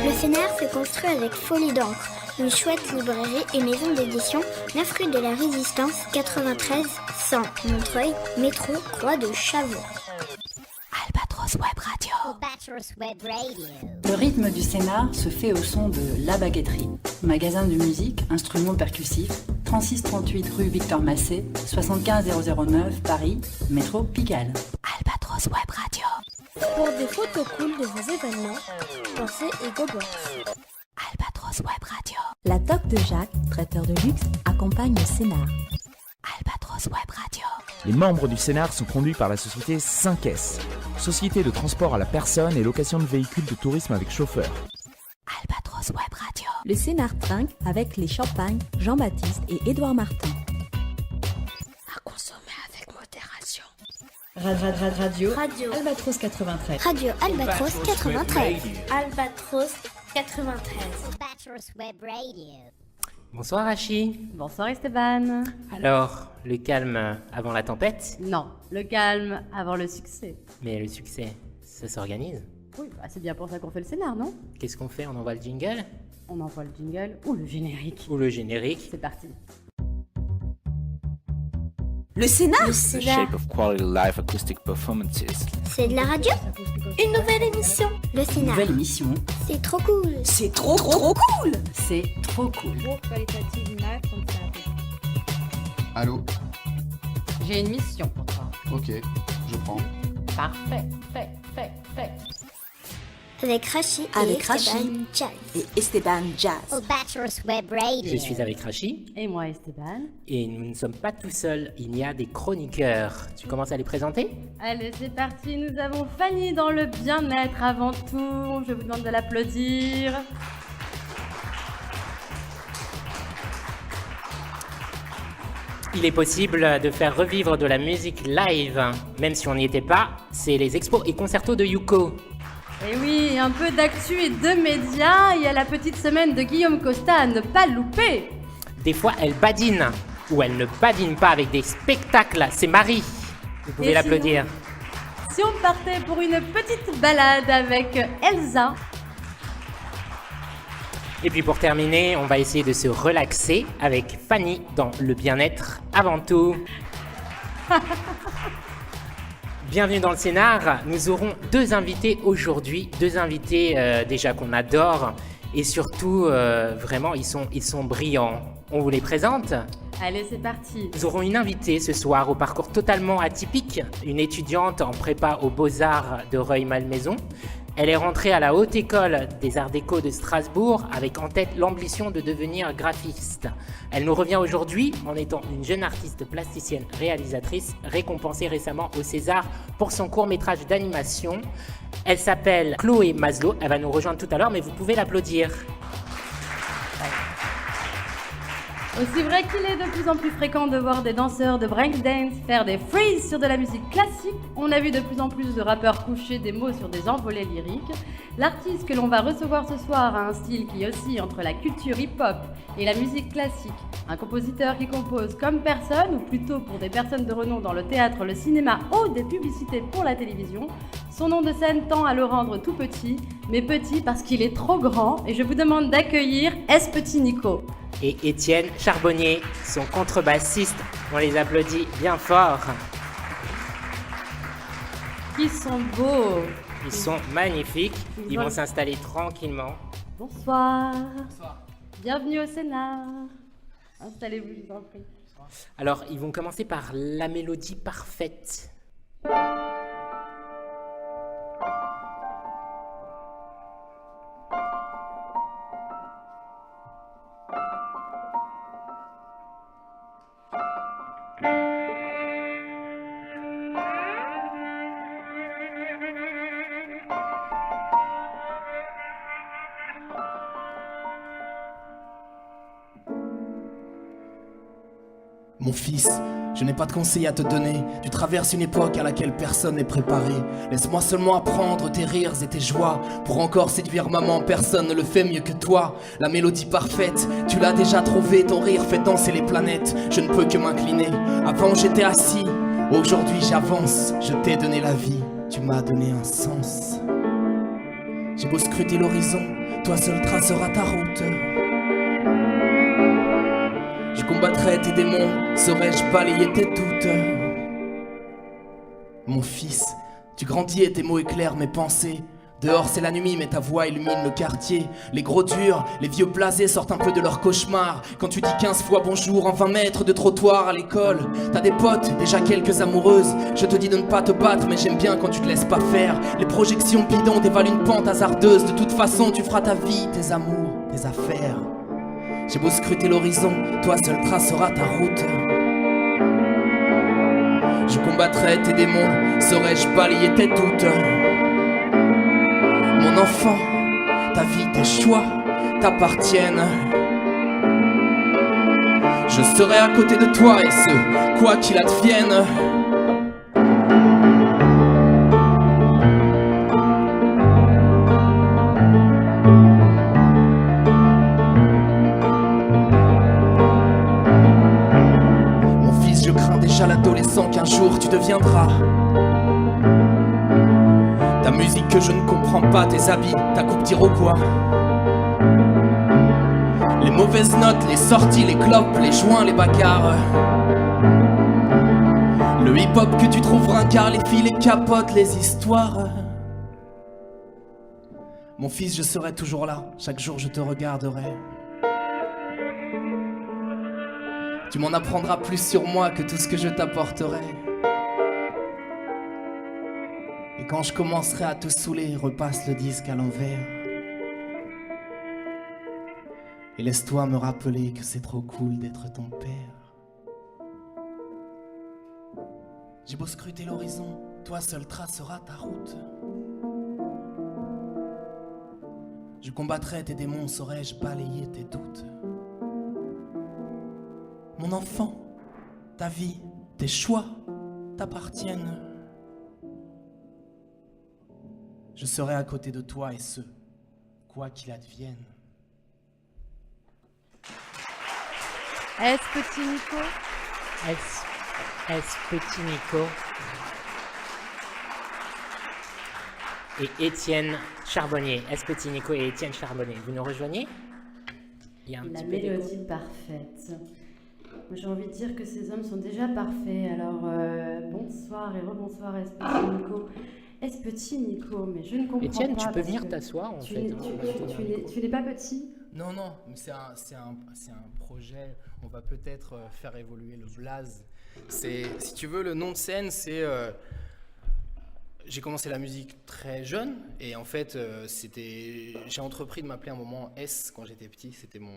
Le Scénar se construit avec Folie d'encre, une chouette librairie et maison d'édition, 9 rue de la Résistance, 93 100 Montreuil, métro Croix de Chavaux. Albatros Web Radio. Albatros Web Radio. Le rythme du Scénar se fait au son de La Baguetterie, magasin de musique, instruments percussifs, 3638 rue Victor Massé, 75009 Paris, métro Pigalle. Albatros Web Radio. Pour des photos cool de vos événements, pensez EgoBox. Albatros Web Radio. La toque de Jacques, traiteur de luxe, accompagne le Scénar. Albatros Web Radio. Les membres du Scénar sont conduits par la société 5S, société de transport à la personne et location de véhicules de tourisme avec chauffeur. Albatros Web Radio. Le Scénar trinque avec les Champagnes, Jean-Baptiste et Édouard Martin. À consommer avec modération. Radio Albatros 93. Radio Albatros 93. Albatros 93. Albatros Web Radio. Bonsoir Hachi. Bonsoir Esteban. Alors, le calme avant la tempête? Non, le calme avant le succès. Mais le succès, ça s'organise. Oui, c'est bien pour ça qu'on fait le scénar, non? Qu'est-ce qu'on fait? On envoie le jingle? On envoie le jingle ou le générique. Ou le générique? C'est parti. Le Scénar. Le Scénar, of quality live acoustic performances. c'est de la radio. Une nouvelle émission. Le Scénar, Nouvelle émission, c'est trop cool. C'est trop cool. c'est trop cool. Allô? J'ai une mission pour toi. Ok, je prends. Parfait, fait. Avec Rachi et Avec Esteban Rachi. Jazz. Et Esteban Jazz. Albatros Web Radio. Je suis avec Rachi Et moi Esteban. et nous ne sommes pas tout seuls, il y a des chroniqueurs. Tu commences à les présenter? Allez, c'est parti. Nous avons Fanny dans le bien-être avant tout. Je vous demande de l'applaudir. Il est possible de faire revivre de la musique live, même si on n'y était pas, c'est les expos et concertos de Yuko. Et oui, un peu d'actu et de médias. Il y a la petite semaine de Guillaume Costa à ne pas louper. Des fois, elle badine, ou elle ne badine pas avec des spectacles, c'est Marie. Vous pouvez Et l'applaudir. Si on partait pour une petite balade avec Elsa. Et puis pour terminer, on va essayer de se relaxer avec Fanny dans le bien-être avant tout. Bienvenue dans le Scénar. Nous aurons deux invités aujourd'hui, deux invités déjà qu'on adore et surtout vraiment ils sont brillants. On vous les présente. Allez, c'est parti. Nous aurons une invitée ce soir au parcours totalement atypique, une étudiante en prépa aux Beaux-Arts de Rueil-Malmaison. Elle est rentrée à la Haute École des Arts Déco de Strasbourg avec en tête l'ambition de devenir graphiste. Elle nous revient aujourd'hui en étant une jeune artiste plasticienne réalisatrice récompensée récemment au César pour son court-métrage d'animation. Elle s'appelle Chloé Maslow, elle va nous rejoindre tout à l'heure mais vous pouvez l'applaudir. Aussi vrai qu'il est de plus en plus fréquent de voir des danseurs de breakdance faire des freeze sur de la musique classique, on a vu de plus en plus de rappeurs coucher des mots sur des envolées lyriques. L'artiste que l'on va recevoir ce soir a un style qui oscille entre la culture hip-hop et la musique classique. Un compositeur qui compose comme personne, ou plutôt pour des personnes de renom dans le théâtre, le cinéma ou des publicités pour la télévision. Son nom de scène tend à le rendre tout petit, mais petit parce qu'il est trop grand, et je vous demande d'accueillir Petit Nico. Et Étienne Charbonnier, son contrebassiste, on les applaudit bien fort. Qui sont beaux. Ils sont magnifiques, ils vont s'installer tranquillement. Bonsoir. Bienvenue au Scénar. Installez-vous, je vous en prie. Alors, ils vont commencer par la mélodie parfaite. Mon fils, je n'ai pas de conseils à te donner. Tu traverses une époque à laquelle personne n'est préparé. Laisse-moi seulement apprendre tes rires et tes joies. Pour encore séduire maman, personne ne le fait mieux que toi. La mélodie parfaite, tu l'as déjà trouvée. Ton rire fait danser les planètes. Je ne peux que m'incliner. Avant j'étais assis, aujourd'hui j'avance. Je t'ai donné la vie, tu m'as donné un sens. J'ai beau scruter l'horizon, toi seul traceras ta route. Je combattrai tes démons, saurais-je balayer tes doutes. Mon fils, tu grandis et tes mots éclairent mes pensées. Dehors c'est la nuit mais ta voix illumine le quartier. Les gros durs, les vieux blasés sortent un peu de leur cauchemar. Quand tu dis 15 fois bonjour en 20 mètres de trottoir à l'école. T'as des potes, déjà quelques amoureuses. Je te dis de ne pas te battre mais j'aime bien quand tu te laisses pas faire. Les projections bidons dévalent une pente hasardeuse. De toute façon tu feras ta vie, tes amours, tes affaires. J'ai beau scruter l'horizon, toi seul traceras ta route. Je combattrai tes démons, saurais-je balayer tes doutes. Mon enfant, ta vie, tes choix t'appartiennent. Je serai à côté de toi et ce, quoi qu'il advienne. Mon fils, je crains déjà l'adolescent qu'un jour tu deviendras. Ta musique que je ne comprends pas, tes habits, ta coupe d'iroquois. Les mauvaises notes, les sorties, les clopes, les joints, les bagarres. Le hip-hop que tu trouves ringard, les filles, les capotes, les histoires. Mon fils, je serai toujours là, chaque jour je te regarderai. Tu m'en apprendras plus sur moi que tout ce que je t'apporterai. Et quand je commencerai à te saouler, repasse le disque à l'envers. Et laisse-toi me rappeler que c'est trop cool d'être ton père. J'ai beau scruter l'horizon, toi seul traceras ta route. Je combattrai tes démons, saurais-je balayer tes doutes. Mon enfant, ta vie, tes choix t'appartiennent. Je serai à côté de toi et ce, quoi qu'il advienne. Est-ce petit Nico? Est-ce petit Nico et Étienne Charbonnier. Est-ce petit Nico et Étienne Charbonnier, vous nous rejoignez? Il y a un La petit peu d'écho. mélodie parfaite. Moi, j'ai envie de dire que ces hommes sont déjà parfaits. Alors, bonsoir et rebonsoir, est-ce petit Nico? Est-ce petit Nico? Mais je ne comprends Étienne, pas. tu peux parce venir que t'asseoir en tu fait. n'es- tu n'es pas petit? Non, non, mais c'est un projet. On va peut-être faire évoluer le blaze. Si tu veux, le nom de scène, c'est... j'ai commencé la musique très jeune et en fait, j'ai entrepris de m'appeler un moment S quand j'étais petit. C'était mon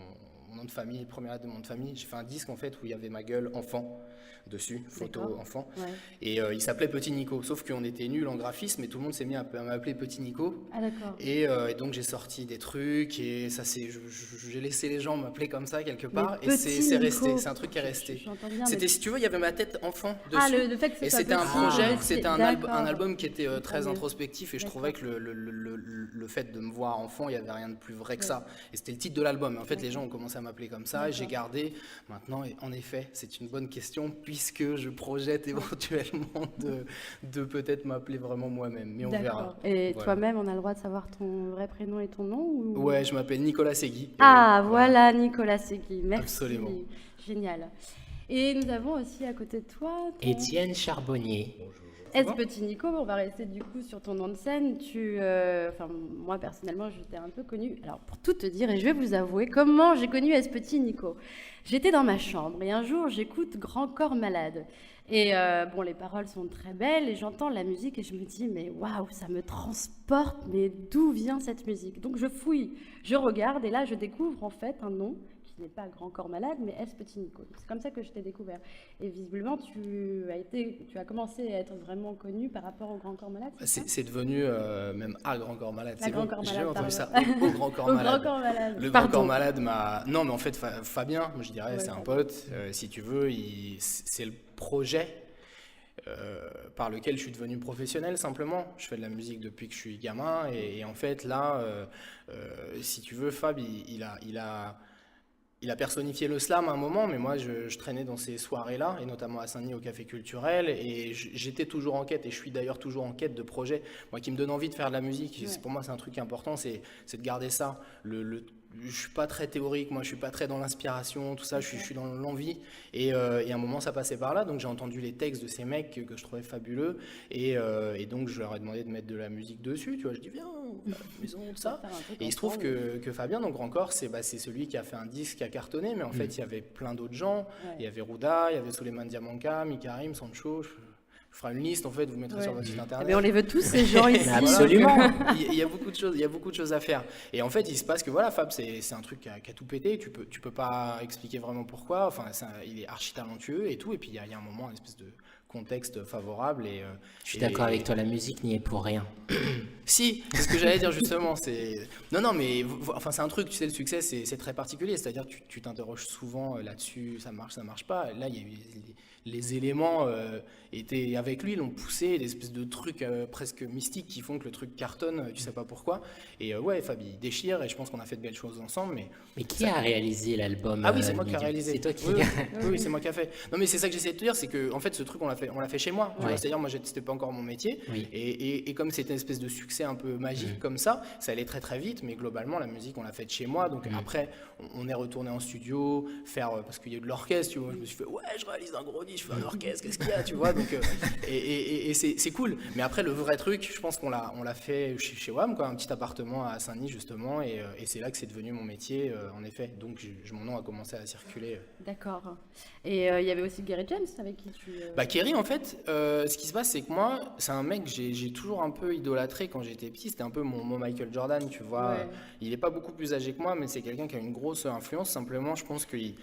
nom de famille, première lettre de mon nom de famille. J'ai fait un disque en fait où il y avait ma gueule enfant dessus, photo D'accord. enfant. Ouais. Et il s'appelait Petit Nico, sauf qu'on était nuls en graphisme et tout le monde s'est mis à m'appeler Petit Nico. Ah d'accord. Et donc j'ai sorti des trucs et ça j'ai laissé les gens m'appeler comme ça quelque part Mais et Petit c'est Nico. resté, c'est un truc qui est resté. J'entends bien, C'était, mais- si tu veux, il y avait ma tête enfant dessus. Ah, le fait que ce et soit c'était un petit, projet, c'est- c'était un d'accord. album qui était très D'accord. introspectif et je D'accord. trouvais que le fait de me voir enfant, il n'y avait rien de plus vrai que ça. Et c'était le titre de l'album. Et en fait, les gens ont commencé à m'appeler comme ça et j'ai gardé. Maintenant, et en effet, c'est une bonne question puisque je projette éventuellement de peut-être m'appeler vraiment moi-même. Mais on verra. D'accord. Et Voilà. toi-même, on a le droit de savoir ton vrai prénom et ton nom ou... Ouais, je m'appelle Nicolas Segui. Ah, voilà, Nicolas Segui. Merci. Absolument. Génial. Et nous avons aussi à côté de toi... ton- Étienne Charbonnier. Est-ce petit Nico, on va rester du coup sur ton nom de scène. Enfin, moi personnellement, je t'ai un peu connu. Alors pour tout te dire, et je vais vous avouer comment j'ai connu Est-ce petit Nico. J'étais dans ma chambre et un jour j'écoute Grand Corps Malade. Et bon, les paroles sont très belles et j'entends la musique et je me dis mais waouh, ça me transporte. Mais d'où vient cette musique? Donc je fouille, je regarde et là je découvre en fait un nom qui n'est pas Grand Corps Malade, mais Est-ce petit Nico. C'est comme ça que je t'ai découvert. Et visiblement, tu as commencé à être vraiment connu par rapport au Grand Corps Malade. C'est devenu même à Grand Corps Malade. À C'est Grand bon, Corps j'ai Malade, jamais entendu ça. pardon. Au Grand Corps Au Malade. Grand Corps Malade. Le Pardon. Grand Corps Malade m'a. Non, mais en fait, Fabien, moi, je dirais, Ouais, c'est un Fabien. pote. Si tu veux, c'est le projet par lequel je suis devenu professionnel simplement. Je fais de la musique depuis que je suis gamin et en fait là, si tu veux, Fab, il il a personnifié le slam à un moment, mais moi je traînais dans ces soirées-là, et notamment à Saint-Denis au Café Culturel, et j'étais toujours en quête, et je suis d'ailleurs toujours en quête de projets, moi qui me donne envie de faire de la musique. Ouais. Pour moi c'est un truc important, c'est de garder ça. Je suis pas très théorique, moi je suis pas très dans l'inspiration, tout ça, je suis dans l'envie, et à un moment ça passait par là, donc j'ai entendu les textes de ces mecs que je trouvais fabuleux, et donc je leur ai demandé de mettre de la musique dessus, tu vois, je dis viens, maison, tout ça, et il se trouve que Fabien, donc Grand Corps, c'est celui qui a fait un disque qui a cartonné, mais en fait il y avait plein d'autres gens, il y avait Rouda, il y avait Souleymane Diamanka, Mikarim, Sancho, je ferai une liste, en fait, vous mettrez sur votre site internet. Mais on les veut tous, ces gens ici. Absolument. Il y a beaucoup de choses à faire. Et en fait, il se passe que voilà, Fab, c'est un truc qui a tout pété. Tu peux pas expliquer vraiment pourquoi. Enfin, il est archi talentueux et tout. Et puis il y a un moment, une espèce de contexte favorable. Je suis d'accord avec toi, la musique n'y est pour rien. Si, c'est ce que j'allais dire justement. Non, mais enfin, c'est un truc, tu sais, le succès, c'est très particulier. C'est-à-dire, tu t'interroges souvent là-dessus, ça marche pas. Là, il y a eu les éléments étaient avec lui, l'ont poussé, des espèces de trucs presque mystiques qui font que le truc cartonne, tu sais pas pourquoi. Et ouais, Fabi, il déchire, et je pense qu'on a fait de belles choses ensemble. Mais qui a réalisé l'album? Ah oui, c'est moi qui a réalisé. C'est toi qui Oui, c'est moi qui a fait. Non, mais c'est ça que j'essaie de te dire, c'est que en fait, ce truc, on l'a fait chez moi. Ouais. C'est-à-dire, moi, c'était pas encore mon métier. Oui. Et comme c'était une espèce de succès un peu magique comme ça allait très très vite, mais globalement, la musique, on l'a faite chez moi. Donc après, on est retourné en studio, parce qu'il y a eu de l'orchestre, tu vois. Je me suis fait, ouais, je réalise un gros disque, je fais un orchestre, qu'est-ce qu'il y a, tu vois. Donc, et c'est cool. Mais après, le vrai truc, je pense qu'on l'a fait chez WAM, quoi, un petit appartement à Saint-Denis, justement, et c'est là que c'est devenu mon métier, en effet. Donc, mon nom a commencé à circuler. D'accord. Et il y avait aussi Kerry James avec qui tu... Kerry, en fait, ce qui se passe, c'est que moi, c'est un mec que j'ai toujours un peu idolâtré quand j'étais petit. C'était un peu mon Michael Jordan, tu vois. Ouais. Il n'est pas beaucoup plus âgé que moi, mais c'est quelqu'un qui a une grosse influence. Simplement, je pense qu'il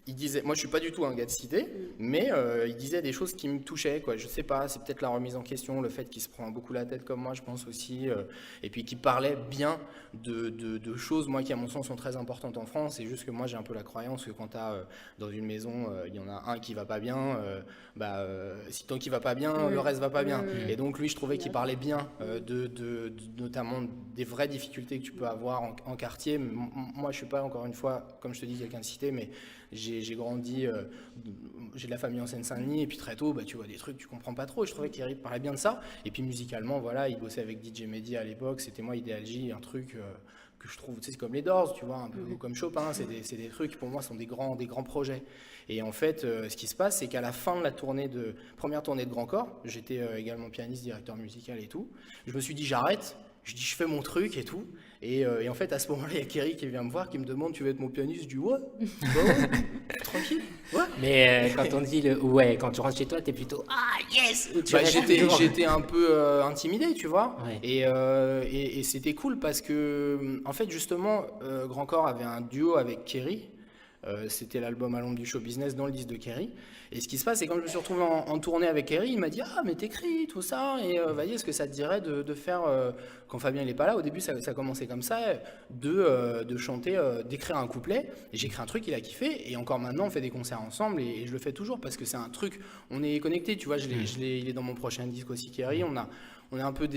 disait, moi je suis pas du tout un gars de cité, mais il disait des choses qui me touchaient, quoi. Je sais pas, c'est peut-être la remise en question, le fait qu'il se prend beaucoup la tête comme moi, je pense aussi, et puis qu'il parlait bien de choses, moi qui à mon sens sont très importantes en France. C'est juste que moi j'ai un peu la croyance que quand t'as dans une maison, il y en a un qui va pas bien, si tant qu'il va pas bien, le reste va pas bien. Et donc lui, je trouvais qu'il parlait bien notamment des vraies difficultés que tu peux avoir en quartier. Moi je suis pas, encore une fois, comme je te dis, quelqu'un de cité, mais j'ai grandi, j'ai de la famille en Seine-Saint-Denis, et puis très tôt, tu vois des trucs, tu comprends pas trop, et je trouvais qu'il parlait bien de ça. Et puis musicalement, voilà, il bossait avec DJ Mehdi à l'époque, c'était moi, Idéal J, un truc que je trouve, tu sais, c'est comme les Doors, tu vois, un peu comme Chopin, c'est des trucs qui pour moi sont des grands projets. Et en fait, ce qui se passe, c'est qu'à la fin de la première tournée de Grand Corps, j'étais également pianiste, directeur musical et tout, je me suis dit j'arrête. Je dis, je fais mon truc et tout. Et en fait, à ce moment-là, il y a Kerry qui vient me voir, qui me demande, tu veux être mon pianiste? Je dis, ouais, tranquille. Ouais. Mais quand on dit quand tu rentres chez toi, t'es plutôt, ah, yes! J'étais un peu intimidé, tu vois. Ouais. Et c'était cool parce que, en fait, justement, Grand Corps avait un duo avec Kerry. C'était l'album À l'ombre du show business dans le disque de Kerry. Et ce qui se passe, c'est quand je me suis retrouvé en tournée avec Kerry, il m'a dit, ah mais t'écris tout ça, et vas-y, est-ce que ça te dirait de faire, quand Fabien il est pas là, au début ça commençait comme ça, de chanter, d'écrire un couplet, et j'ai écrit un truc, il a kiffé, et encore maintenant on fait des concerts ensemble, et je le fais toujours parce que c'est un truc, on est connectés, tu vois, il est dans mon prochain disque aussi, Kerry, on est un peu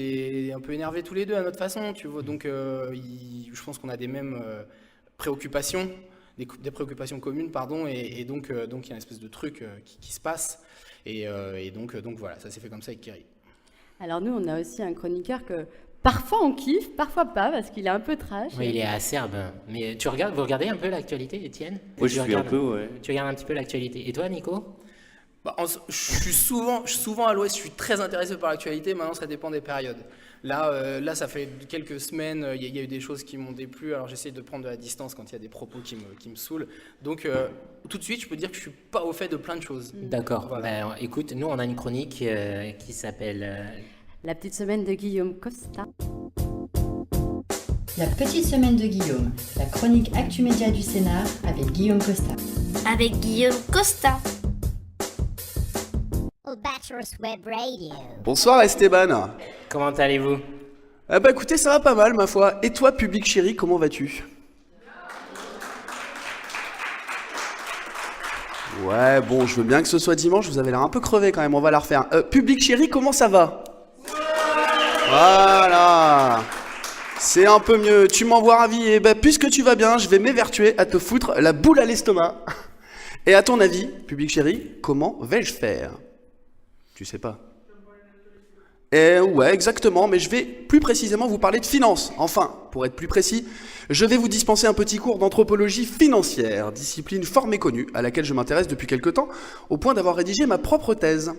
énervés tous les deux à notre façon, tu vois, donc je pense qu'on a des mêmes préoccupations, des préoccupations communes, pardon, et donc il y a une espèce de truc qui se passe, et donc voilà, ça s'est fait comme ça avec Kerry. Alors nous, on a aussi un chroniqueur que parfois on kiffe, parfois pas, parce qu'il est un peu trash. Oui, il est acerbe. Mais vous regardez un peu l'actualité, Étienne? Oui, je suis un peu, ouais. Tu regardes un petit peu l'actualité. Et toi, Nico? Je suis souvent à l'ouest, je suis très intéressé par l'actualité, maintenant ça dépend des périodes. Là, ça fait quelques semaines, il y a eu des choses qui m'ont déplu, alors j'essaie de prendre de la distance quand il y a des propos qui me saoulent. Donc tout de suite, je peux dire que je suis pas au fait de plein de choses. D'accord. Voilà. Écoute, nous on a une chronique qui s'appelle... La petite semaine de Guillaume Costa. La petite semaine de Guillaume, la chronique Actu Média du Sénart avec Guillaume Costa. Avec Guillaume Costa. Albatros Web Radio. Bonsoir Esteban. Comment allez-vous? Écoutez, ça va pas mal ma foi. Et toi, public chéri, comment vas-tu? Ouais, bon, je veux bien que ce soit dimanche, vous avez l'air un peu crevé quand même, on va la refaire. Public chéri, comment ça va? Voilà. C'est un peu mieux, tu m'envoies ravi, et ben puisque tu vas bien, je vais m'évertuer à te foutre la boule à l'estomac. Et à ton avis, public chéri, comment vais-je faire? Tu sais pas. Ouais, exactement, mais je vais plus précisément vous parler de finance. Enfin, pour être plus précis, je vais vous dispenser un petit cours d'anthropologie financière, discipline fort méconnue, à laquelle je m'intéresse depuis quelque temps, au point d'avoir rédigé ma propre thèse.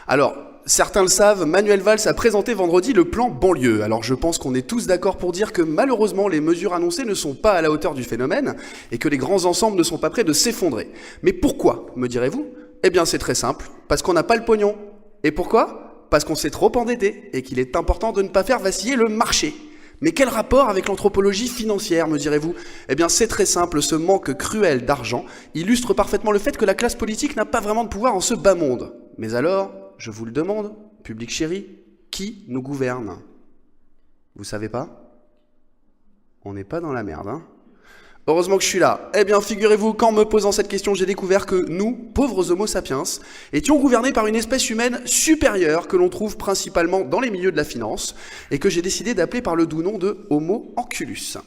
Alors, certains le savent, Manuel Valls a présenté vendredi le plan banlieue. Alors je pense qu'on est tous d'accord pour dire que malheureusement les mesures annoncées ne sont pas à la hauteur du phénomène et que les grands ensembles ne sont pas prêts de s'effondrer. Mais pourquoi, me direz-vous? Eh bien c'est très simple, parce qu'on n'a pas le pognon. Et pourquoi? Parce qu'on s'est trop endetté et qu'il est important de ne pas faire vaciller le marché. Mais quel rapport avec l'anthropologie financière, me direz-vous? Eh bien c'est très simple, ce manque cruel d'argent illustre parfaitement le fait que la classe politique n'a pas vraiment de pouvoir en ce bas monde. Mais alors, je vous le demande, public chéri, qui nous gouverne? Vous savez pas? On n'est pas dans la merde, hein? Heureusement que je suis là. Eh bien, figurez-vous qu'en me posant cette question, j'ai découvert que nous, pauvres homo sapiens, étions gouvernés par une espèce humaine supérieure que l'on trouve principalement dans les milieux de la finance et que j'ai décidé d'appeler par le doux nom de Homo Anculus.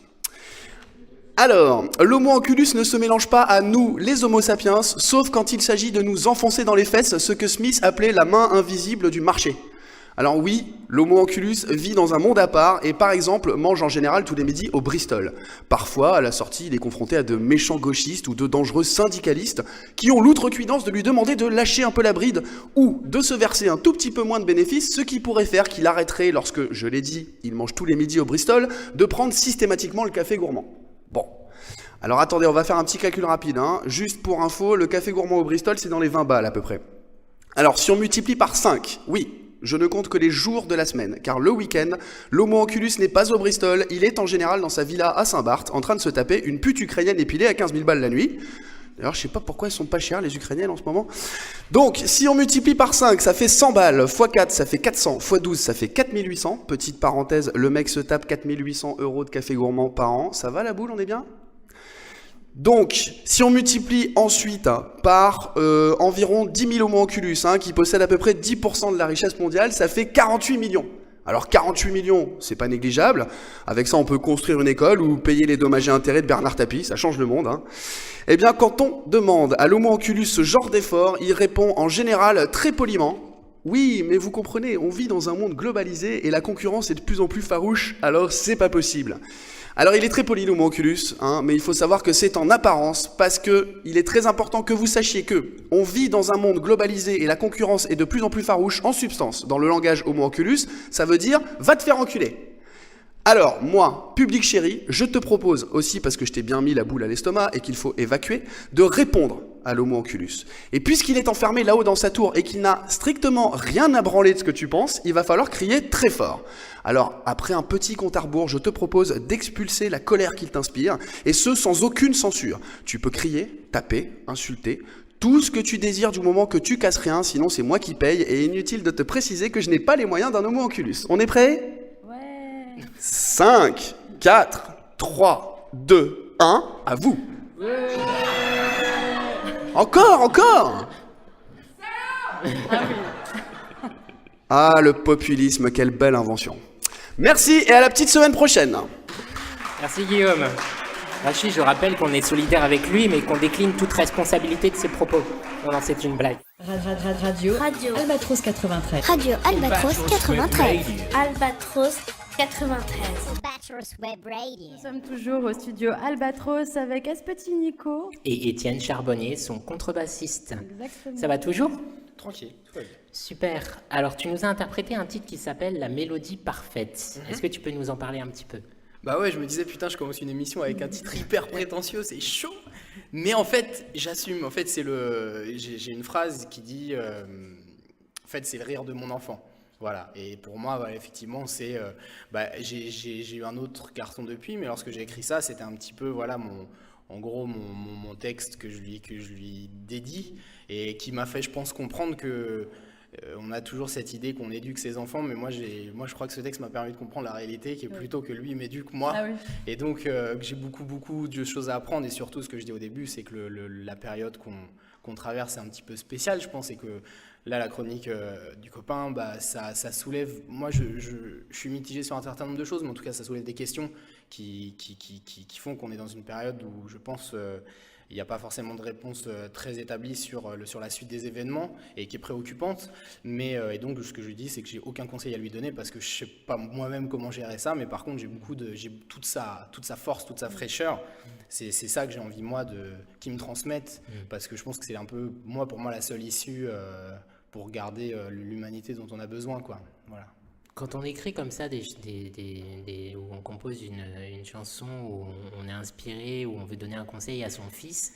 Alors, l'Homo Anculus ne se mélange pas à nous, les Homo sapiens, sauf quand il s'agit de nous enfoncer dans les fesses ce que Smith appelait la main invisible du marché. Alors oui, l'Homo Anculus vit dans un monde à part et par exemple mange en général tous les midis au Bristol. Parfois, à la sortie, il est confronté à de méchants gauchistes ou de dangereux syndicalistes qui ont l'outrecuidance de lui demander de lâcher un peu la bride ou de se verser un tout petit peu moins de bénéfices, ce qui pourrait faire qu'il arrêterait, lorsque, je l'ai dit, il mange tous les midis au Bristol, de prendre systématiquement le café gourmand. Bon. Alors attendez, on va faire un petit calcul rapide, hein. Juste pour info, le café gourmand au Bristol, c'est dans les 20 balles à peu près. Alors si on multiplie par 5, oui, je ne compte que les jours de la semaine, car le week-end, l'Homo Anculus n'est pas au Bristol, il est en général dans sa villa à Saint-Barth, en train de se taper une pute ukrainienne épilée à 15 000 balles la nuit. D'ailleurs, je sais pas pourquoi elles sont pas chères, les ukrainiennes, en ce moment. Donc, si on multiplie par 5, ça fait 100 balles, x 4, ça fait 400, x 12, ça fait 4800. Petite parenthèse, le mec se tape 4800 € de café gourmand par an. Ça va la boule, on est bien? Donc, si on multiplie ensuite par environ 10 000 Homo Anculus, qui possèdent à peu près 10% de la richesse mondiale, ça fait 48 millions. Alors 48 millions, c'est pas négligeable. Avec ça, on peut construire une école ou payer les dommages et intérêts de Bernard Tapie, ça change le monde. Eh bien, quand on demande à l'Homo Anculus ce genre d'effort, il répond en général très poliment. Oui, mais vous comprenez, on vit dans un monde globalisé et la concurrence est de plus en plus farouche, alors c'est pas possible. Alors il est très poli l'Homo Anculus, mais il faut savoir que c'est en apparence, parce que il est très important que vous sachiez que on vit dans un monde globalisé et la concurrence est de plus en plus farouche en substance. Dans le langage Homo Anculus, ça veut dire « va te faire enculer ». Alors, moi, public chéri, je te propose aussi, parce que je t'ai bien mis la boule à l'estomac et qu'il faut évacuer, de répondre à l'Homo Anculus. Et puisqu'il est enfermé là-haut dans sa tour et qu'il n'a strictement rien à branler de ce que tu penses, il va falloir crier très fort. Alors, après un petit compte à rebours, je te propose d'expulser la colère qu'il t'inspire, et ce, sans aucune censure. Tu peux crier, taper, insulter, tout ce que tu désires du moment que tu casses rien, sinon c'est moi qui paye, et inutile de te préciser que je n'ai pas les moyens d'un Homo Anculus. On est prêt ? 5, 4, 3, 2, 1, à vous. Encore. Ah, le populisme, quelle belle invention. Merci et à la petite semaine prochaine. Merci Guillaume. Rachid, je rappelle qu'on est solidaire avec lui, mais qu'on décline toute responsabilité de ses propos. Non, c'est une blague. Radio Albatros 93. Radio Albatros 93. Albatros 93. Albatros Web Radio. Nous sommes toujours au studio Albatros avec Aspetti Nico. Et Étienne Charbonnier, son contrebassiste. Exactement. Ça va toujours ? Tranquille, tout va bien. Super. Alors, tu nous as interprété un titre qui s'appelle La Mélodie Parfaite. Est-ce que tu peux nous en parler un petit peu ? Bah ouais, je me disais, putain, je commence une émission avec un titre hyper prétentieux, c'est chaud. Mais en fait, j'assume. En fait, j'ai une phrase qui dit, en fait, c'est le rire de mon enfant. Voilà. Et pour moi, voilà, effectivement, c'est, j'ai eu un autre garçon depuis, mais lorsque j'ai écrit ça, c'était un petit peu, voilà, mon texte que je lui dédie et qui m'a fait, je pense, comprendre que on a toujours cette idée qu'on éduque ses enfants, mais moi je crois que ce texte m'a permis de comprendre la réalité, qui est plutôt que lui m'éduque moi. Ah oui. Et donc que j'ai beaucoup de choses à apprendre, et surtout ce que je dis au début, c'est que la période qu'on traverse est un petit peu spécial, je pense, et que là, la chronique du copain, ça soulève... Moi, je suis mitigé sur un certain nombre de choses, mais en tout cas, ça soulève des questions qui font qu'on est dans une période où, je pense, il n'y a pas forcément de réponse très établie sur la suite des événements et qui est préoccupante. Mais, et donc, ce que je dis, c'est que j'ai aucun conseil à lui donner parce que je ne sais pas moi-même comment gérer ça, mais par contre, j'ai toute sa force, toute sa fraîcheur. C'est ça que j'ai envie, moi, qu'il me transmette, parce que je pense que c'est un peu, pour moi, la seule issue pour garder l'humanité dont on a besoin, quoi. Voilà. Quand on écrit comme ça, où on compose une chanson, où on est inspiré, où on veut donner un conseil à son fils,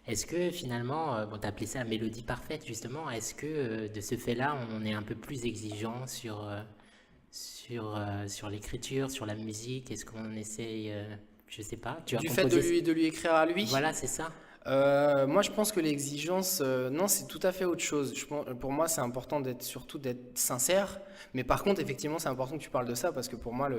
est-ce que finalement, tu as appelé ça la mélodie parfaite justement, est-ce que de ce fait-là, on est un peu plus exigeant sur l'écriture, sur la musique? Est-ce qu'on essaye, je sais pas, du fait de lui écrire à lui? Voilà, c'est ça. Moi, je pense que l'exigence, non, c'est tout à fait autre chose. Pour moi, c'est important surtout d'être sincère. Mais par contre, effectivement, c'est important que tu parles de ça parce que pour moi,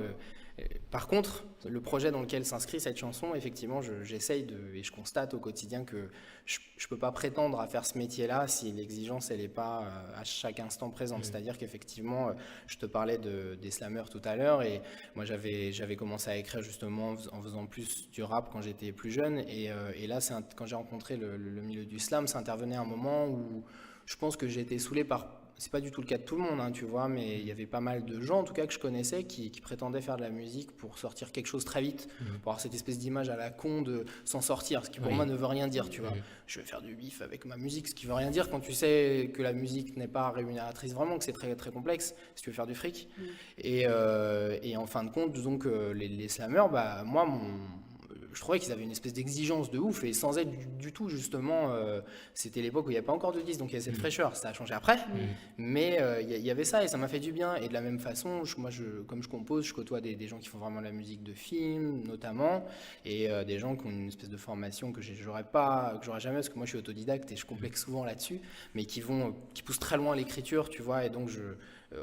par contre, le projet dans lequel s'inscrit cette chanson, effectivement, j'essaye et je constate au quotidien que je peux pas prétendre à faire ce métier-là si l'exigence, elle est pas à chaque instant présente. C'est-à-dire qu'effectivement, je te parlais des slammers tout à l'heure et moi, j'avais commencé à écrire justement en faisant plus du rap quand j'étais plus jeune et là, quand j'ai rencontré le milieu du slam, ça intervenait à un moment où je pense que j'ai été saoulé par... C'est pas du tout le cas de tout le monde, hein, tu vois, mais il y avait pas mal de gens, en tout cas, que je connaissais, qui prétendaient faire de la musique pour sortir quelque chose très vite, pour avoir cette espèce d'image à la con de s'en sortir, ce qui pour moi ne veut rien dire, tu vois. Je vais faire du bif avec ma musique, ce qui veut rien dire quand tu sais que la musique n'est pas rémunératrice vraiment, que c'est très, très complexe, si tu veux faire du fric. Et en fin de compte, donc, les slammers, moi, je trouvais qu'ils avaient une espèce d'exigence de ouf et sans être du tout justement, c'était l'époque où il n'y avait pas encore de disque, donc il y avait cette fraîcheur, ça a changé après, mais il y avait ça et ça m'a fait du bien. Et de la même façon, comme je compose, je côtoie des gens qui font vraiment de la musique de film notamment, et des gens qui ont une espèce de formation que j'aurais jamais, parce que moi je suis autodidacte et je complexe souvent là-dessus, mais qui poussent très loin l'écriture, tu vois, et donc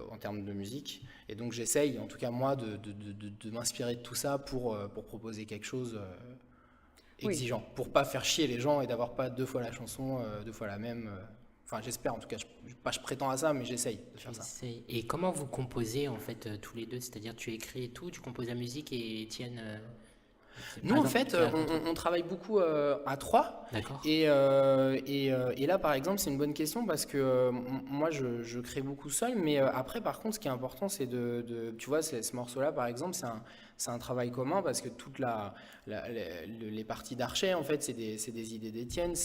en termes de musique, et donc j'essaye en tout cas moi de m'inspirer de tout ça pour proposer quelque chose exigeant, pour pas faire chier les gens et d'avoir pas 2 fois la chanson, 2 fois la même, enfin j'espère en tout cas, je prétends à ça mais j'essaye de faire ça. Et comment vous composez en fait tous les deux, c'est-à-dire tu écris et tout, tu composes la musique et Étienne nous en fait on travaille beaucoup à 3. D'accord. Et là par exemple c'est une bonne question parce que moi je crée beaucoup seul, mais après par contre ce qui est important c'est tu vois ce morceau là par exemple c'est un travail commun parce que toutes les parties d'Archet en fait c'est des idées d'Étienne,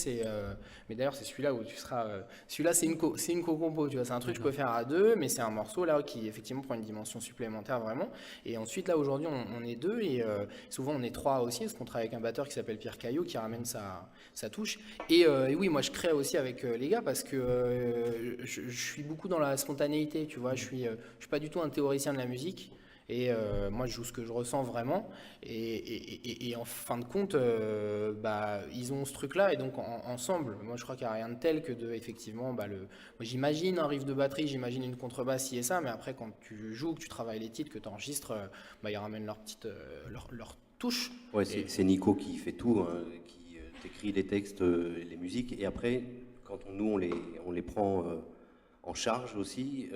mais d'ailleurs c'est celui-là où tu seras celui-là c'est une co-compo, tu vois, c'est un truc que je peux faire à 2 mais c'est un morceau là qui effectivement prend une dimension supplémentaire vraiment. Et ensuite là aujourd'hui on est 2 et souvent on est 3 aussi parce qu'on travaille avec un batteur qui s'appelle Pierre Caillot qui ramène sa touche et oui moi je crée aussi avec les gars parce que je suis beaucoup dans la spontanéité, tu vois, je suis pas du tout un théoricien de la musique. Et moi, je joue ce que je ressens vraiment. Et en fin de compte, ils ont ce truc-là. Et donc, ensemble, moi, je crois qu'il n'y a rien de tel que effectivement, moi, j'imagine un riff de batterie, j'imagine une contrebasse, ci et ça. Mais après, quand tu joues, que tu travailles les titres, que tu enregistres, ils ramènent leur touche. Ouais, c'est Nico qui fait tout, hein, qui t'écrit les textes, les musiques. Et après, quand on les prend en charge aussi,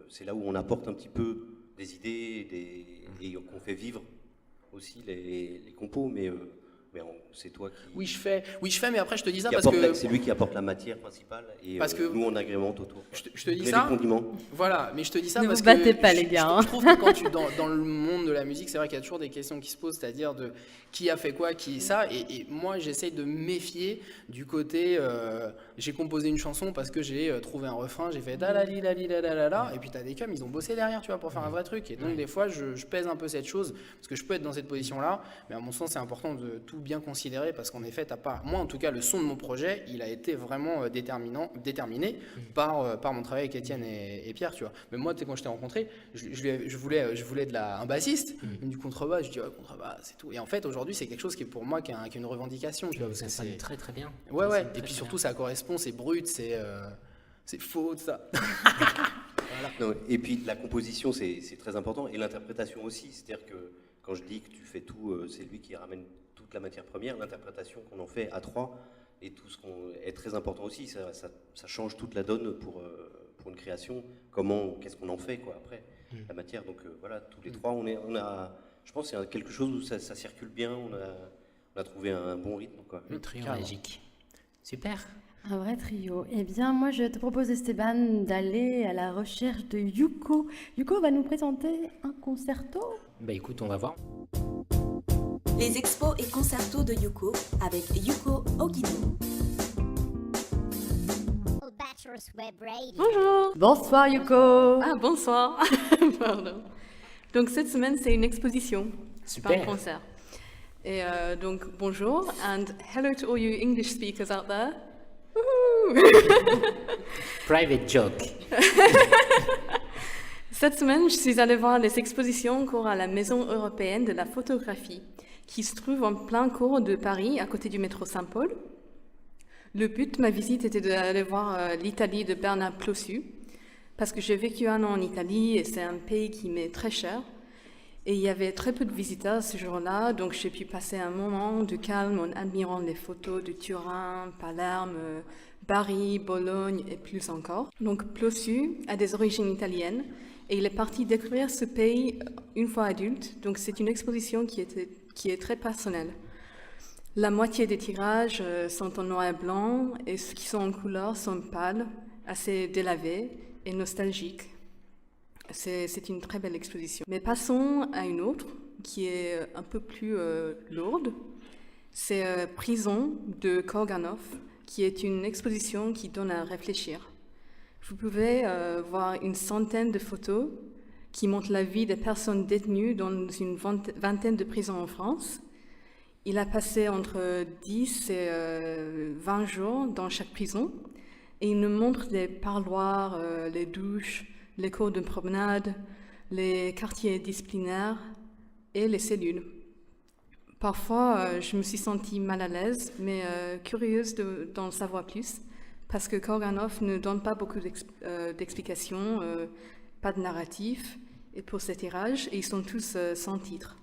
c'est là où on apporte un petit peu des idées et qu'on fait vivre aussi les compos, mais c'est toi qui... Oui, je fais, mais après je te dis ça parce que... C'est lui qui apporte la matière principale et nous on agrémente autour. Je te dis ça, voilà, mais je te dis ça parce que... Ne vous battez pas les gars. Je trouve que quand dans le monde de la musique, c'est vrai qu'il y a toujours des questions qui se posent, c'est-à-dire de qui a fait quoi, qui ça, et moi j'essaye de me méfier du côté j'ai composé une chanson parce que j'ai trouvé un refrain, j'ai fait da-la-li-la-li-la-la-la, et puis t'as des cums, ils ont bossé derrière, tu vois, pour faire un vrai truc, et donc des fois je pèse un peu cette chose, parce que je peux être dans cette position-là, mais à mon sens c'est important de tout bien considérer, parce qu'en effet moi en tout cas le son de mon projet, il a été vraiment déterminé par mon travail avec Étienne et Pierre, tu vois. Mais moi quand je t'ai rencontré, je voulais un bassiste, du contrebasse, je dis contrebasse c'est tout, et en fait aujourd'hui c'est quelque chose qui est pour moi qui a une revendication, tu vois, parce que c'est très très bien. Ouais, et puis surtout ça correspond, c'est brut, c'est faux, ça. Voilà. Non, et puis la composition c'est très important, et l'interprétation aussi, c'est-à-dire que quand je dis que tu fais tout, c'est lui qui ramène toute la matière première, l'interprétation qu'on en fait à 3, et tout ce qu'on est très important aussi. Ça change toute la donne pour une création. Qu'est-ce qu'on en fait quoi après la matière. Donc voilà, tous les trois, on a, je pense, c'est quelque chose où ça circule bien. On a trouvé un bon rythme quoi. Le trio magique. Super. Un vrai trio. Eh bien, moi, je te propose, Esteban, d'aller à la recherche de Yuko. Yuko va nous présenter un concerto. Bah écoute, on va voir. Les expos et concertos de Yuko avec Yuko Ogino. Bonjour. Bonsoir, Yuko. Ah, bonsoir. Pardon. Donc, cette semaine, c'est une exposition. Super. Pas un concert. Et donc, bonjour, and hello to all you English speakers out there. Private joke. Cette semaine, je suis allée voir les expositions cours à la Maison européenne de la photographie, qui se trouve en plein cours de Paris, à côté du métro Saint-Paul. Le but de ma visite était d'aller voir l'Italie de Bernard Plossu, parce que j'ai vécu 1 an en Italie et c'est un pays qui m'est très cher. Et il y avait très peu de visiteurs ce jour-là, donc j'ai pu passer un moment de calme en admirant les photos de Turin, Palerme, Bari, Bologne et plus encore. Donc Plossu a des origines italiennes et il est parti découvrir ce pays une fois adulte, donc c'est une exposition qui est très personnelle. La moitié des tirages sont en noir et blanc et ceux qui sont en couleur sont pâles, assez délavés et nostalgiques. C'est une très belle exposition. Mais passons à une autre qui est un peu plus lourde. C'est Prison de Korganov, qui est une exposition qui donne à réfléchir. Vous pouvez voir une centaine de photos qui montrent la vie des personnes détenues dans une vingtaine de prisons en France. Il a passé entre 10 et 20 jours dans chaque prison et il nous montre des parloirs, les douches, les cours de promenade, les quartiers disciplinaires et les cellules. Parfois, je me suis sentie mal à l'aise, mais curieuse d'en savoir plus, parce que Korganov ne donne pas beaucoup d'explications, pas de narratif, et pour ces tirages, et ils sont tous sans titre.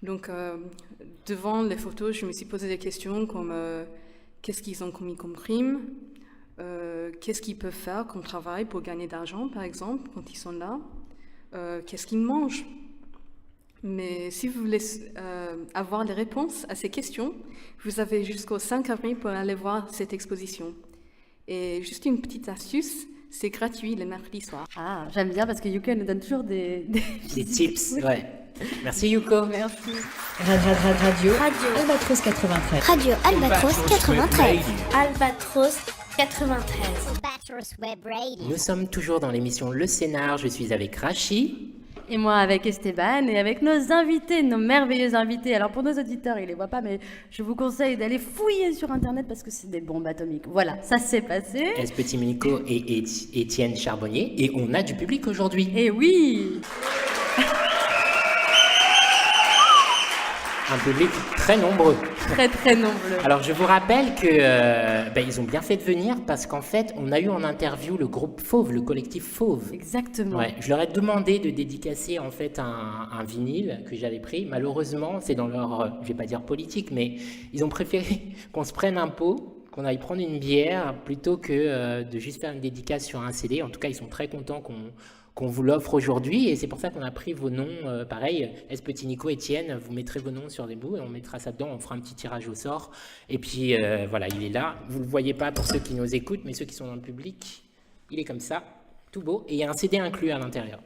Donc, devant les photos, je me suis posé des questions comme qu'est-ce qu'ils ont commis comme crime, qu'est-ce qu'ils peuvent faire comme travail pour gagner d'argent, par exemple, quand ils sont là, qu'est-ce qu'ils mangent. Mais si vous voulez avoir les réponses à ces questions, vous avez jusqu'au 5 avril pour aller voir cette exposition. Et juste une petite astuce, c'est gratuit les mercredis soirs. Ah, j'aime bien parce que Yuko nous donne toujours des tips. Ouais. Merci Yuko. Merci. Radio Albatros 93. Radio Albatros 93. Albatros 93. Nous sommes toujours dans l'émission Le Scénar. Je suis avec Rachi. Et moi avec Esteban et avec nos invités, nos merveilleux invités. Alors pour nos auditeurs, ils ne les voient pas, mais je vous conseille d'aller fouiller sur Internet parce que c'est des bombes atomiques. Voilà, ça s'est passé. Petit Minico et Étienne Charbonnier. Et on a du public aujourd'hui. Et oui. Un public très nombreux. Très très nombreux. Alors je vous rappelle que ils ont bien fait de venir parce qu'en fait on a eu en interview le groupe Fauve, le collectif Fauve. Exactement. Ouais, je leur ai demandé de dédicacer en fait un vinyle que j'avais pris. Malheureusement c'est dans leur, je vais pas dire politique, mais ils ont préféré qu'on se prenne un pot, qu'on aille prendre une bière plutôt que de juste faire une dédicace sur un CD. En tout cas ils sont très contents qu'on vous l'offre aujourd'hui, et c'est pour ça qu'on a pris vos noms, pareil, Petit Nico, Étienne, vous mettrez vos noms sur des bouts, et on mettra ça dedans, on fera un petit tirage au sort, et puis voilà, il est là, vous ne le voyez pas pour ceux qui nous écoutent, mais ceux qui sont dans le public, il est comme ça, tout beau, et il y a un CD inclus à l'intérieur,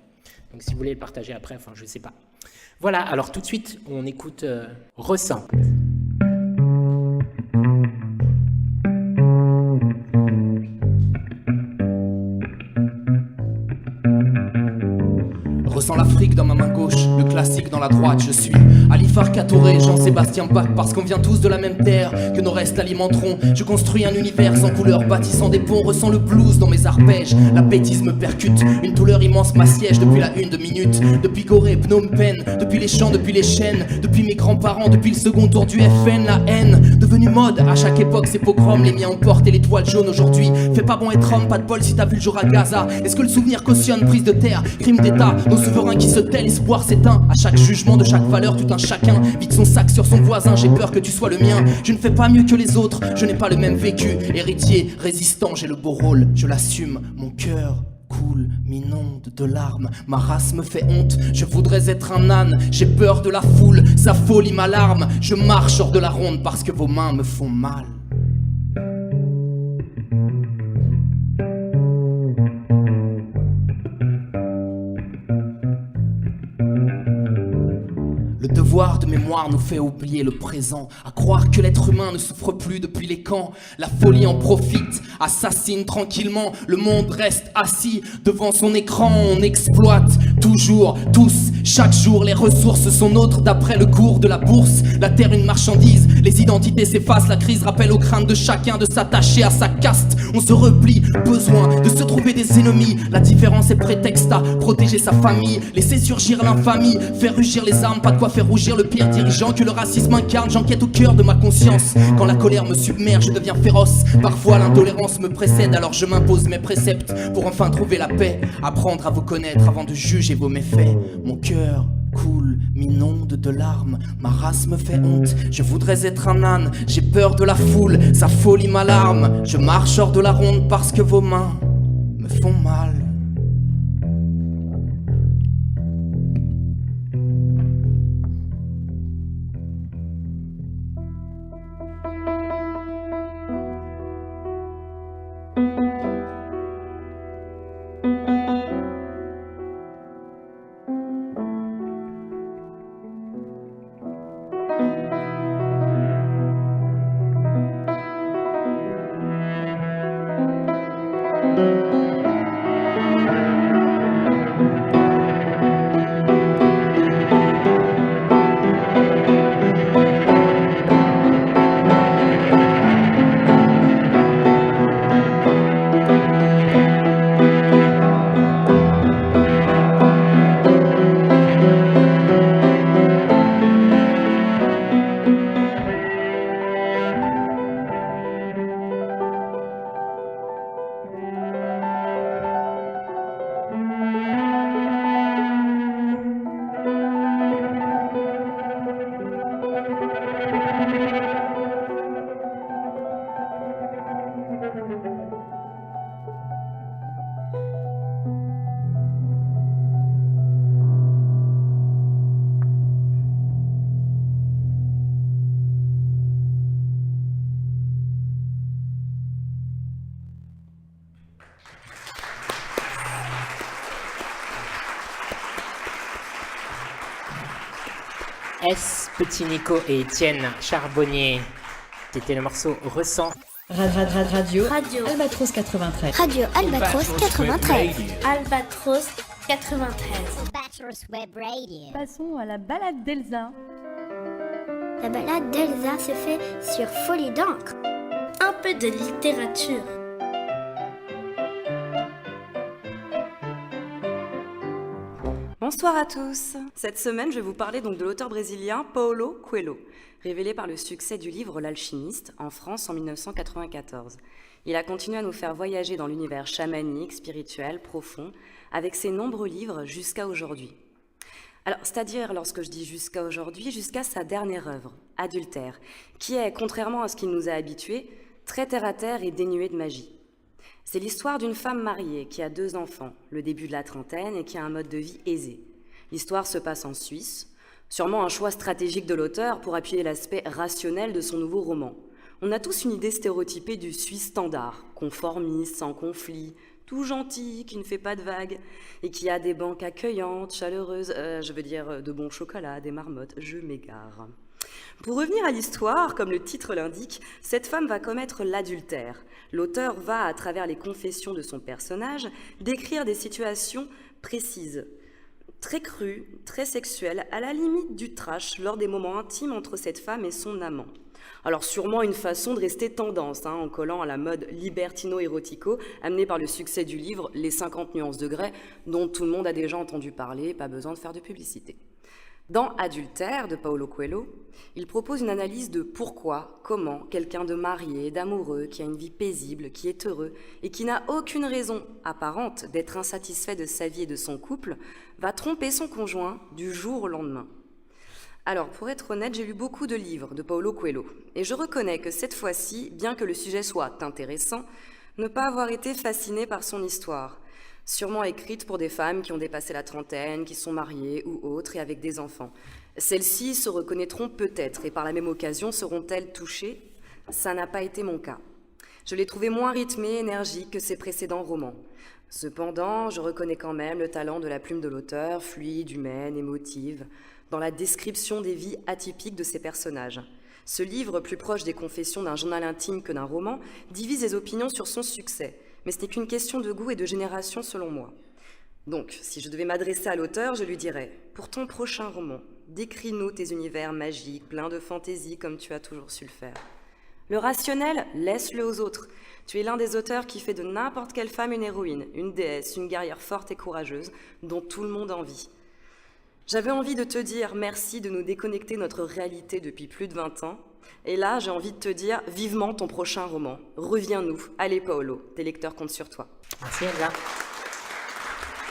donc si vous voulez le partager après, enfin je sais pas. Voilà, alors tout de suite, on écoute Ressent. Ressens l'Afrique dans ma main gauche, le classique dans la droite. Je suis Alifar Katoré, Jean-Sébastien Bach, parce qu'on vient tous de la même terre, que nos restes alimenteront. Je construis un univers sans couleur, bâtissant des ponts. Ressens le blues dans mes arpèges, la bêtise me percute. Une douleur immense m'assiège depuis la 1 de minute. Depuis Gorée, Phnom Penh, depuis les champs, depuis les chaînes, depuis mes grands-parents, depuis le second tour du FN. La haine, devenue mode, à chaque époque c'est pogrom. Les miens ont porté l'étoile jaune aujourd'hui. Fais pas bon être homme, pas de bol si t'as vu le jour à Gaza. Est-ce que le souvenir cautionne prise de terre, crime d'état, nos souverains qui se tait, l'espoir s'éteint à chaque jour. jugement de chaque valeur, tout un chacun vide son sac sur son voisin. J'ai peur que tu sois le mien. Je ne fais pas mieux que les autres, je n'ai pas le même vécu. Héritier, résistant, j'ai le beau rôle, je l'assume. Mon cœur coule, m'inonde de larmes. Ma race me fait honte, je voudrais être un âne. J'ai peur de la foule, sa folie m'alarme. Je marche hors de la ronde parce que vos mains me font mal. Le devoir de mémoire nous fait oublier le présent, à croire que l'être humain ne souffre plus depuis les camps. La folie en profite, assassine tranquillement. Le monde reste assis devant son écran. On exploite toujours, tous, chaque jour. Les ressources sont nôtres d'après le cours de la bourse. La terre une marchandise, les identités s'effacent. La crise rappelle aux craintes de chacun de s'attacher à sa caste. On se replie, besoin de se trouver des ennemis. La différence est prétexte à protéger sa famille. Laisser surgir l'infamie, faire rugir les armes. Pas de quoi faire rougir le pire dirigeant que le racisme incarne. J'enquête au cœur de ma conscience. Quand la colère me submerge, je deviens féroce. Parfois l'intolérance me précède, alors je m'impose mes préceptes pour enfin trouver la paix. Apprendre à vous connaître avant de juger vos méfaits. Mon cœur coule, m'inonde de larmes. Ma race me fait honte, je voudrais être un âne. J'ai peur de la foule, sa folie m'alarme. Je marche hors de la ronde parce que vos mains me font mal. Petit Nico et Étienne Charbonnier. C'était le morceau Ressent. Radio Albatros 93. Radio Albatros 93. Albatros 93. Albatros Web Radio. Passons à la balade d'Elsa. La balade d'Elsa se fait sur Folie d'encre. Un peu de littérature. Bonsoir à tous. Cette semaine, je vais vous parler donc de l'auteur brésilien Paulo Coelho, révélé par le succès du livre L'Alchimiste en France en 1994. Il a continué à nous faire voyager dans l'univers chamanique, spirituel, profond, avec ses nombreux livres jusqu'à aujourd'hui. Alors, c'est-à-dire, lorsque je dis jusqu'à aujourd'hui, jusqu'à sa dernière œuvre, Adultère, qui est, contrairement à ce qu'il nous a habitués, très terre-à-terre et dénuée de magie. C'est l'histoire d'une femme mariée qui a 2 enfants, le début de la trentaine et qui a un mode de vie aisé. L'histoire se passe en Suisse, sûrement un choix stratégique de l'auteur pour appuyer l'aspect rationnel de son nouveau roman. On a tous une idée stéréotypée du Suisse standard, conformiste, sans conflit, tout gentil, qui ne fait pas de vagues, et qui a des banques accueillantes, chaleureuses, de bon chocolat, des marmottes, je m'égare. Pour revenir à l'histoire, comme le titre l'indique, cette femme va commettre l'adultère. L'auteur va, à travers les confessions de son personnage, décrire des situations précises, très crues, très sexuelles, à la limite du trash, lors des moments intimes entre cette femme et son amant. Alors sûrement une façon de rester tendance, en collant à la mode libertino-érotico, amenée par le succès du livre Les 50 nuances de Grey, dont tout le monde a déjà entendu parler, pas besoin de faire de publicité. Dans Adultère de Paulo Coelho, il propose une analyse de pourquoi, comment quelqu'un de marié, d'amoureux, qui a une vie paisible, qui est heureux et qui n'a aucune raison apparente d'être insatisfait de sa vie et de son couple, va tromper son conjoint du jour au lendemain. Alors, pour être honnête, j'ai lu beaucoup de livres de Paulo Coelho. Et je reconnais que cette fois-ci, bien que le sujet soit intéressant, ne pas avoir été fascinée par son histoire. Sûrement écrite pour des femmes qui ont dépassé la trentaine, qui sont mariées ou autres et avec des enfants. Celles-ci se reconnaîtront peut-être et par la même occasion seront-elles touchées? Ça n'a pas été mon cas. Je l'ai trouvé moins rythmé, énergique que ses précédents romans. Cependant, je reconnais quand même le talent de la plume de l'auteur, fluide, humaine, émotive, dans la description des vies atypiques de ses personnages. Ce livre, plus proche des confessions d'un journal intime que d'un roman, divise les opinions sur son succès, mais ce n'est qu'une question de goût et de génération selon moi. Donc, si je devais m'adresser à l'auteur, je lui dirais « Pour ton prochain roman, décris-nous tes univers magiques, pleins de fantaisie comme tu as toujours su le faire. Le rationnel, laisse-le aux autres. Tu es l'un des auteurs qui fait de n'importe quelle femme une héroïne, une déesse, une guerrière forte et courageuse, dont tout le monde envie. J'avais envie de te dire merci de nous déconnecter notre réalité depuis plus de 20 ans. Et là, j'ai envie de te dire vivement ton prochain roman. Reviens-nous. Allez, Paolo, tes lecteurs comptent sur toi. Merci, Elsa.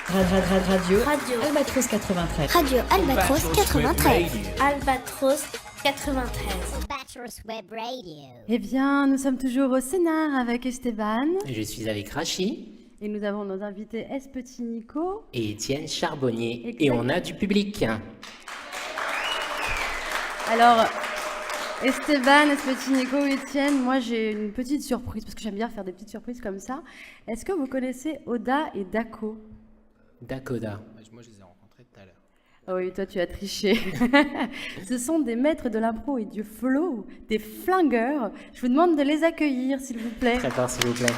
Radio Albatros 93. Radio Albatros 93. Albatros 93. Albatros Web Radio. Eh bien, nous sommes toujours au scénar avec Esteban. Je suis avec Rachi. Et nous avons nos invités S. Petit Nico. Et Étienne Charbonnier. Exact. Et on a du public. Alors, Esteban, S. Petit Nico, Étienne, moi j'ai une petite surprise, parce que j'aime bien faire des petites surprises comme ça. Est-ce que vous connaissez Oda et Dako? Dakoda. Moi, je les ai rencontrés tout à l'heure. Oh oui, toi tu as triché. Ce sont des maîtres de l'impro et du flow, des flingueurs. Je vous demande de les accueillir, s'il vous plaît. Très fort, s'il vous plaît.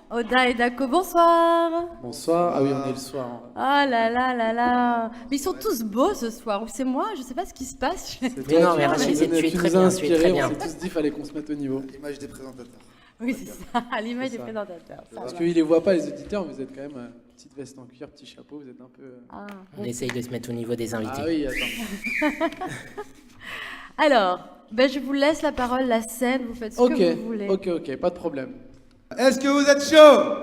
Oda et Dako, bonsoir. Bonsoir. Ah oui, on est le soir. Hein. Ah là là là là. Mais ils sont tous beaux ce soir. Ou c'est moi, je sais pas ce qui se passe. Mais non, mais Rachid, tu es très bien, tu es très bien. On s'est tous dit qu'il fallait qu'on se mette au niveau. L'image des présentateurs. Oui, c'est ça, à l'image des présentateurs. Parce qu'ils les voient pas, les auditeurs, mais vous êtes quand même petite veste en cuir, petit chapeau, vous êtes un peu... Ah. On essaye de se mettre au niveau des invités. Ah oui, attends. Alors, ben je vous laisse la parole, la scène, vous faites ce que vous voulez. Ok, pas de problème. Est-ce que vous êtes chaud?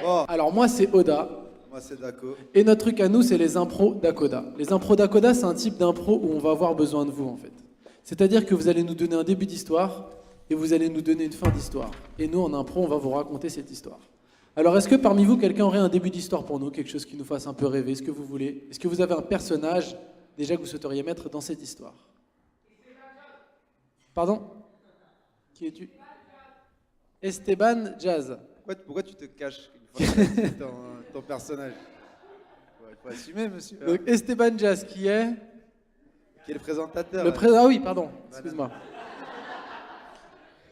Bon. Alors moi c'est Oda. Moi c'est Dako. Et notre truc à nous c'est les impros d'Akoda. Les impros d'Akoda c'est un type d'impro où on va avoir besoin de vous en fait. C'est-à-dire que vous allez nous donner un début d'histoire et vous allez nous donner une fin d'histoire. Et nous en impro on va vous raconter cette histoire. Alors est-ce que parmi vous quelqu'un aurait un début d'histoire pour nous, quelque chose qui nous fasse un peu rêver, ce que vous voulez? Est-ce que vous avez un personnage déjà que vous souhaiteriez mettre dans cette histoire? Pardon? Qui es-tu? Esteban Jazz. Pourquoi tu te caches une fois que tu as dit ton personnage? Il faut assumer, monsieur. Donc Esteban Jazz, qui est le présentateur. Ah oui, pardon, excuse-moi.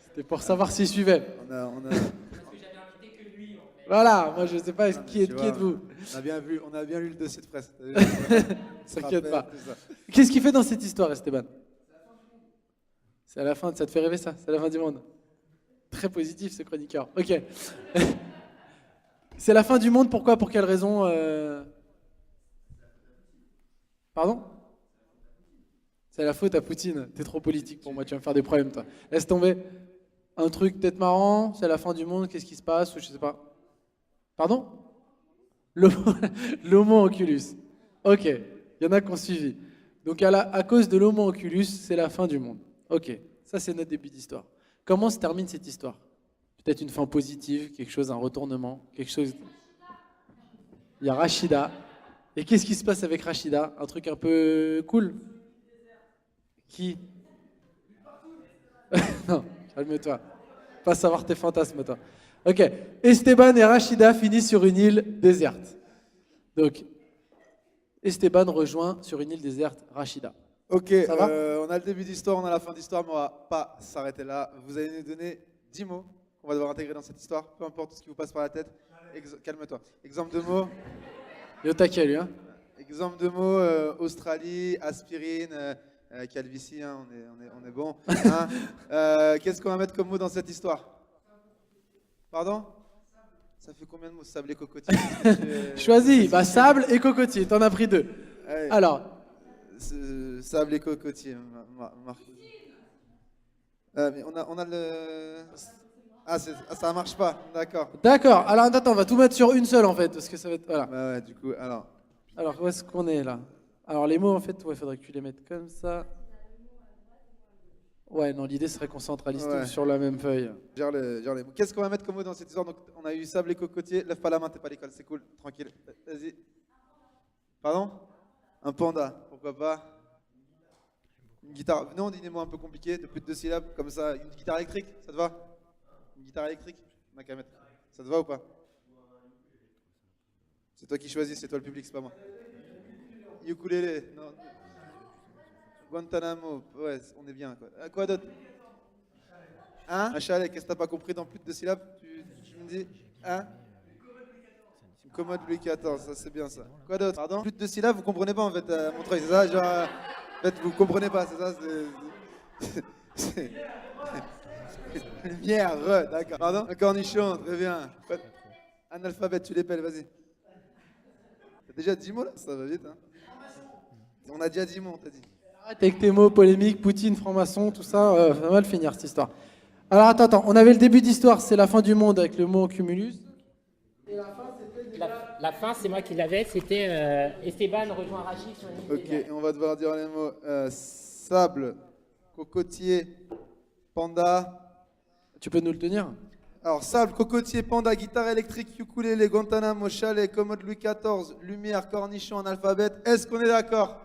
C'était pour savoir s'il suivait. Voilà, moi je sais pas qui êtes-vous. On a bien lu le dossier de presse. T'inquiète pas. Qu'est-ce qu'il fait dans cette histoire, Esteban? C'est à la fin, ça te fait rêver ça? C'est à la fin du monde? Très positif ce chroniqueur. Ok. C'est la fin du monde, pourquoi? Pour quelle raison? Pardon? C'est la faute à Poutine. T'es trop politique pour moi, tu vas me faire des problèmes toi. Laisse tomber. Un truc peut-être marrant, c'est la fin du monde, qu'est-ce qui se passe? Ou je sais pas. Pardon? L'homo oculus. Ok, il y en a qui ont suivi. Donc à cause de l'homo oculus, c'est la fin du monde. Ok, ça c'est notre début d'histoire. Comment se termine cette histoire? Peut-être une fin positive, quelque chose, un retournement, quelque chose... Il y a Rachida. Et qu'est-ce qui se passe avec Rachida? Un truc un peu cool? Qui? Non, calme-toi. Pas savoir tes fantasmes, toi. Ok, Esteban et Rachida finissent sur une île déserte. Donc, Esteban rejoint sur une île déserte Rachida. Ok, ça va on a le début d'histoire, on a la fin d'histoire, mais on va pas s'arrêter là. Vous allez nous donner 10 mots qu'on va devoir intégrer dans cette histoire, peu importe ce qui vous passe par la tête. Calme-toi. Exemple de mots. Yo taquet, lui, hein. Exemple de mots, Australie, aspirine, calvitie, hein, on est bon. Hein. Qu'est-ce qu'on va mettre comme mot dans cette histoire? Pardon? Ça fait combien de mots? Sable et cocotier. Choisis, sable et cocotier, t'en as pris 2. Allez. Alors. Sable et cocotier. Mais on a le... Ça marche pas, d'accord. D'accord, alors attends, on va tout mettre sur une seule en fait, parce que ça va être... Voilà. Bah ouais, du coup, alors... Alors, où est-ce qu'on est là? Alors, les mots, en fait, il faudrait que tu les mettes comme ça. Ouais, non, l'idée serait qu'on centralise tout sur la même feuille. Gère les mots. Qu'est-ce qu'on va mettre comme mot dans cette histoire? Donc, on a eu sable et cocotier. Lève pas la main, t'es pas à l'école, c'est cool, tranquille. Vas-y. Pardon? Un panda, pourquoi pas? Une guitare. Non, on dit des mots un peu compliqués, de plus de 2 syllabes, comme ça. Une guitare électrique, ça te va? Une guitare électrique? On a qu'à mettre. Ça te va ou pas? C'est toi qui choisis, c'est toi le public, c'est pas moi. Ukulélé, non. Guantanamo, ouais, on est bien. Quoi d'autre? Hein? Un chalet, qu'est-ce que t'as pas compris dans plus de 2 syllabes? Tu me dis? Hein? Une commode Louis XIV, ça c'est bien ça. Quoi d'autre? Pardon? Plus de 2 syllabes, vous comprenez pas en fait, Montreuil, c'est ça? Genre, en fait, vous comprenez pas, c'est ça? C'est... Lumière, d'accord. Pardon? Un cornichon, très bien. Analphabète, tu l'épelles, vas-y. T'as déjà 10 mots là? Ça va vite, hein? On a déjà 10 mots, on t'a dit. Arrête avec tes mots, polémique, Poutine, franc-maçon, tout ça, ça va mal finir cette histoire. Alors attends, on avait le début d'histoire, c'est la fin du monde avec le mot cumulus. Et la fin, c'est moi qui l'avais, c'était Esteban rejoint Rachid sur une île. Ok, et on va devoir dire les mots sable, cocotier, panda. Tu peux nous le tenir? Alors, sable, cocotier, panda, guitare électrique, ukulélé, Guantanamo, chalet, commode Louis XIV, lumière, cornichon, analphabète. Est-ce qu'on est d'accord?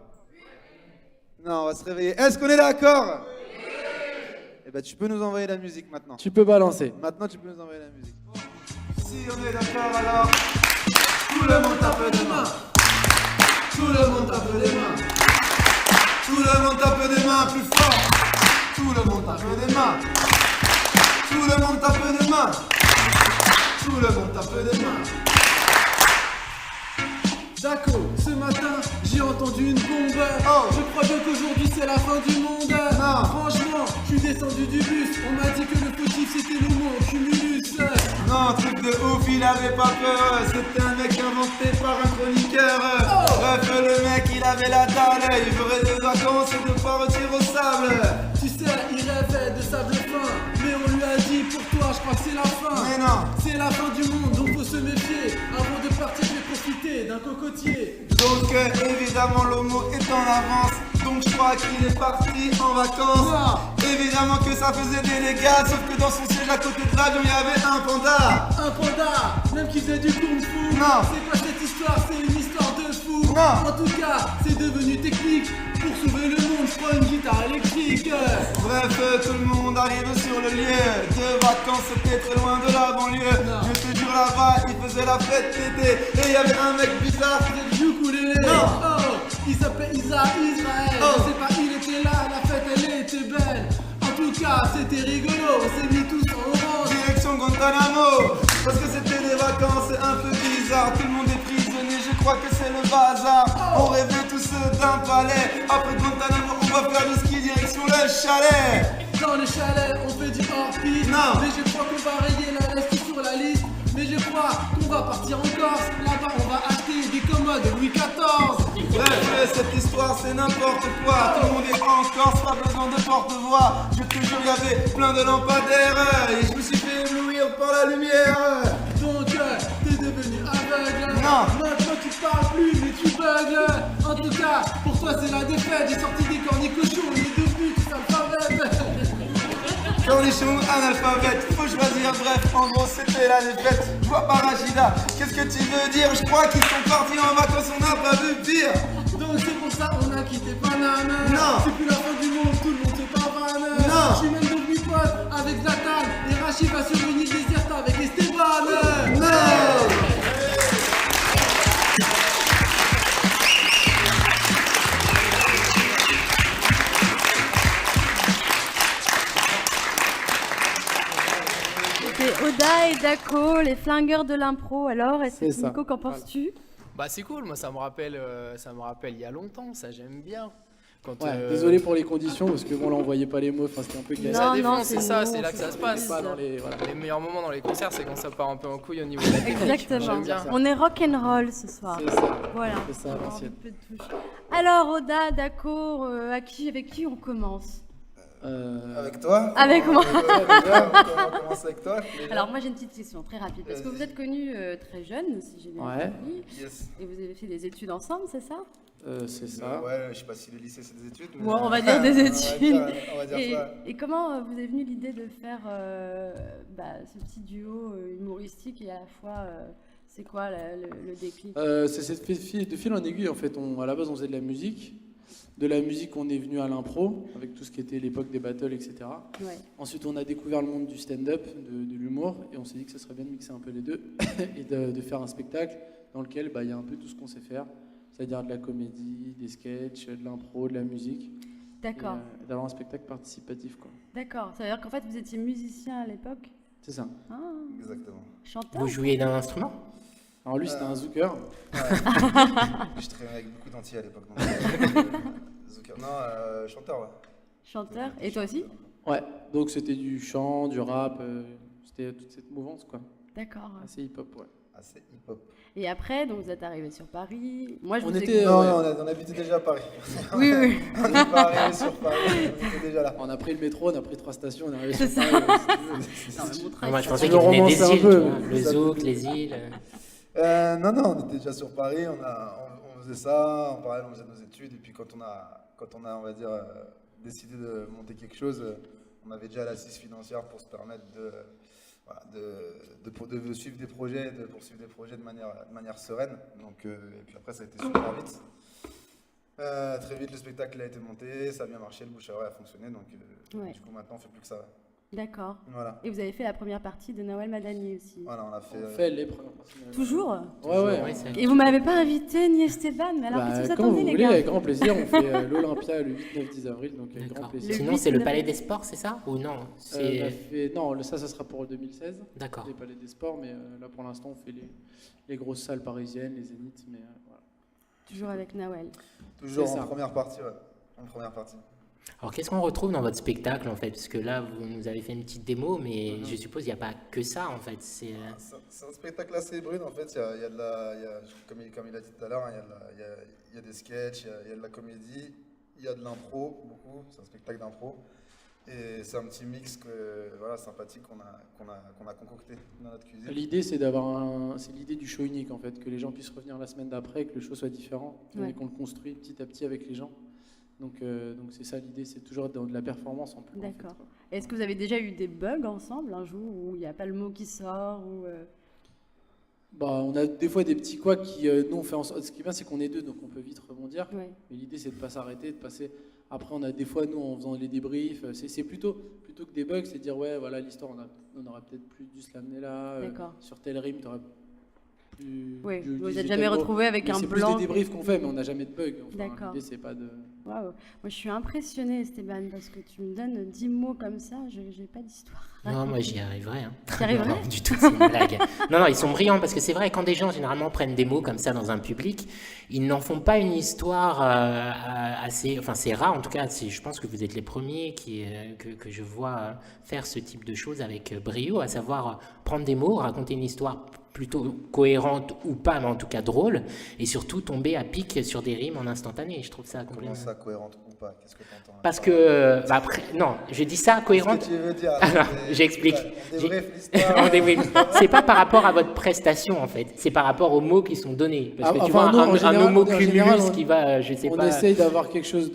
Non, on va se réveiller. Est-ce qu'on est d'accord? Eh ben, tu peux nous envoyer la musique maintenant. Tu peux balancer. Maintenant, tu peux nous envoyer la musique. Si on est d'accord, alors tout le monde tape des mains. Tout le monde tape des mains. Tout le monde tape des mains plus fort. Tout le monde tape des mains. Tout le monde tape des mains. Tout le monde tape des mains. D'accord, ce matin j'ai entendu une bombe. Je crois bien qu'aujourd'hui c'est la fin du monde. Non. Franchement, je suis descendu du bus. On m'a dit que le fautif c'était le mot cumulus. Non, truc de ouf, il avait pas peur. C'était un mec inventé par un chroniqueur. Bref, le mec il avait la dalle. Il ferait des vacances et de pas retirer au sable. Tu sais, il rêvait de sable fin. Mais on lui a dit pour toi, je crois que c'est la fin. Mais non. C'est la fin du monde, donc faut se méfier. Avant de partir, je vais profiter d'un cocotier. Donc évidemment l'homo est en avance. Donc je crois qu'il est parti en vacances. Non. Évidemment que ça faisait des dégâts. Sauf que dans son siège à côté de l'avion il y avait un panda. Un panda, même qui faisait du kung-fu. Non. C'est quoi cette histoire? C'est une histoire de fou. Non. En tout cas, c'est devenu technique. Pour sauver le monde, je prends une guitare électrique. Bref, tout le monde arrive sur le lieu de vacances, c'était très loin de la banlieue. Non. Je te jure là-bas, il faisait la fête d'été. Et il y avait un mec bizarre qui faisait du ukulélé. Non. Oh, il s'appelait Israël. Oh. Je sais pas, il était là, la fête elle était belle. En tout cas, c'était rigolo, on s'est mis tous en orange. Direction Guantanamo, parce que c'était des vacances un peu bizarres. Tout le monde est prisonnier, je crois que c'est le bazar. On rêvait tous d'un palais. Après Guantanamo, on va faire du ski direction le chalet. Dans le chalet, on fait du hors-piste. Non. Mais je crois qu'on va rayer la liste sur la liste. Mais je crois qu'on va partir en Corse. Là-bas, on va acheter des commodes Louis XIV. Bref, cette histoire c'est n'importe quoi. Tout le monde est en Corse, pas besoin de porte-voix. Je te jure, il y avait plein de lampadaires. Et je me suis fait éblouir par la lumière. Donc, t'es devenu aveugle. Non. Maintenant, tu parles plus, mais tu bugs. En tout cas, pour toi, c'est la défaite. J'ai sorti des cornicochons, les deux buts, ça me paraît. Cornichon, analphabète, faut choisir, bref, en gros c'était la défaite. Je vois pas Rachida, qu'est-ce que tu veux dire? Je crois qu'ils sont partis en vacances, on n'a pas vu pire. Donc c'est pour ça on a quitté Paname. Non. C'est plus la fin du monde, tout le monde se pavane. Non. Je suis même devenu pote avec Zlatan. Et Rachid va sur une île déserte avec Esteban. Non. Oda et Dako, les flingueurs de l'impro. Alors, C'est ça. Nico, qu'en penses-tu? Bah c'est cool, moi ça me rappelle il y a longtemps, ça j'aime bien. Quand, Ouais, désolé pour les conditions, parce que bon là on voyait pas les mots, enfin c'était un peu galère. Ça défonce, c'est ça, c'est là que ça se passe. Pas dans les, voilà. Les meilleurs moments dans les concerts, c'est quand ça part un peu en couille au niveau de la technique. Exactement. J'aime bien. On est rock'n'roll ce soir. C'est ça. Voilà. C'est ça, l'ancienne. Alors, Oda, Dako, avec qui on commence? Avec toi. Avec moi. Déjà, on va commencer avec toi. Déjà. Alors moi j'ai une petite question très rapide, parce que vous êtes connus très jeunes, si j'ai bien compris, Yes. et vous avez fait des études ensemble, c'est ça? C'est ça. Ouais, je sais pas si le lycée c'est des études. Mais Bon, on va dire des études. On va dire ça. Et comment vous est venue l'idée de faire ce petit duo humoristique et à la fois, c'est quoi le déclic? C'est de fil en aiguille en fait. À la base on faisait de la musique. De la musique on est venu à l'impro, avec tout ce qui était l'époque des battles, etc. Ouais. Ensuite on a découvert le monde du stand-up, de l'humour, et on s'est dit que ce serait bien de mixer un peu les deux et de faire un spectacle dans lequel il y a un peu tout ce qu'on sait faire. C'est-à-dire de la comédie, des sketchs, de l'impro, de la musique. D'accord. Et d'avoir un spectacle participatif, quoi. D'accord. Ça veut dire qu'en fait, vous étiez musicien à l'époque? C'est ça. Ah. Exactement. Chanteur? Vous jouiez d'un instrument? Alors lui, c'était un zouker. Ouais. Je traînais avec beaucoup d'antilles à l'époque. Zouker. Non, chanteur, ouais. Chanteur. Et toi aussi? Ouais. Donc c'était du chant, du rap, c'était toute cette mouvance, quoi. D'accord. Assez hip-hop, ouais. Assez hip-hop. Et après, donc vous êtes arrivé sur Paris. Moi, je on vous était. ai... Non, on habitait déjà à Paris. Oui, oui. On n'est pas arrivé sur Paris, on était déjà là. On a pris le métro, on a pris 3 stations, on est arrivé C'est sur ça. Paris. Moi, je pensais qu'il venait des îles, tu vois, le zouk, les îles. Non, on était déjà sur Paris, on faisait ça, en parallèle on faisait nos études, et puis quand on a on va dire, décidé de monter quelque chose, on avait déjà l'assise financière pour se permettre de suivre des projets, de poursuivre des projets de manière sereine. Donc, et puis après ça a été super vite. Très vite le spectacle a été monté, ça a bien marché, le bouche à oreille a fonctionné, donc du coup maintenant on fait plus que ça. D'accord. Voilà. Et vous avez fait la première partie de Nawel Madani aussi. Voilà, on a fait les premières parties. Toujours? Ouais. Et vous m'avez pas invité ni Esteban, mais alors qu'est-ce que vous quand attendez, vous les voulez, gars? avec grand plaisir, on fait l'Olympia le 8, 9, 10 avril, donc avec grand plaisir. Sinon, c'est le Palais des Sports, c'est ça? Ou non? Non, ça sera pour 2016. D'accord. Le Palais des Sports, mais là pour l'instant, on fait les grosses salles parisiennes, les Zéniths, mais voilà. Toujours avec Nawel. Toujours en première partie, ouais. En première partie. Alors, qu'est-ce qu'on retrouve dans votre spectacle, en fait? Parce que là, vous nous avez fait une petite démo, mais je suppose qu'il n'y a pas que ça, en fait. C'est un spectacle assez brut, en fait. Comme il a dit tout à l'heure, il y a des sketchs, il y a de la comédie, il y a de l'impro, beaucoup. C'est un spectacle d'impro. Et c'est un petit mix sympathique qu'on a concocté dans notre cuisine. L'idée, c'est l'idée du show unique, en fait. Que les gens puissent revenir la semaine d'après, que le show soit différent, et qu'on le construit petit à petit avec les gens. Donc c'est ça l'idée, c'est toujours dans de la performance en plus. D'accord. En fait. Est-ce que vous avez déjà eu des bugs ensemble un jour où il n'y a pas le mot qui sort ou On a des fois des petits couacs qui nous on fait en sorte. Ce qui est bien, c'est qu'on est deux, donc on peut vite rebondir. Ouais. Mais l'idée, c'est de pas s'arrêter, de passer. Après, on a des fois, nous, en faisant les débriefs, c'est plutôt que des bugs, c'est de dire ouais, voilà, l'histoire, on aurait peut-être plus dû se l'amener là. Sur tel rime, t'aurais plus. Oui. Vous n'êtes jamais retrouvé avec un blanc. C'est plus des débriefs qu'on fait, mais on n'a jamais de bugs. Enfin, d'accord. L'idée, c'est pas de. Waouh. Moi, je suis impressionnée, Esteban, parce que tu me donnes 10 mots comme ça, j'ai pas d'histoire. Non, moi j'y arriverais. T'y arriverais? Non, du tout, c'est une blague. Non, ils sont brillants parce que c'est vrai, quand des gens généralement prennent des mots comme ça dans un public, ils n'en font pas une histoire assez. Enfin, c'est rare en tout cas. Je pense que vous êtes les premiers que je vois faire ce type de choses avec brio, à savoir prendre des mots, raconter une histoire plutôt cohérente ou pas, mais en tout cas drôle, et surtout tomber à pic sur des rimes en instantané. Je trouve ça complètement... Comment ça, cohérente ou pas? Qu'est-ce que tu entends? Parce que... après, non, je dis ça, cohérente... Qu'est-ce que tu veux dire? Alors, j'explique. On débriefe. C'est pas par rapport à votre prestation, en fait. C'est par rapport aux mots qui sont donnés. Parce que tu vois, un homocumulus qui va, je sais pas... On essaye d'avoir quelque chose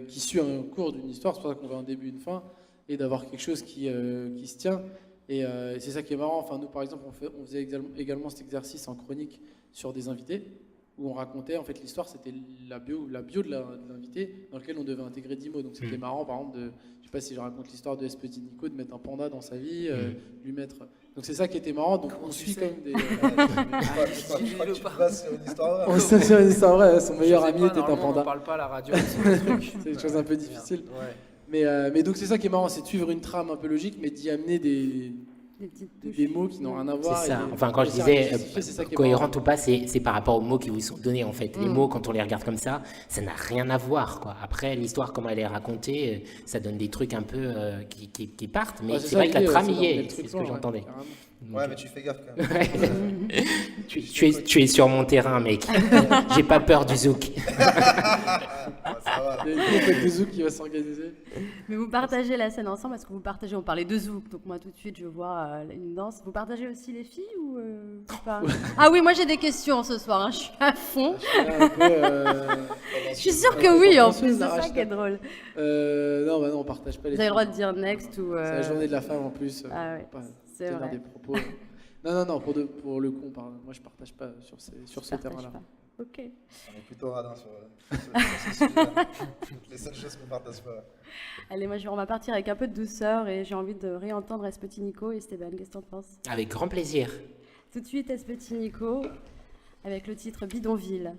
qui suit un cours d'une histoire, c'est pour ça qu'on va un début, une fin, et d'avoir quelque chose qui se tient. Et c'est ça qui est marrant. Enfin, nous, par exemple, on faisait également cet exercice en chronique sur des invités, où on racontait, en fait, l'histoire, c'était la bio de l'invité, dans lequel on devait intégrer 10 mots. Donc c'était marrant, par exemple, je sais pas si je raconte l'histoire de S. Petit Nico, de mettre un panda dans sa vie, lui mettre... Donc c'est ça qui était marrant, donc on suit quand même des... Je crois que tu te bases sur une histoire vraie. On se sur une histoire vraie, son meilleur ami était un panda. On parle pas à la radio, c'est des choses un peu difficiles. Ouais. Mais donc c'est ça qui est marrant, c'est de suivre une trame un peu logique, mais d'y amener des mots qui n'ont rien à voir. C'est ça. Enfin, quand je disais cohérente ou pas, c'est par rapport aux mots qui vous sont donnés, en fait. Les mots, quand on les regarde comme ça n'a rien à voir, quoi. Après, l'histoire, comment elle est racontée, ça donne des trucs un peu qui partent, mais c'est vrai que la trame y est, c'est ce que j'entendais. Ouais, mais tu fais gaffe quand même. tu es sur mon terrain, mec. J'ai pas peur du zouk. Il y a une compète de zouk qui va s'organiser. Mais vous partagez la scène ensemble parce que vous partagez, on parlait de zouk, donc moi tout de suite je vois une danse. Vous partagez aussi les filles ou pas? Ah oui, moi j'ai des questions ce soir, hein. Je suis à fond. Je suis sûre que oui, en plus, c'est ça qui est drôle. Non, bah non, on partage pas les filles. Vous avez le droit de dire next ou... C'est la journée de la femme en plus. Ah ouais, c'est vrai. Des propos. Non, pour le coup, on parle. Moi je partage pas sur ce terrain-là. Ok. On est plutôt radin sur ce sujet-là. Les seules choses qu'on partage pas. Allez, moi on va partir avec un peu de douceur et j'ai envie de réentendre Espetti Nico et Esteban. Qu'est-ce que t'en penses? Avec grand plaisir. Tout de suite Espetti Nico avec le titre Bidonville.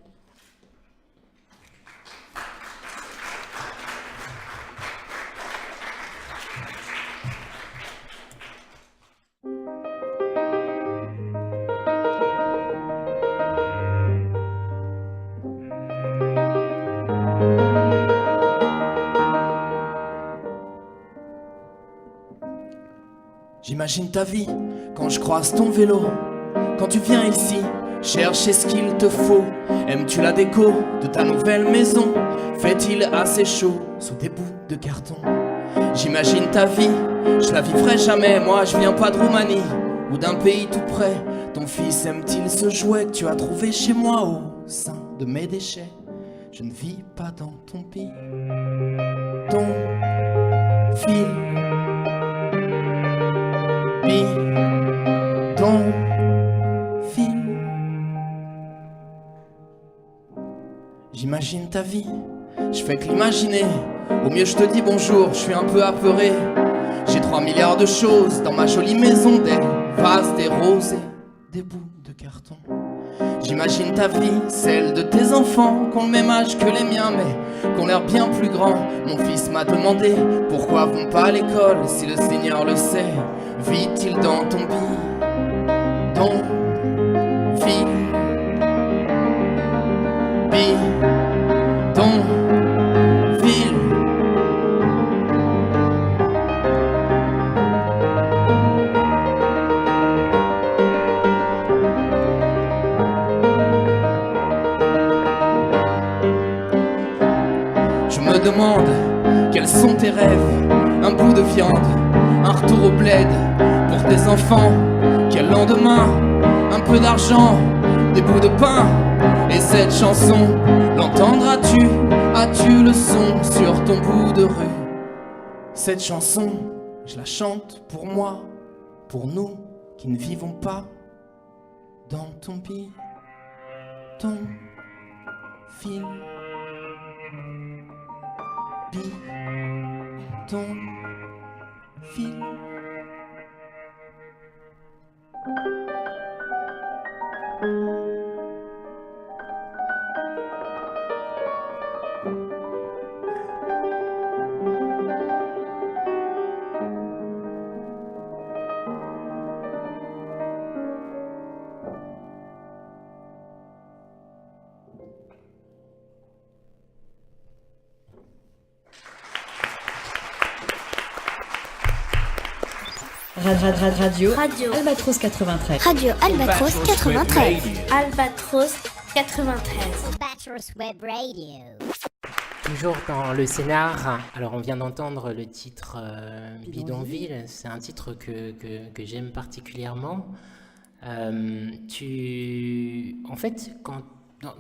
J'imagine ta vie quand je croise ton vélo. Quand tu viens ici, chercher ce qu'il te faut. Aimes-tu la déco de ta nouvelle maison? Fait-il assez chaud sous des bouts de carton? J'imagine ta vie, je la vivrai jamais. Moi je viens pas de Roumanie ou d'un pays tout près. Ton fils aime-t-il ce jouet que tu as trouvé chez moi au sein de mes déchets? Je ne vis pas dans ton pays. Ton fil. Ton fil. J'imagine ta vie, je fais que l'imaginer. Au mieux je te dis bonjour, je suis un peu apeuré. J'ai 3 milliards de choses dans ma jolie maison, des vases, des roses et des bouts de carton. J'imagine ta vie, celle de tes enfants, qu'ont le même âge que les miens, mais qu'ont l'air bien plus grands. Mon fils m'a demandé pourquoi vont pas à l'école, si le Seigneur le sait. Vit-il dans ton bidonville? Je me demande quels sont tes rêves. Un bout de viande, un retour au bled pour tes enfants. Quel lendemain, un peu d'argent, des bouts de pain. Et cette chanson, l'entendras-tu? As-tu le son sur ton bout de rue? Cette chanson, je la chante pour moi, pour nous qui ne vivons pas dans ton bidonville. Bidonville. Radio Albatros 93. Radio Albatros 93. Albatros 93. Albatros Web Radio. Toujours dans le scénar, alors on vient d'entendre le titre Bidonville, c'est un titre que j'aime particulièrement. En fait,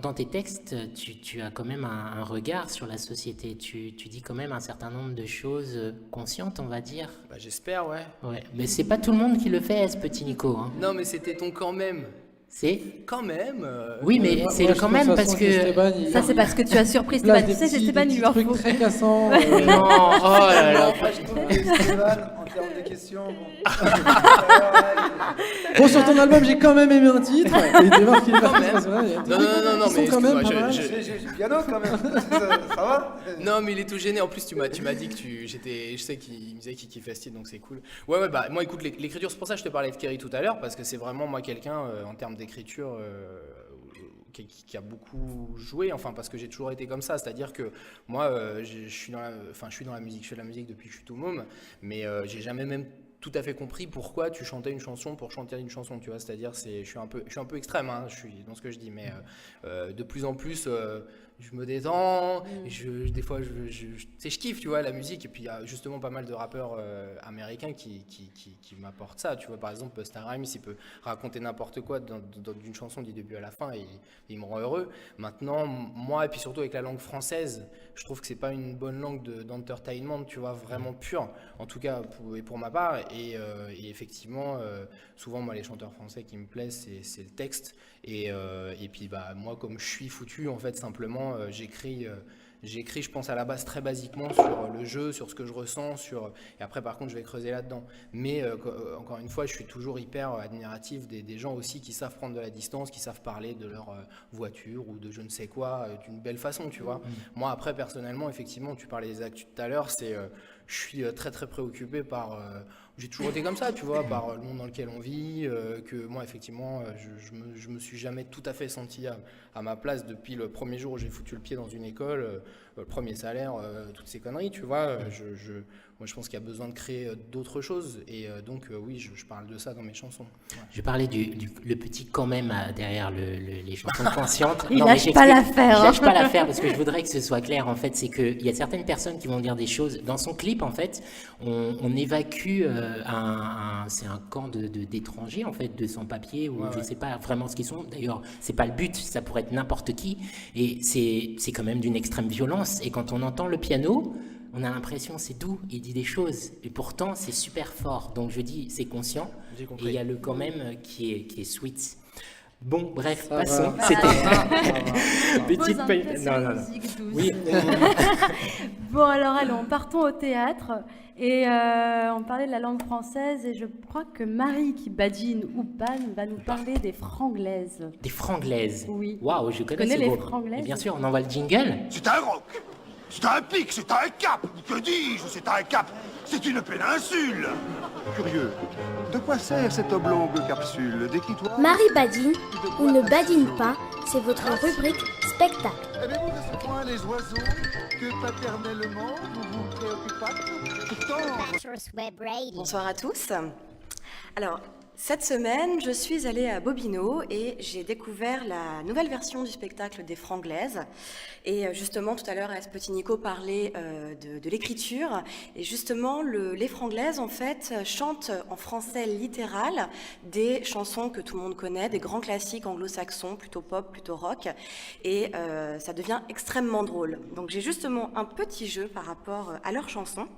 dans tes textes, tu as quand même un regard sur la société, tu dis quand même un certain nombre de choses conscientes, on va dire. Bah, j'espère, ouais. Ouais, mais c'est pas tout le monde qui le fait, ce petit Nico. Hein. Non, mais c'était ton quand même. C'est quand même. Oui, mais c'est le quand même parce que. Ça, c'est parce que tu as surpris Esteban. Tu sais, c'est Esteban, il lui en faut. Très cassant. Non, oh là là. Je trouve Esteban, en termes de questions. Bon, sur ton album, j'ai quand même aimé un titre. Et tu vois qu'il est quand même. Non, mais quand même. J'ai le piano quand même. Ça va? Non, mais il est tout gêné. En plus, tu m'as dit que je sais qu'il me disait qu'il kiffait ce titre, donc c'est cool. Ouais, bah moi, écoute, l'écriture, c'est pour ça que je te parlais de Kerry tout à l'heure, parce que c'est vraiment moi quelqu'un en termes d'écriture qui a beaucoup joué, enfin parce que j'ai toujours été comme ça, c'est-à-dire que moi je suis dans la musique, je fais de la musique depuis que je suis tout môme, mais j'ai jamais même tout à fait compris pourquoi tu chantais une chanson pour chanter une chanson, tu vois, c'est-à-dire je suis un peu extrême, hein, je suis dans ce que je dis, mais de plus en plus je me détends, et des fois je kiffe, tu vois, la musique, et puis il y a justement pas mal de rappeurs américains qui m'apportent ça, tu vois, par exemple Busta Rhymes, il peut raconter n'importe quoi d'une chanson du début à la fin, et il me rend heureux. Maintenant, moi, et puis surtout avec la langue française, je trouve que c'est pas une bonne langue d'entertainment, tu vois, vraiment pure, en tout cas pour ma part, et effectivement, souvent moi les chanteurs français qui me plaisent, c'est le texte, et puis moi comme je suis foutu, en fait, simplement, j'écris, je pense à la base très basiquement sur le jeu, sur ce que je ressens, et après par contre je vais creuser là-dedans. Mais encore une fois, je suis toujours hyper admiratif des gens aussi qui savent prendre de la distance, qui savent parler de leur voiture ou de je ne sais quoi d'une belle façon, tu vois. Moi après personnellement, effectivement, tu parlais des actus tout à l'heure, je suis très très préoccupé par... j'ai toujours été comme ça, tu vois, par le monde dans lequel on vit, que moi, effectivement, je me suis jamais tout à fait senti à ma place depuis le premier jour où j'ai foutu le pied dans une école, le premier salaire, toutes ces conneries, tu vois. Moi, je pense qu'il y a besoin de créer d'autres choses, et donc, oui, je parle de ça dans mes chansons. Ouais. Je parlais le petit quand même derrière les chansons conscientes. Il lâche pas l'affaire. Il lâche pas l'affaire, parce que je voudrais que ce soit clair, en fait, c'est qu'il y a certaines personnes qui vont dire des choses. Dans son clip, en fait, on évacue c'est un camp d'étrangers, en fait, de sans-papiers, ou je sais pas vraiment ce qu'ils sont. D'ailleurs, c'est pas le but, ça pourrait être n'importe qui, et c'est quand même d'une extrême violence. Et quand on entend le piano, on a l'impression c'est doux, il dit des choses, et pourtant c'est super fort. Donc je dis c'est conscient, et il y a le quand même qui est sweet. Bon, bref, passons. C'était petite non. Oui. Bon, alors allons, partons au théâtre. Et on parlait de la langue française, et je crois que Marie qui badine ou banne va nous parler des franglaises. Des franglaises? Oui. Waouh, je connais les franglaises. Et bien sûr, on envoie le jingle. C'est un roc, c'est un pic, c'est un cap. Que dis-je, c'est un cap, c'est une péninsule. Curieux, de quoi sert cette oblongue capsule? Décris-toi. Marie badine ou ne badine pas, c'est votre rubrique spectacle. Aimez-vous de ce point les oiseaux que paternellement vous vous préoccupez? Bonsoir à tous. Alors, cette semaine, je suis allée à Bobino et j'ai découvert la nouvelle version du spectacle des Franglaises. Et justement, tout à l'heure, Petit Nico parlait de l'écriture. Et justement, les Franglaises, en fait, chantent en français littéral des chansons que tout le monde connaît, des grands classiques anglo-saxons, plutôt pop, plutôt rock. Et ça devient extrêmement drôle. Donc j'ai justement un petit jeu par rapport à leurs chansons.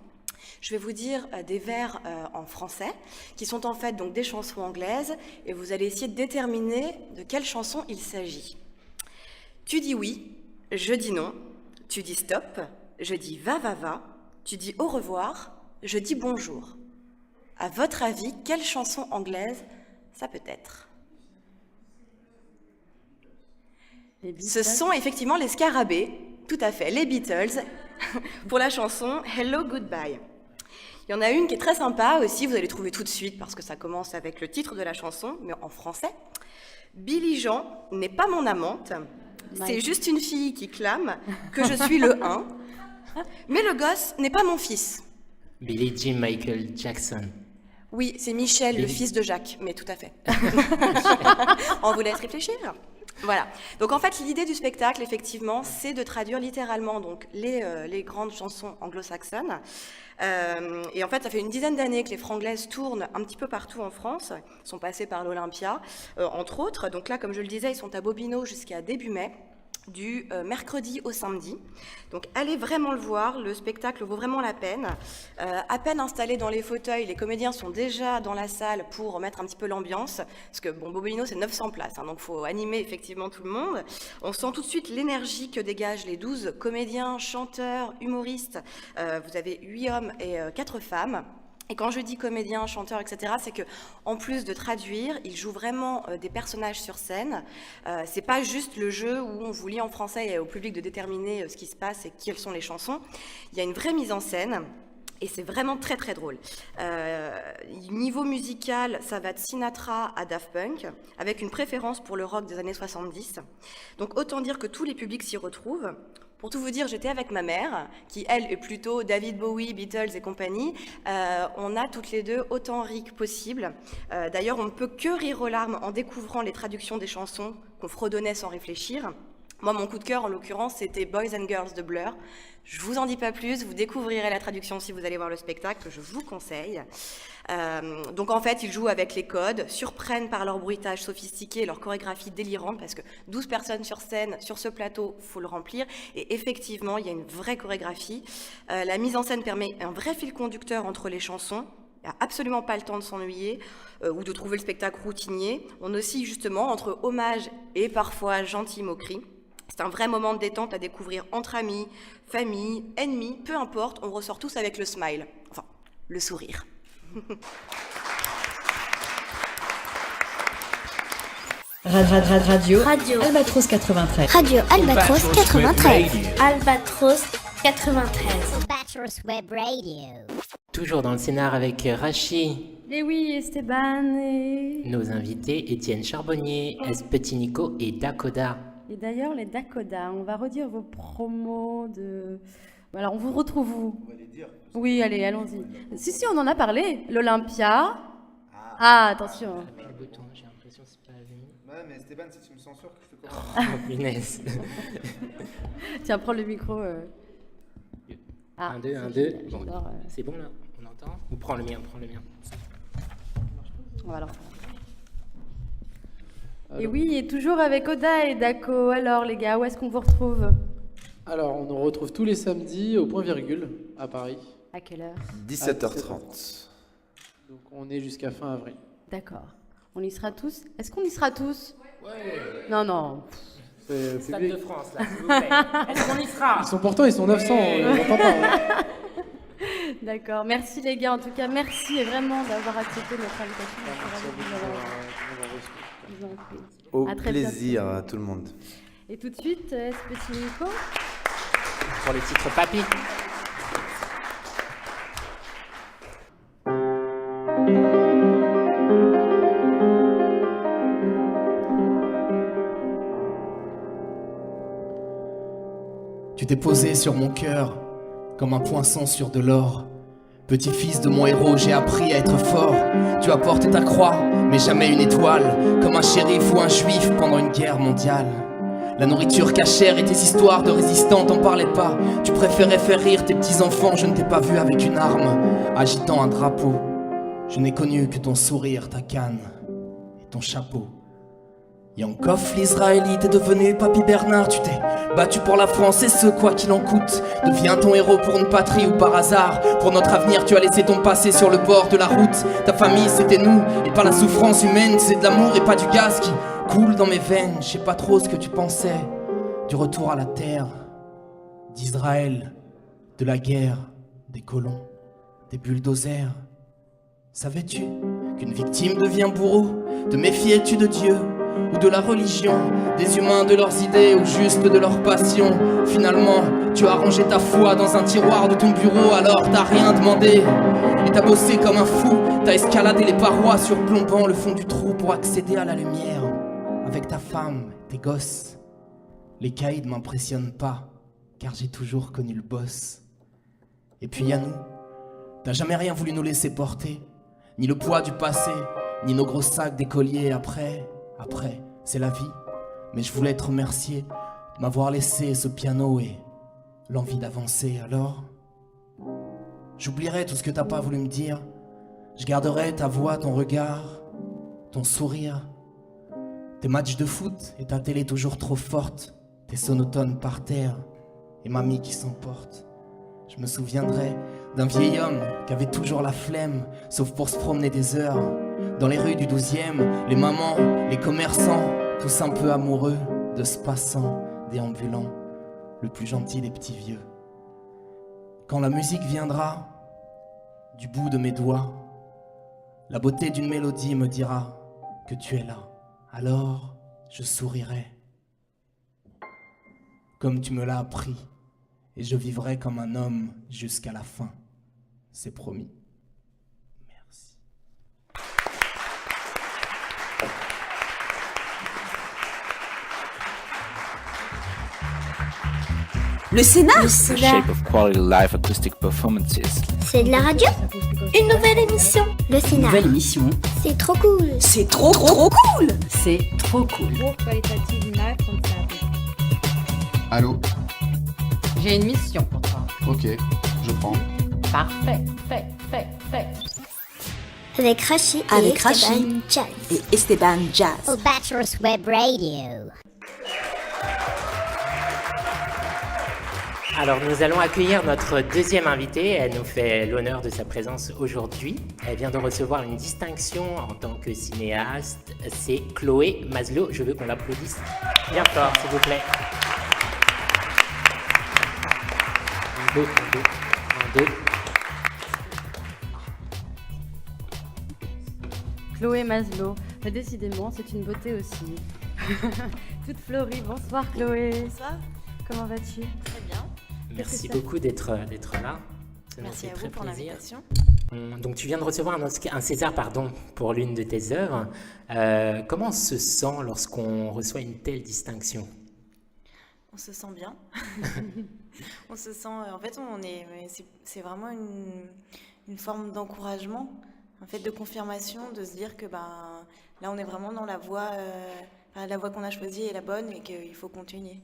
Je vais vous dire des vers en français, qui sont en fait donc des chansons anglaises, et vous allez essayer de déterminer de quelle chanson il s'agit. Tu dis oui, je dis non, tu dis stop, je dis va, tu dis au revoir, je dis bonjour. À votre avis, quelle chanson anglaise ça peut être? Ce sont effectivement les Scarabées, tout à fait, les Beatles, pour la chanson Hello Goodbye. Il y en a une qui est très sympa aussi, vous allez trouver tout de suite parce que ça commence avec le titre de la chanson, mais en français. Billy Jean n'est pas mon amante, c'est juste une fille qui clame que je suis le 1, mais le gosse n'est pas mon fils. Billie Jean Michael Jackson. Oui, c'est Michel, le fils de Jacques, mais tout à fait. On vous laisse réfléchir. Voilà. Donc en fait, l'idée du spectacle, effectivement, c'est de traduire littéralement donc les grandes chansons anglo-saxonnes. Et en fait, ça fait une dizaine d'années que les Franglaises tournent un petit peu partout en France. Ils sont passés par l'Olympia, entre autres. Donc là, comme je le disais, ils sont à Bobino jusqu'à début mai, du mercredi au samedi. Donc allez vraiment le voir, le spectacle vaut vraiment la peine. À peine installés dans les fauteuils, les comédiens sont déjà dans la salle pour mettre un petit peu l'ambiance, parce que bon, Bobino c'est 900 places, hein, donc il faut animer effectivement tout le monde. On sent tout de suite l'énergie que dégagent les 12 comédiens, chanteurs, humoristes. Vous avez 8 hommes et 4 femmes. Et quand je dis comédien, chanteur, etc., c'est que en plus de traduire, ils jouent vraiment des personnages sur scène. C'est pas juste le jeu où on vous lit en français et au public de déterminer ce qui se passe et quelles sont les chansons. Il y a une vraie mise en scène. Et c'est vraiment très très drôle. Niveau musical, ça va de Sinatra à Daft Punk, avec une préférence pour le rock des années 70. Donc autant dire que tous les publics s'y retrouvent. Pour tout vous dire, j'étais avec ma mère, qui elle est plutôt David Bowie, Beatles et compagnie. On a toutes les deux autant ri que possible. D'ailleurs, on ne peut que rire aux larmes en découvrant les traductions des chansons qu'on fredonnait sans réfléchir. Moi, mon coup de cœur, en l'occurrence, c'était Boys and Girls de Blur. Je vous en dis pas plus, vous découvrirez la traduction si vous allez voir le spectacle, que je vous conseille. Donc en fait, ils jouent avec les codes, surprennent par leur bruitage sophistiqué, leur chorégraphie délirante, parce que 12 personnes sur scène, sur ce plateau, faut le remplir. Et effectivement, il y a une vraie chorégraphie. La mise en scène permet un vrai fil conducteur entre les chansons. Il n'y a absolument pas le temps de s'ennuyer ou de trouver le spectacle routinier. On oscille justement entre hommage et parfois gentille moquerie. C'est un vrai moment de détente à découvrir entre amis, famille, ennemis, peu importe, on ressort tous avec le smile, enfin, le sourire. Radio Albatros 93. Radio Albatros 93. Albatros 93. Albatros Web Radio. Toujours dans le scénar avec Rachi. Et oui, Esteban et... Nos invités, Étienne Charbonnier, S. Petit Nico et Dakoda. Et d'ailleurs, les Dakoda, on va redire vos promos de... Alors, on vous retrouve où? On va les dire. Oui, allez, allons-y. Si, on en a parlé. L'Olympia. Ah, attention. Le bouton, j'ai l'impression que c'est pas venu. Ouais, mais Esteban, si tu me censures, que je te Oh, punaise. Tiens, prends le micro. 1, 2, 1, 2. Bon, c'est bon, là? On entend? Ou prends le mien, On va alors. Et oui, et toujours avec Oda et Dako. Alors les gars, où est-ce qu'on vous retrouve? Alors, on nous retrouve tous les samedis au Point Virgule, à Paris. À quelle heure? 17h30. Donc on est jusqu'à fin avril. D'accord. On y sera tous? Est-ce qu'on y sera tous? Ouais. Non. C'est Stade public. de France, là, s'il vous plaît. Est-ce qu'on y sera? Ils sont 900, on n'entend pas. D'accord. Merci les gars, en tout cas, merci vraiment d'avoir accepté notre invitation. Au À très plaisir bientôt. à tout le monde. Et tout de suite, Petit Nico. Pour le titre Papy. Tu t'es posé sur mon cœur comme un poinçon sur de l'or. Petit-fils de mon héros, j'ai appris à être fort. Tu as porté ta croix, mais jamais une étoile, comme un shérif ou un juif pendant une guerre mondiale. La nourriture cachère et tes histoires de résistants t'en parlaient pas. Tu préférais faire rire tes petits-enfants, je ne t'ai pas vu avec une arme, agitant un drapeau. Je n'ai connu que ton sourire, ta canne et ton chapeau. Yankoff, l'Israélite, est devenu Papy Bernard. Tu t'es battu pour la France et ce quoi qu'il en coûte. Deviens ton héros pour une patrie ou par hasard. Pour notre avenir, tu as laissé ton passé sur le bord de la route. Ta famille, c'était nous, et pas la souffrance humaine. C'est de l'amour et pas du gaz qui coule dans mes veines. Je sais pas trop ce que tu pensais du retour à la terre, d'Israël, de la guerre, des colons, des bulldozers. Savais-tu qu'une victime devient bourreau? Te méfiais-tu de Dieu ou de la religion, des humains, de leurs idées ou juste de leur passion? Finalement, tu as rangé ta foi dans un tiroir de ton bureau, alors t'as rien demandé et t'as bossé comme un fou. T'as escaladé les parois surplombant le fond du trou pour accéder à la lumière. Avec ta femme, tes gosses, les caïds m'impressionnent pas, car j'ai toujours connu le boss. Et puis y'a nous, t'as jamais rien voulu nous laisser porter, ni le poids du passé, ni nos gros sacs d'écoliers. Après, c'est la vie, mais je voulais te remercier de m'avoir laissé ce piano et l'envie d'avancer. Alors, j'oublierai tout ce que t'as pas voulu me dire, je garderai ta voix, ton regard, ton sourire, tes matchs de foot et ta télé toujours trop forte, tes sonotones par terre et mamie qui s'emporte. Je me souviendrai d'un vieil homme qui avait toujours la flemme, sauf pour se promener des heures dans les rues du 12e, les mamans, les commerçants, tous un peu amoureux de ce passant déambulant, le plus gentil des petits vieux. Quand la musique viendra du bout de mes doigts, la beauté d'une mélodie me dira que tu es là. Alors je sourirai comme tu me l'as appris, et je vivrai comme un homme jusqu'à la fin. C'est promis. Merci. Le Scénar. The shape of quality live acoustic performances. C'est de la radio? Une nouvelle émission. Le Scénar. Nouvelle émission. C'est trop cool. C'est trop cool. C'est trop cool. Hochqualitative Live-Konzerte. Allô? J'ai une mission pour toi. Ok, je prends. Parfait, fait. Avec Rachid et Avec Esteban Rachid Jazz. et Esteban Jazz. Au Bachelor's Web Radio. Alors nous allons accueillir notre deuxième invitée. Elle nous fait l'honneur de sa présence aujourd'hui. Elle vient de recevoir une distinction en tant que cinéaste. C'est Chloé Maslow. Je veux qu'on l'applaudisse bien fort, s'il vous plaît. Un, deux. Chloé Maslow. Mais décidément, c'est une beauté aussi. Toute fleurie. Bonsoir Chloé. Bonsoir. Comment vas-tu? Très bien. Merci beaucoup d'être là. Ça nous Merci fait à très vous pour plaisir. l'invitation. Donc tu viens de recevoir un César pour l'une de tes œuvres. Comment on se sent lorsqu'on reçoit une telle distinction? On se sent bien. On se sent. En fait, c'est vraiment une forme d'encouragement, en fait, de confirmation, de se dire que là, on est vraiment dans la voie qu'on a choisie est la bonne et qu'il faut continuer.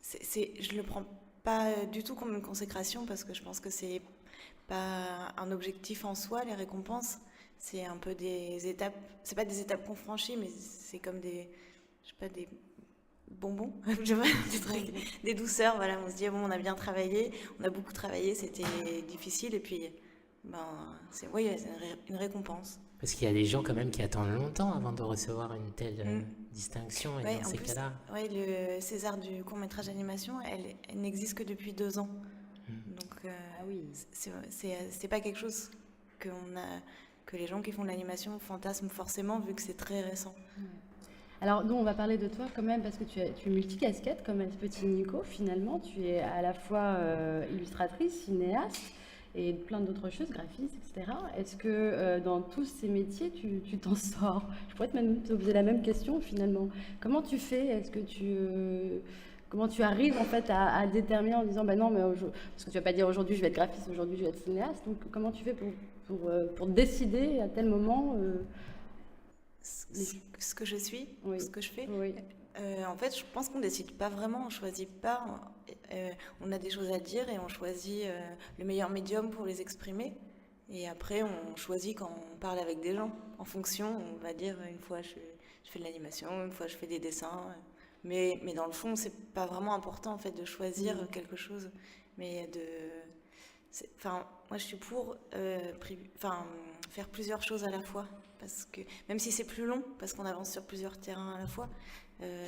Je le prends pas du tout comme une consécration parce que je pense que c'est pas un objectif en soi, les récompenses. C'est un peu des étapes. C'est pas des étapes qu'on franchit, mais c'est comme des bonbons, des douceurs. Voilà, on se dit bon, on a bien travaillé, on a beaucoup travaillé, c'était difficile et puis c'est une récompense. Parce qu'il y a des gens quand même qui attendent longtemps avant de recevoir une telle distinction. Et dans ces cas-là. Oui, le César du court-métrage d'animation, elle n'existe que depuis 2 ans. Donc c'est pas quelque chose que les gens qui font de l'animation fantasment forcément vu que c'est très récent. Alors nous on va parler de toi quand même parce que tu es multicasquette comme un petit Nico finalement. Tu es à la fois illustratrice, cinéaste et plein d'autres choses, graphiste, etc. Est-ce que dans tous ces métiers, tu t'en sors? Je pourrais te poser la même question finalement. Comment tu fais? Comment tu arrives en fait à déterminer en disant non, mais parce que tu vas pas dire aujourd'hui je vais être graphiste, aujourd'hui je vais être cinéaste. Donc comment tu fais pour décider à tel moment ce que je suis, ce que je fais? Oui. En fait, je pense qu'on décide pas vraiment, on choisit pas. On a des choses à dire et on choisit le meilleur médium pour les exprimer. Et après, on choisit quand on parle avec des gens. En fonction, on va dire une fois je fais de l'animation, une fois je fais des dessins. Mais dans le fond, c'est pas vraiment important en fait de choisir quelque chose, mais moi, je suis pour faire plusieurs choses à la fois, parce que même si c'est plus long, parce qu'on avance sur plusieurs terrains à la fois,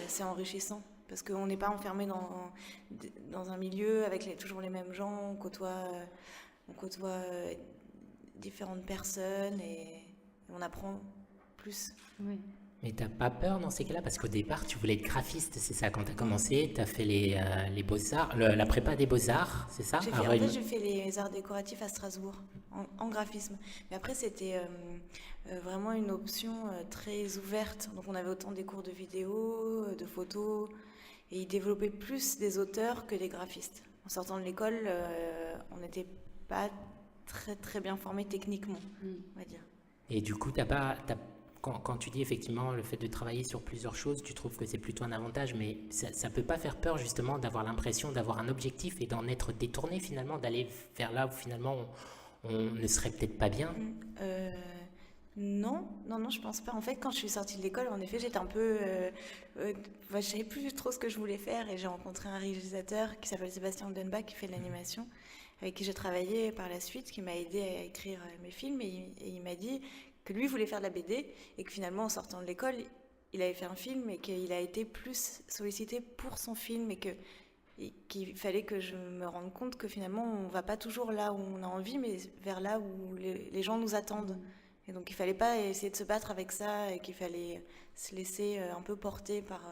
c'est enrichissant, parce qu'on n'est pas enfermé dans un milieu avec toujours les mêmes gens, on côtoie différentes personnes et on apprend plus. Oui. Mais t'as pas peur dans ces cas-là? Parce qu'au départ, tu voulais être graphiste, c'est ça, quand t'as commencé, t'as fait les beaux-arts, la prépa des beaux-arts, c'est ça? J'ai fait les arts décoratifs à Strasbourg, en graphisme. Mais après, c'était vraiment une option très ouverte. Donc on avait autant des cours de vidéo, de photos, et ils développaient plus des auteurs que des graphistes. En sortant de l'école, on n'était pas très, très bien formés techniquement, on va dire. Et du coup, quand tu dis effectivement le fait de travailler sur plusieurs choses, tu trouves que c'est plutôt un avantage, mais ça peut pas faire peur justement d'avoir l'impression d'avoir un objectif et d'en être détourné finalement, d'aller vers là où finalement on ne serait peut-être pas bien? Non, je pense pas. En fait, quand je suis sortie de l'école, en effet, j'étais un peu... je savais plus trop ce que je voulais faire et j'ai rencontré un réalisateur qui s'appelle Sébastien Denbach qui fait de l'animation, avec qui j'ai travaillé par la suite, qui m'a aidé à écrire mes films et il m'a dit que lui voulait faire de la BD et que finalement en sortant de l'école il avait fait un film et qu'il a été plus sollicité pour son film et qu'il fallait que je me rende compte que finalement on va pas toujours là où on a envie mais vers là où les gens nous attendent et donc il fallait pas essayer de se battre avec ça et qu'il fallait se laisser un peu porter par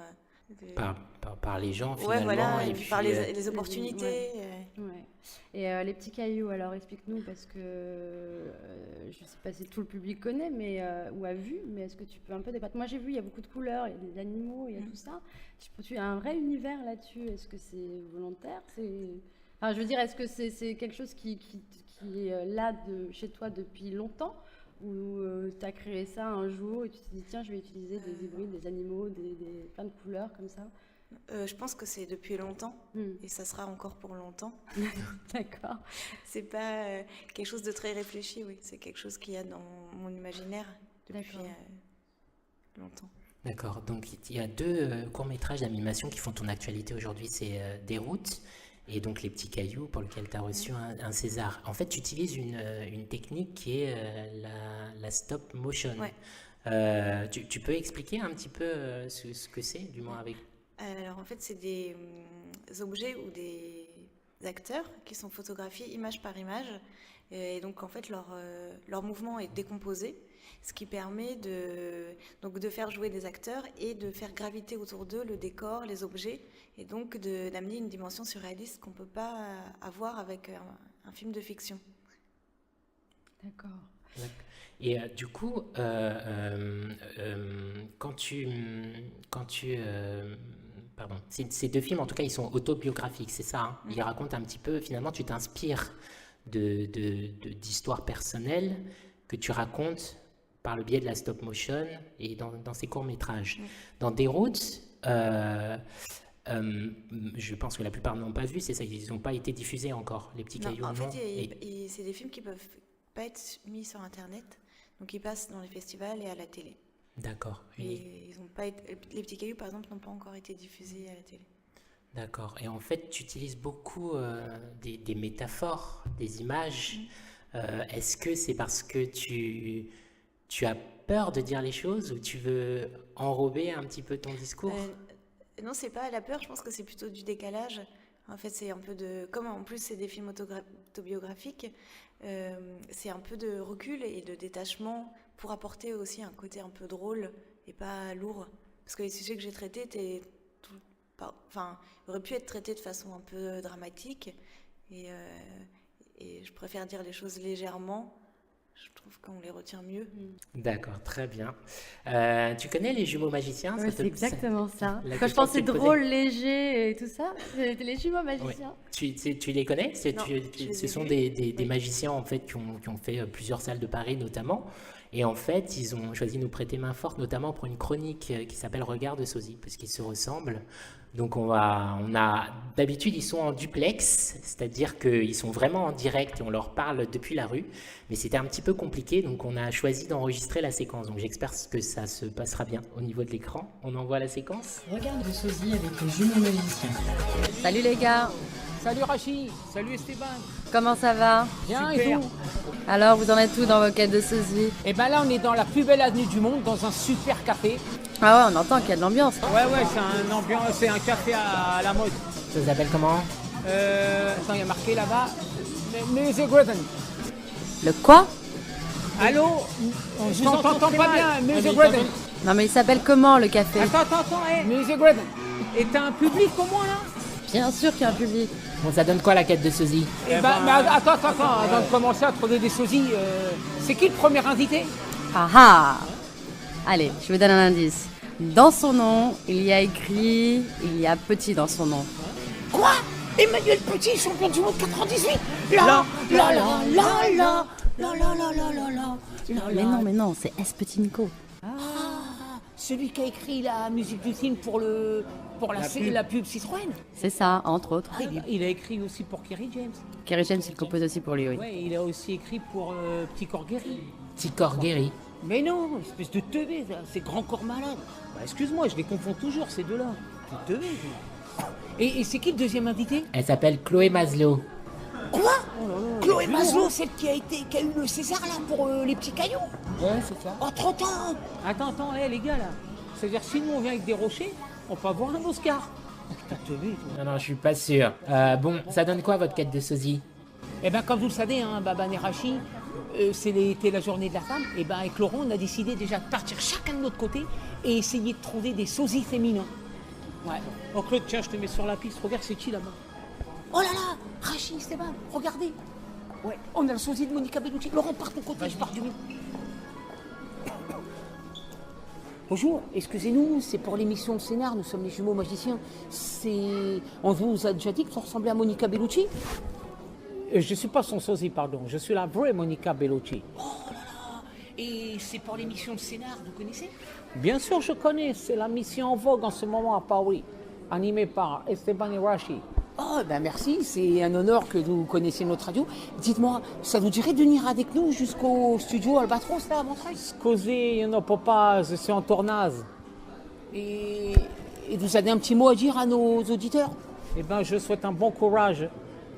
les gens finalement. Ouais, voilà, et puis par les opportunités. Ouais. Et les petits cailloux, alors explique-nous, parce que je ne sais pas si tout le public connaît ou a vu, mais est-ce que tu peux un peu débattre? Moi j'ai vu, il y a beaucoup de couleurs, il y a des animaux, il y a tout ça. Tu as un vrai univers là-dessus, est-ce que c'est volontaire? Enfin, je veux dire, est-ce que c'est quelque chose qui est là chez toi depuis longtemps? Ou tu as créé ça un jour et tu te dis tiens je vais utiliser des hybrides, des animaux, plein de couleurs comme ça? Je pense que c'est depuis longtemps et ça sera encore pour longtemps. D'accord. C'est pas quelque chose de très réfléchi, oui. C'est quelque chose qu'il y a dans mon imaginaire depuis longtemps. D'accord, donc il y a 2 courts-métrages d'animation qui font ton actualité aujourd'hui, c'est Déroute et donc Les Petits Cailloux pour lequel tu as reçu un César. En fait, tu utilises une technique qui est la stop motion. Ouais. Tu peux expliquer un petit peu ce que c'est, du moins avec... Alors en fait, c'est des objets ou des acteurs qui sont photographiés image par image et donc en fait leur mouvement est décomposé, ce qui permet de faire jouer des acteurs et de faire graviter autour d'eux le décor, les objets et donc d'amener une dimension surréaliste qu'on ne peut pas avoir avec un film de fiction. D'accord. Et du coup, quand tu pardon, ces 2 films, en tout cas, ils sont autobiographiques, c'est ça, hein. Ils racontent un petit peu, finalement, tu t'inspires d'histoires personnelles que tu racontes par le biais de la stop motion et dans ces courts-métrages. Dans Déroute, je pense que la plupart n'ont pas vu, c'est ça, ils n'ont pas été diffusés encore, Les Petits Cailloux. En fait, c'est des films qui peuvent pas être mis sur Internet, donc ils passent dans les festivals et à la télé. D'accord. Et ils ont pas été, Les Petits Cailloux, par exemple, n'ont pas encore été diffusés à la télé. D'accord. Et en fait, tu utilises beaucoup des métaphores, des images. Est-ce que c'est parce que tu as peur de dire les choses ou tu veux enrober un petit peu ton discours? Non, c'est pas la peur, je pense que c'est plutôt du décalage. En fait, c'est un peu comme en plus c'est des films autobiographiques, c'est un peu de recul et de détachement pour apporter aussi un côté un peu drôle et pas lourd. Parce que les sujets que j'ai traités auraient pu être traités de façon un peu dramatique et je préfère dire les choses légèrement. Je trouve qu'on les retient mieux. D'accord, très bien. Tu connais Les Jumeaux Magiciens? Oui, c'est exactement ça. Quand je pensais drôle, léger et tout ça, c'était Les Jumeaux Magiciens. Oui. Tu les connais? Non, ce sont des magiciens en fait, qui ont fait plusieurs salles de Paris notamment. Et en fait, ils ont choisi de nous prêter main forte, notamment pour une chronique qui s'appelle Regard de sosie, parce qu'ils se ressemblent. Donc d'habitude, ils sont en duplex, c'est-à-dire qu'ils sont vraiment en direct et on leur parle depuis la rue. Mais c'était un petit peu compliqué, donc on a choisi d'enregistrer la séquence. Donc j'espère que ça se passera bien au niveau de l'écran. On envoie la séquence. Regard de sosie avec les jumeaux magiciens. Salut les gars. Salut Rachid, salut Esteban. Comment ça va? Bien, super. Et vous? Alors, vous en êtes où dans vos quêtes de sosie? Et ben là, on est dans la plus belle avenue du monde, dans un super café. Ah ouais, on entend qu'il y a de l'ambiance. Ouais, c'est un café à la mode. Ça s'appelle comment? Attends, il y a marqué là-bas, Music Rhythm. Le quoi? Allô? Je vous entends pas bien, Music Rhythm. Non mais il s'appelle comment le café? Attends, Music Rhythm. Et t'as un public pour moi là? Bien sûr qu'il y a un public. Bon, ça donne quoi la quête de sosie? Mais attends, avant de commencer à trouver des sosies, c'est qui le premier invité? Ah! Allez, je vous donne un indice. Dans son nom, il y a Petit dans son nom. Quoi? Emmanuel Petit, champion du monde 98? Mais non, c'est S. Petit Nico. Celui qui a écrit la musique du film pour la pub Citroën. C'est ça, entre autres. Il a écrit aussi pour Kerry James. Kerry James, il compose aussi pour lui, oui. Ouais, il a aussi écrit pour Petit Corps Guéri. Petit Corps Guéri. Mais non, espèce de teubé, c'est Grand Corps Malade. Bah, excuse-moi, je les confonds toujours, ces deux-là. C'est teubé. Et c'est qui le deuxième invité? Elle s'appelle Chloé Maslow. Quoi? Chloé Maslow, celle qui a eu le César là pour Les Petits Cailloux? Ouais, c'est ça. Oh, 30 ans! Attends, les gars là. C'est-à-dire, si nous on vient avec des rochers, on peut avoir un Oscar. Putain, teubé, toi. Non, je suis pas sûr. Bon, ça donne quoi votre quête de sosie? Eh ben, comme vous le savez, Baban et Rachid, c'était la journée de la femme. Et ben, avec Laurent, on a décidé déjà de partir chacun de notre côté et essayer de trouver des sosies féminins. Ouais. Oh Claude, tiens, je te mets sur la piste. Regarde, c'est qui là-bas? Oh là là, Rachid, Esteban, regardez. Ouais, on a le sosie de Monica Bellucci. Laurent, part de ton côté, je pars du mien. Bonjour, excusez-nous, c'est pour l'émission Scénar, nous sommes les jumeaux magiciens. On vous a déjà dit que ça ressemblait à Monica Bellucci? Je ne suis pas son sosie, pardon, je suis la vraie Monica Bellucci. Oh là là, et c'est pour l'émission Scénar, vous connaissez? Bien sûr, je connais, c'est la mission en vogue en ce moment à Paris. animé par Esteban et Rachi. Oh, ben merci, c'est un honneur que vous connaissiez notre radio. Dites-moi, ça vous dirait de venir avec nous jusqu'au studio Albatros, là, à Montreuil? Scusi, je ne peux pas, je suis en tournage. Et vous avez un petit mot à dire à nos auditeurs? Eh ben, je souhaite un bon courage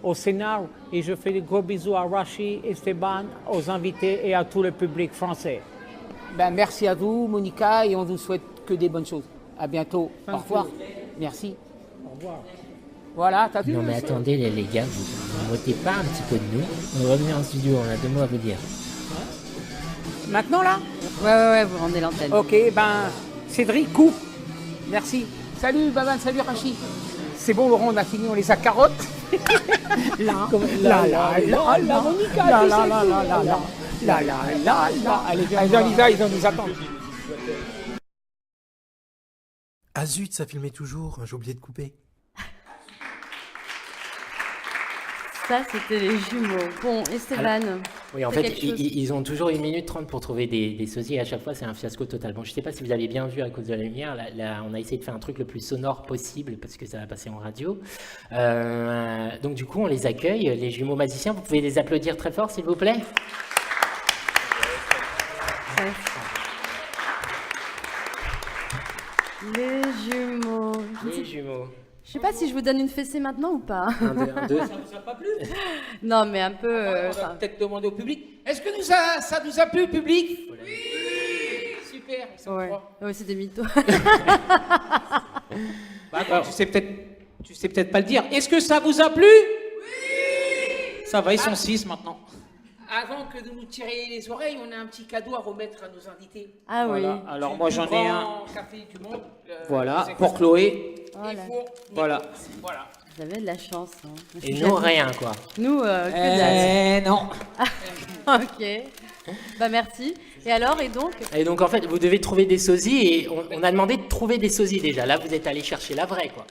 au Sénat et je fais des gros bisous à Rachi, Esteban, aux invités et à tout le public français. Ben, merci à vous, Monica, et on vous souhaite que des bonnes choses. À bientôt. Au revoir. Merci. Au revoir. Voilà, t'as vu? Non mais attendez les gars, vous votez pas un petit peu de nous. On revient en studio, on a 2 mots à vous dire. Maintenant là? Ouais, vous rendez l'antenne. Ok, ben, Cédric, coupe. Merci. Salut Baban, salut Rachid. C'est bon Laurent, on a fini, on les a carottes. La Monica, Allez, viens, Lisa, ils vont nous attendre. Ah zut, ça filmait toujours, j'ai oublié de couper. Ça, c'était les jumeaux. Bon, Esteban. Oui, en fait, ils ont toujours 1 minute 30 pour trouver des sosies et à chaque fois, c'est un fiasco total. Bon, je ne sais pas si vous avez bien vu à cause de la lumière, là, on a essayé de faire un truc le plus sonore possible parce que ça va passer en radio. Donc, du coup, on les accueille, les jumeaux magiciens. Vous pouvez les applaudir très fort, s'il vous plaît. Les jumeaux. Les jumeaux. Je sais pas si je vous donne une fessée maintenant ou pas. 1, 2, 1, 2. Ça vous a pas plu? Non, mais un peu. On va peut-être demander au public. Est-ce que ça nous a plu, public? Oui. Super. Ouais, c'est des mythos. Bah, tu sais peut-être pas le dire. Est-ce que ça vous a plu? Oui. Ça va, ils sont 6 maintenant. Avant que de nous tirer les oreilles, on a un petit cadeau à remettre à nos invités. Ah voilà. oui. Alors moi j'en ai un. Café du monde. Voilà, c'est pour Chloé. Voilà. Voilà. Vous avez de la chance. Hein. Et nous, rien, quoi. Nous, que dalle. Non. Ok. Bah merci. Et alors, Et donc, en fait, vous devez trouver des sosies et on a demandé de trouver des sosies déjà. Là, vous êtes allé chercher la vraie, quoi.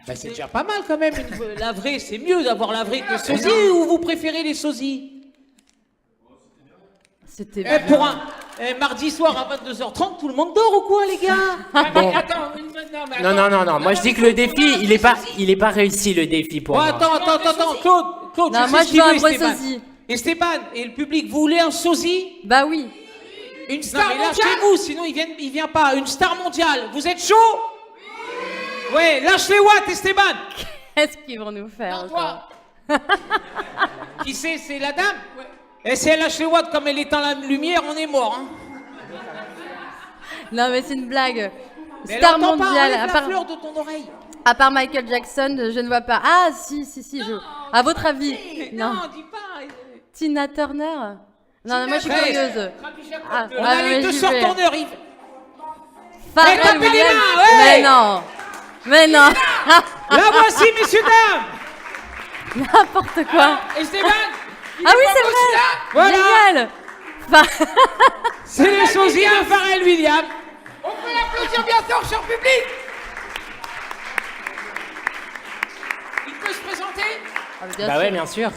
Bah, c'est déjà pas mal quand même. La vraie, c'est mieux d'avoir la vraie que le sosie, ou vous préférez les sosies? C'était pour un mardi soir à 22h30, tout le monde dort ou quoi, les gars? Bon. Attends, Non. Moi, je dis que le défi, il est pas réussi, le défi pour moi. Attends, Claude, non, je moi sais je ce qu'il veux un veut, vrai Esteban. sosie. Esteban, et le public, vous voulez un sosie? Bah oui. Une star mondiale. Lâchez-vous, sinon il vient pas. Une star mondiale. Vous êtes chaud? Oui. Ouais, lâche les watts, Esteban. Qu'est-ce qu'ils vont nous faire? Non, toi. Qui c'est la dame? Ouais. Et si elle lâche les watts comme elle éteint la lumière, on est mort. Hein. Non, mais c'est une blague. Mais Star elle entend mondiale. pas, enlève la fleur de ton oreille. À part Michael Jackson, je ne vois pas. Ah, si. À votre avis? Non, dis pas. Tina Turner? Non, moi je suis curieuse. On a les 2 sortes en heure, Yves. Pharrell Williams. Mais non. La voici, messieurs, dames. N'importe quoi. Esteban. Ah oui, c'est vrai. Voilà. Génial. C'est les sosies de Pharrell Williams. On peut l'applaudir bien fort, cher public. Il peut se présenter? Bah ouais, bien sûr.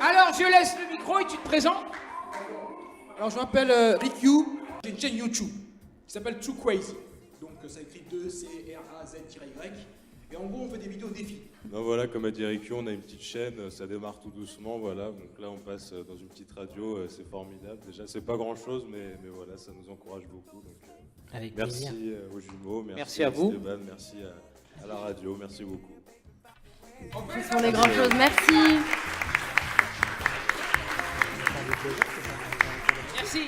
Alors, je laisse le micro et tu te présentes. Alors, je m'appelle Rick Yu. J'ai une chaîne YouTube qui s'appelle Too Crazy. Donc, ça écrit 2-C-R-A-Z-Y. Et en gros, on fait des vidéos défis. Ben voilà, comme a dit Rick Yu, on a une petite chaîne, ça démarre tout doucement, voilà. Donc là, on passe dans une petite radio, c'est formidable. Déjà, c'est pas grand-chose, mais voilà, ça nous encourage beaucoup. Donc, avec merci plaisir. aux jumeaux, merci à vous. Esteban, merci à la radio, merci beaucoup. Ce sont les grandes choses, merci. Merci.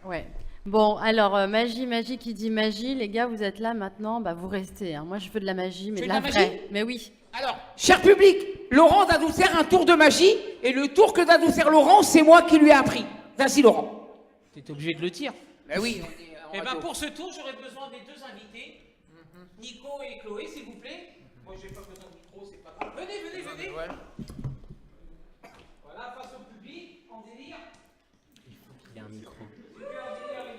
Ouais. Bon, alors, magie qui dit magie, les gars, vous êtes là maintenant, bah vous restez. Hein. Moi, je veux de la magie, mais de la vraie. Mais oui. Alors, cher public, Laurent va nous faire un tour de magie, et le tour que va nous faire Laurent, c'est moi qui lui ai appris. Vas-y, Laurent. T'es obligé de le dire. Ben oui. Et ben pour ce tour, j'aurais besoin des 2 invités, Nico et Chloé, s'il vous plaît. Moi, j'ai pas besoin de micro, c'est pas grave. Venez. Voilà, face au public, en délire. Il y a un micro.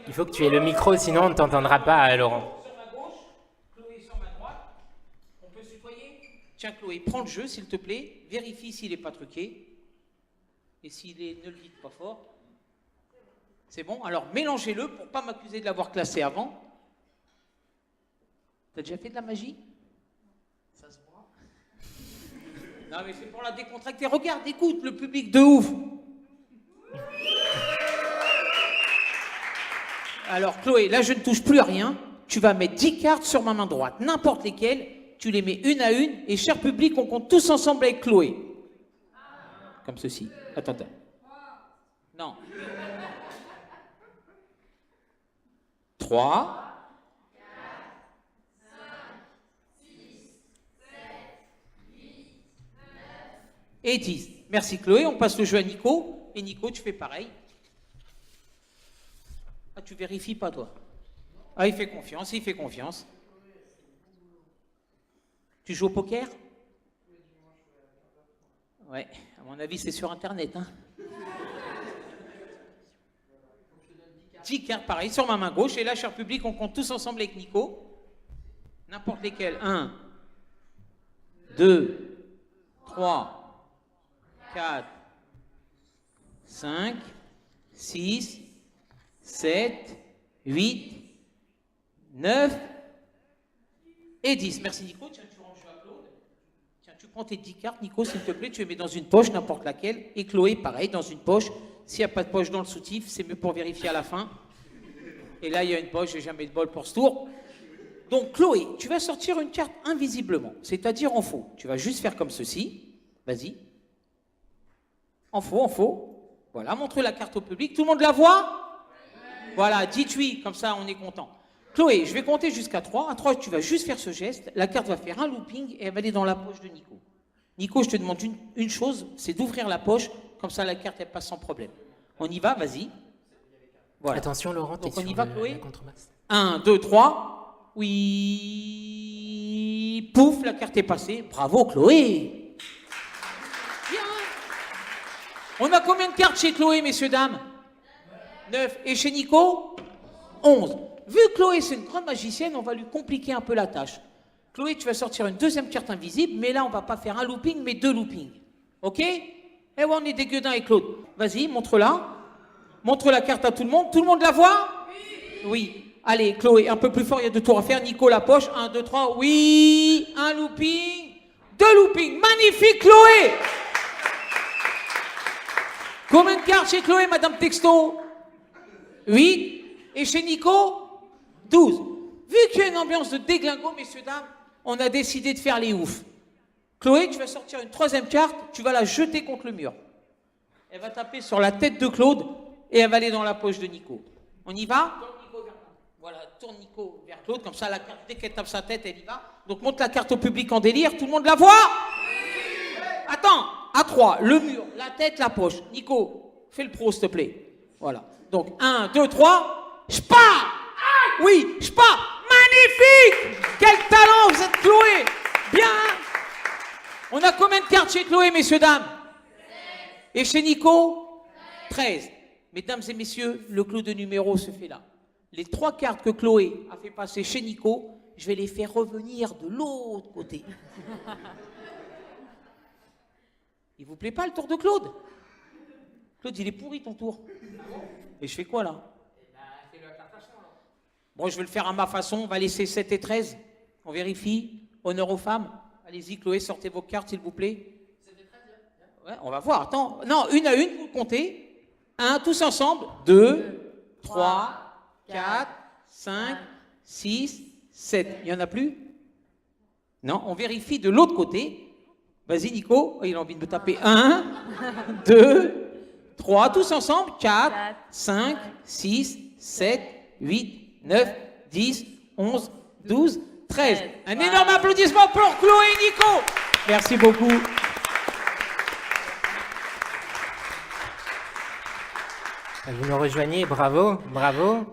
Il faut que tu aies le micro, sinon on ne t'entendra pas, Laurent. Sur ma gauche, Chloé sur ma droite. On peut se tutoyer? Tiens, Chloé, prends le jeu, s'il te plaît. Vérifie s'il n'est pas truqué. Et s'il est, ne le dites pas fort. C'est bon? Alors, mélangez-le pour pas m'accuser de l'avoir classé avant. T'as déjà fait de la magie? Non, mais c'est pour la décontracter. Regarde, écoute, le public de ouf. Alors, Chloé, là, je ne touche plus à rien. Tu vas mettre 10 cartes sur ma main droite, n'importe lesquelles. Tu les mets une à une. Et, cher public, on compte tous ensemble avec Chloé. Comme ceci. Attends. Non. 3. Et 10. Merci Chloé, on passe le jeu à Nico. Et Nico, tu fais pareil. Ah, tu vérifies pas toi. Ah, il fait confiance. Tu joues au poker? Ouais, à mon avis, c'est sur Internet. Hein. 10 cartes, pareil, sur ma main gauche. Et là, cher public, on compte tous ensemble avec Nico. N'importe lesquels. 1, 2, 3, 4, 5, 6, 7, 8, 9 et 10. Merci Nico. Tiens, tu rends le jeu à Claude. Tiens, tu prends tes 10 cartes, Nico, s'il te plaît, tu les mets dans une poche, n'importe laquelle. Et Chloé, pareil, dans une poche. S'il n'y a pas de poche dans le soutif, c'est mieux pour vérifier à la fin. Et là, il y a une poche, j'ai jamais de bol pour ce tour. Donc, Chloé, tu vas sortir une carte invisiblement, c'est-à-dire en faux. Tu vas juste faire comme ceci. Vas-y. En faux. Voilà, montre la carte au public. Tout le monde la voit? Voilà, dites oui, comme ça, on est content. Chloé, je vais compter jusqu'à 3. À 3, tu vas juste faire ce geste. La carte va faire un looping et elle va aller dans la poche de Nico. Nico, je te demande une chose, c'est d'ouvrir la poche. Comme ça, la carte, elle passe sans problème. On y va, vas-y. Voilà. Attention, Laurent, donc on y va, Chloé. La contrebasse. 1, 2, 3. Oui. Pouf, la carte est passée. Bravo, Chloé. Bien. On a combien de cartes chez Chloé, messieurs, dames? 9. Et chez Nico? 11. Vu que Chloé, c'est une grande magicienne, on va lui compliquer un peu la tâche. Chloé, tu vas sortir une deuxième carte invisible, mais là, on va pas faire un looping, mais 2 loopings. OK? Eh ouais, on est des gueudins avec Claude. Vas-y, montre-la. Montre la carte à tout le monde. Tout le monde la voit? Oui. Allez, Chloé, un peu plus fort, il y a 2 tours à faire. Nico, la poche. 1, 2, 3. Oui. Un looping. 2 loopings. Magnifique, Chloé. Combien de cartes chez Chloé, Madame Texto? 8. Et chez Nico? 12. Vu qu'il y a une ambiance de déglingo, messieurs, dames, on a décidé de faire les oufs. Chloé, tu vas sortir une 3e carte, tu vas la jeter contre le mur. Elle va taper sur la tête de Claude et elle va aller dans la poche de Nico. On y va? Voilà, tourne Nico vers Claude, comme ça la carte, dès qu'elle tape sa tête, elle y va. Donc montre la carte au public en délire, tout le monde la voit? Attends, à 3, le mur, la tête, la poche. Nico, fais le pro, s'il te plaît. Voilà. Donc 1, 2, 3, j'pars! Oui, j'pars! Magnifique! Quel talent, vous êtes Chloé! Bien! On a combien de cartes chez Chloé, messieurs, dames? 13. Et chez Nico? 13. Mesdames et messieurs, le clou de numéro se fait là. Les 3 cartes que Chloé a fait passer chez Nico, je vais les faire revenir de l'autre côté. Il vous plaît pas le tour de Claude? Claude, il est pourri ton tour. Et je fais quoi là? Bon, je vais le faire à ma façon. On va laisser 7 et 13. On vérifie. Honneur aux femmes. Allez-y, Chloé, sortez vos cartes, s'il vous plaît. Ouais, on va voir. Attends. Non, une à une, vous comptez. 1, tous ensemble. 2, 3, 4, 5, 6, 7. Il n'y en a plus? Non, on vérifie de l'autre côté. Vas-y, Nico. Il a envie de me taper. 1, 2, 3, tous ensemble. 4, 5, 6, 7, 8, 9, 10, 11, 12, 13. Un énorme applaudissement pour Chloé et Nico. Merci beaucoup. Vous nous rejoignez, bravo.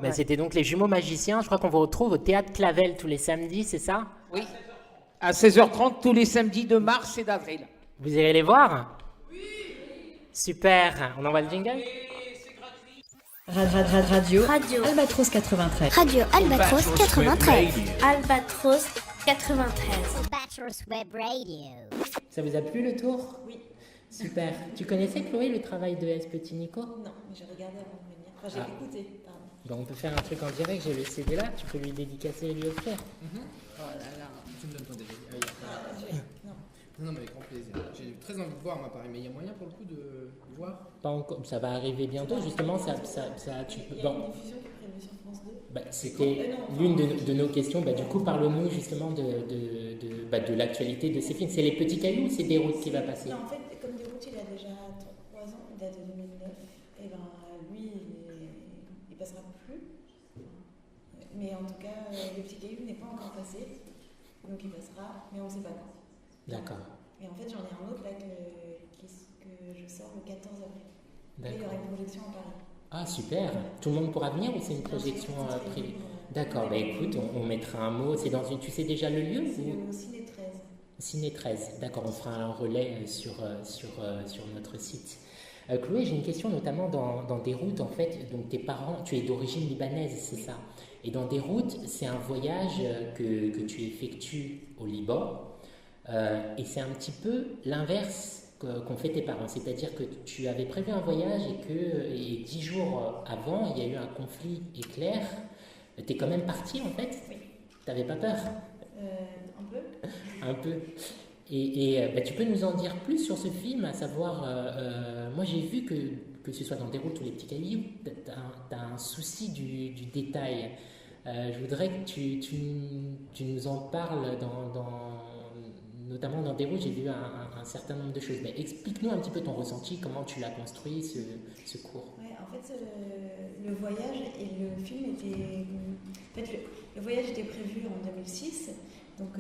Ben, c'était donc les jumeaux magiciens. Je crois qu'on vous retrouve au Théâtre Clavel tous les samedis, c'est ça? Oui. À 16h30 tous les samedis de mars et d'avril. Vous irez les voir? Oui. Super. On envoie le jingle? Radio Albatros 93. Radio Albatros 93. Albatros 93. Albatros Web Radio. Ça vous a plu le tour? Oui. Super. Tu connaissais, Chloé, le travail de S. Petit Nico? Non, mais j'ai regardé avant de venir. Enfin, j'ai écouté, pardon. Donc on peut faire un truc en direct, j'ai le CD là, tu peux lui dédicacer et lui offrir. Oh là là. Tu me donnes ton DVD. Non, mais avec grand plaisir. J'ai vu très envie de voir, moi, Paris, mais il y a moyen pour le coup de voir? Pas encore, ça va arriver bientôt, justement. Tu peux. Bon. Une diffusion qui est prévue sur France 2. C'était l'une de nos questions. Du coup, parle-nous justement de l'actualité de ces films. C'est Les Petits Cailloux ou c'est Déroute qui va passer? Non, en fait, comme Déroute, il a déjà 3 ans, il date de 2009, et ben lui, il passera plus. Mais en tout cas, Les Petits Cailloux n'est pas encore passé, donc il passera, mais on ne sait pas quand. D'accord. Et en fait, j'en ai un autre là que je sors le 14 avril. Là, il y aura une projection à Paris. Ah, super. Tout le monde pourra venir ou c'est une projection privée? D'accord, écoute, on mettra un mot. C'est dans une. Tu sais déjà le lieu? C'est au Ciné 13. Ciné 13, d'accord, on fera un relais sur notre site. Chloé, j'ai une question notamment dans Déroute, en fait. Donc, tes parents, tu es d'origine libanaise, c'est ça? Et dans Déroute, c'est un voyage que tu effectues au Liban. Et c'est un petit peu l'inverse qu'ont fait tes parents. C'est-à-dire que tu avais prévu un voyage et 10 jours avant, il y a eu un conflit éclair. Tu es quand même parti, en fait? Oui. Tu n'avais pas peur? Un peu. Un peu. Et tu peux nous en dire plus sur ce film, à savoir, moi j'ai vu que ce soit dans Déroute ou Les Petits Cailloux, tu as un souci du détail. Je voudrais que tu nous en parles notamment dans Déroute, j'ai vu un certain nombre de choses. Mais explique-nous un petit peu ton ressenti, comment tu l'as construit, ce cours. Ouais, en fait, le voyage et le film étaient... En fait, le voyage était prévu en 2006. Donc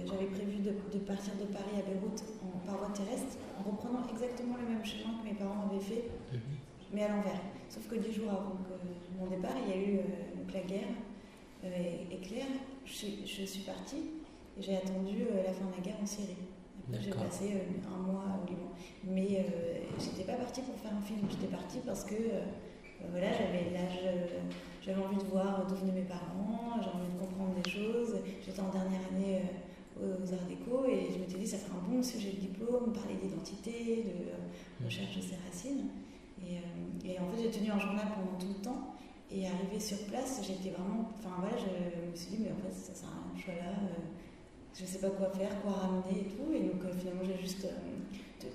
j'avais prévu de partir de Paris à Beyrouth par voie terrestre, en reprenant exactement le même chemin que mes parents avaient fait, mais à l'envers. Sauf que 10 jours avant mon départ, il y a eu donc la guerre éclair. Je suis partie et j'ai attendu la fin de la guerre en Syrie. Après, j'ai passé un mois au Liban. Mais j'étais pas partie pour faire un film, j'étais partie parce que voilà, j'avais envie de voir d'où venaient mes parents, j'avais envie de comprendre des choses. J'étais en dernière année aux Arts Déco et je m'étais dit ça ferait un bon sujet de diplôme, parler d'identité, de recherche de ses racines. Et en fait, j'ai tenu un journal pendant tout le temps. Et arrivée sur place, j'étais vraiment. Enfin voilà, je me suis dit, mais en fait, ça sert à rien, je suis là, je sais pas quoi faire, quoi ramener et tout. Et donc finalement, j'ai juste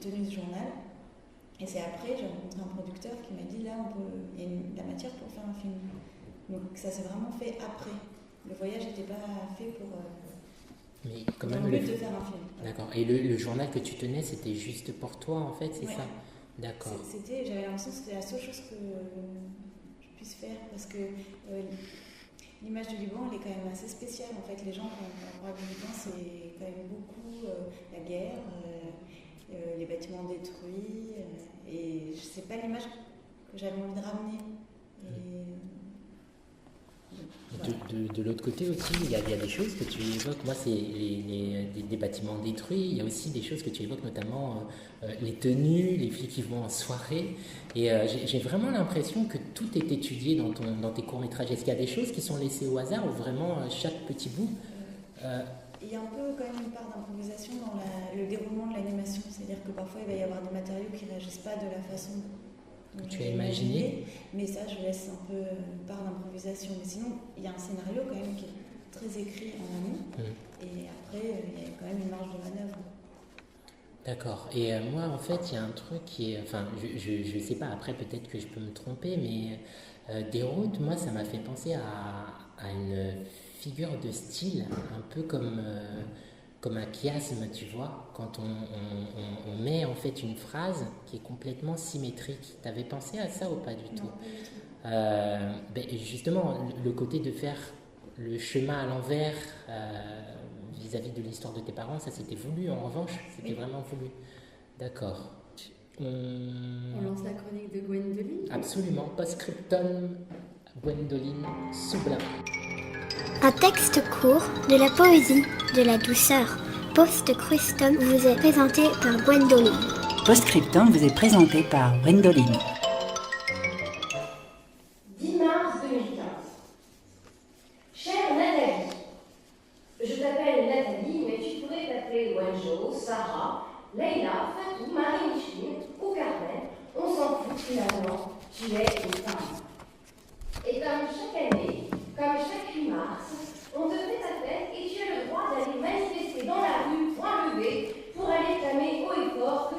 tenu ce journal. Et c'est après, j'ai rencontré un producteur qui m'a dit, là, il y a de la matière pour faire un film. Donc ça s'est vraiment fait après. Le voyage n'était pas fait pour. Mais quand même, dans le but de faire un film. D'accord. Et le journal que tu tenais, c'était juste pour toi, en fait, c'est ça? D'accord. J'avais l'impression que c'était la seule chose que je puisse faire parce que l'image du Liban, elle est quand même assez spéciale. En fait, les gens, quand on parle du Liban, c'est quand même beaucoup la guerre, les bâtiments détruits, et c'est pas l'image que j'avais envie de ramener. De l'autre côté aussi, il y a des choses que tu évoques. Moi, c'est des bâtiments détruits. Il y a aussi des choses que tu évoques, notamment les tenues, les filles qui vont en soirée. Et j'ai vraiment l'impression que tout est étudié dans tes courts-métrages. Est-ce qu'il y a des choses qui sont laissées au hasard ou vraiment chaque petit bout Il y a un peu quand même une part d'improvisation dans le déroulement de l'animation. C'est-à-dire que parfois, il va y avoir des matériaux qui ne réagissent pas de la façon dont tu as imaginé. Mais ça, je laisse un peu une part d'improvisation. Mais sinon, il y a un scénario quand même qui est très écrit en amont. Et après, il y a quand même une marge de manœuvre. D'accord. Et moi, en fait, il y a un truc qui est... Enfin, je sais pas, après, peut-être que je peux me tromper, mais Déroute, moi, ça m'a fait penser à une figure de style, un peu comme un chiasme, tu vois, quand on met en fait une phrase qui est complètement symétrique. T'avais pensé à ça ou pas du tout? Justement, le côté de faire le chemin à l'envers vis-à-vis de l'histoire de tes parents, ça c'était voulu en revanche? C'était vraiment voulu. D'accord. On lance la chronique de Gwendoline? Absolument. Post-scriptum, Gwendoline Soublin. Un texte court, de la poésie, de la douceur. Post-scriptum vous est présenté par Gwendoline. Post-scriptum vous est présenté par Gwendoline. 10 mars 2015. Chère Nathalie, je t'appelle Nathalie, mais tu pourrais t'appeler Wenjo, Sarah, Leïla, Fatou, Marie-Micheline ou Carmen. On s'en fout finalement, tu es une femme. Et comme chaque année, comme chaque 8 mars, on te fait ta fête et tu as le droit d'aller manifester dans la rue, point levé, pour aller clamer haut et fort que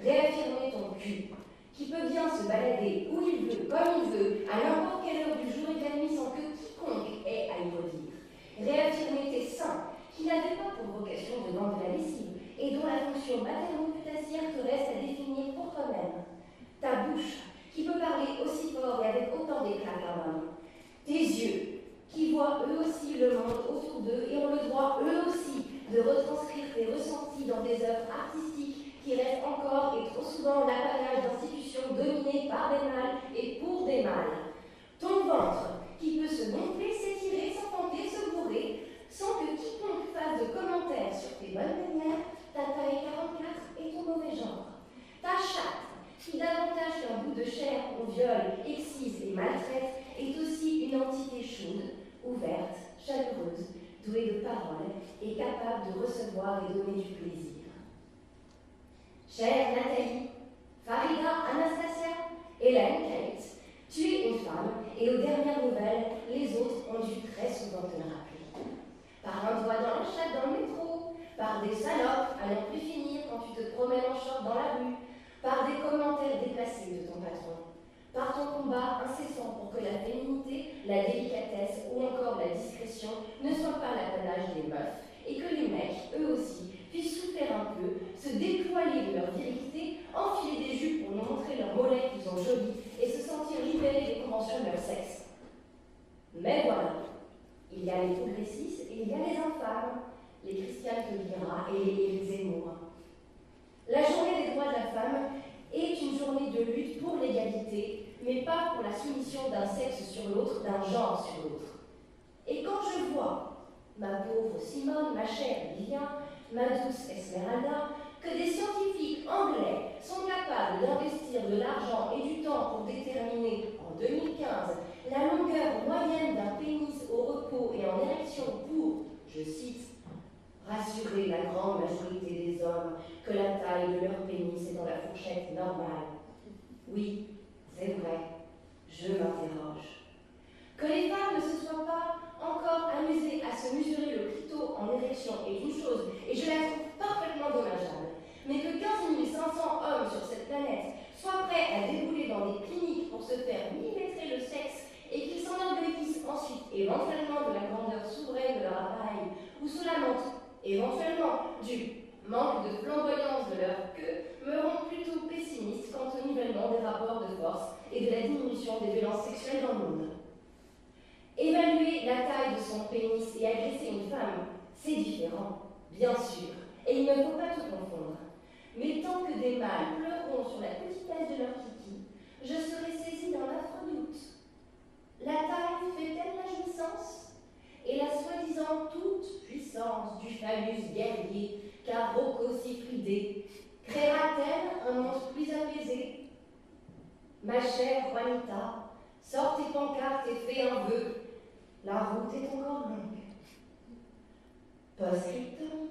Réaffirmer ton cul, qui peut bien se balader où il veut, comme il veut, à n'importe quelle heure du jour et de la nuit sans que quiconque ait à y redire. Réaffirmer tes seins, qui n'avaient pas pour vocation de vendre de la lessive, et dont la fonction materno-putassière te reste à définir pour toi-même. Ta bouche, qui peut parler aussi fort et avec autant d'éclat qu'un homme. Tes yeux, qui voient eux aussi le monde autour d'eux et ont le droit eux aussi de retranscrire tes ressentis dans des œuvres artistiques qui restent encore et trop souvent l'apanage d'institutions dominées par des mâles et pour des mâles. Ton ventre, qui peut se gonfler, s'étirer, s'enfanter, se bourrer, sans que quiconque fasse de commentaires sur tes bonnes manières, ta taille 44 et ton mauvais genre. Ta chatte, qui davantage qu'un bout de chair qu'on viole, excise et maltraite, est aussi une entité chaude, ouverte, chaleureuse, douée de paroles et capable de recevoir et donner du plaisir. Chère Nathalie, Farida, Anastasia, Hélène, Kate, tu es une femme et aux dernières nouvelles, les autres ont dû très souvent te le rappeler. Par un doigt dans la chatte dans le métro, par des salopes à n'en plus finir quand tu te promènes en short dans la rue, par des commentaires déplacés de ton patron, par ton combat incessant pour que la féminité, la délicatesse ou encore la discrétion ne soient pas l'apanage des meufs et que les mecs, eux aussi, puissent souffler un peu, se déployer de leur virilité, enfiler des jupes pour nous montrer leurs mollets qu'ils ont jolis et se sentir libérés des conventions de leur sexe. Mais voilà, il y a les progressistes et il y a les infâmes, les Christiane Taubira et les Zemmour. La journée des droits de la femme est une journée de lutte pour l'égalité, mais pas pour la soumission d'un sexe sur l'autre, d'un genre sur l'autre. Et quand je vois ma pauvre Simone, ma chère Lilian, ma douce Esmeralda, que des scientifiques anglais sont capables d'investir de l'argent et du temps pour déterminer, en 2015, la longueur moyenne d'un pénis au repos et en érection pour, je cite, rassurer la grande majorité des hommes que la taille de leur pénis est dans la fourchette normale. Oui, c'est vrai, je m'interroge. Que les femmes ne se soient pas encore amusées à se mesurer le clito en érection est une chose, et je la trouve parfaitement dommageable. Mais que 15 500 hommes sur cette planète soient prêts à débouler dans des cliniques pour se faire millimétrer le sexe et qu'ils s'enorgueillissent ensuite éventuellement de la grandeur souveraine de leur appareil ou sous la montre éventuellement du manque de flamboyance de leur queue, me rend plutôt pessimiste quant au nivellement des rapports de force et de la diminution des violences sexuelles dans le monde. Évaluer la taille de son pénis et agresser une femme, c'est différent, bien sûr, et il ne faut pas tout confondre. Mais tant que des mâles pleureront sur la petitesse de leur kiki, je serai saisie d'un affreux doute. La taille fait-elle la jouissance ? Et la soi-disant toute puissance du phallus guerrier, car rococifridé, créera-t-elle un monde plus apaisé ? Ma chère Juanita, sors tes pancartes et fais un vœu, la route est encore longue. Post-scriptum,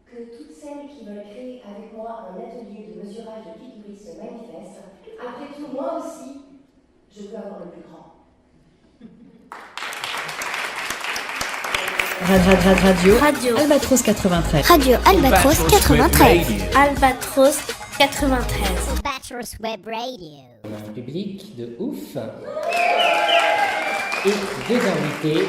que toutes celles qui veulent créer avec moi un atelier de mesurage de clitoris se manifestent. Après tout, moi aussi, je veux avoir le plus grand. Radio Albatros 93. Radio Albatros 93. Albatros 93. Albatros Web Radio. On a un public de ouf. Et deux invités,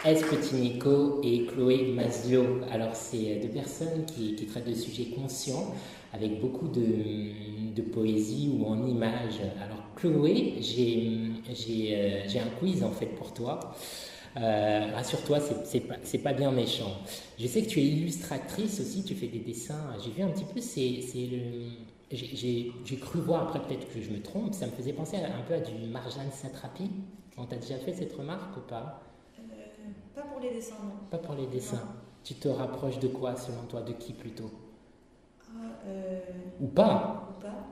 Es Petit-Nico et Chloé Maslow. Alors, c'est deux personnes qui traitent de sujets conscients avec beaucoup de poésie ou en images. Alors, Chloé, j'ai un quiz en fait pour toi. Rassure-toi, c'est pas bien méchant. Je sais que tu es illustratrice aussi, tu fais des dessins. J'ai vu un petit peu, j'ai cru voir, après peut-être que je me trompe, ça me faisait penser un peu à du Marjane Satrapi. On t'a déjà fait cette remarque ou pas? Pas pour les dessins, non. Pas pour les dessins. Non. Tu te rapproches de quoi selon toi? De qui plutôt? Ou pas? Ou pas.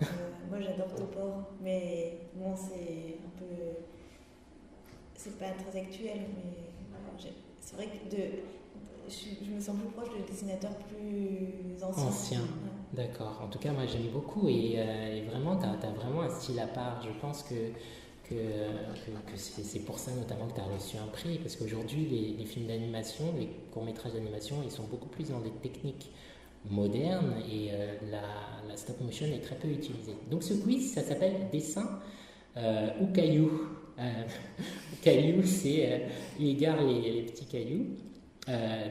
Moi j'adore Topor, mais bon, c'est un peu. C'est pas très actuel, mais c'est vrai que je me sens plus proche de dessinateurs plus anciens. Ouais. D'accord. En tout cas, moi j'aime beaucoup et vraiment, tu as vraiment un style à part. Je pense que c'est pour ça notamment que tu as reçu un prix, parce qu'aujourd'hui les films d'animation, les courts-métrages d'animation, ils sont beaucoup plus dans des techniques moderne et la stop motion est très peu utilisée. Donc ce quiz, ça s'appelle dessin ou caillou. Caillou, c'est il égare les petits cailloux.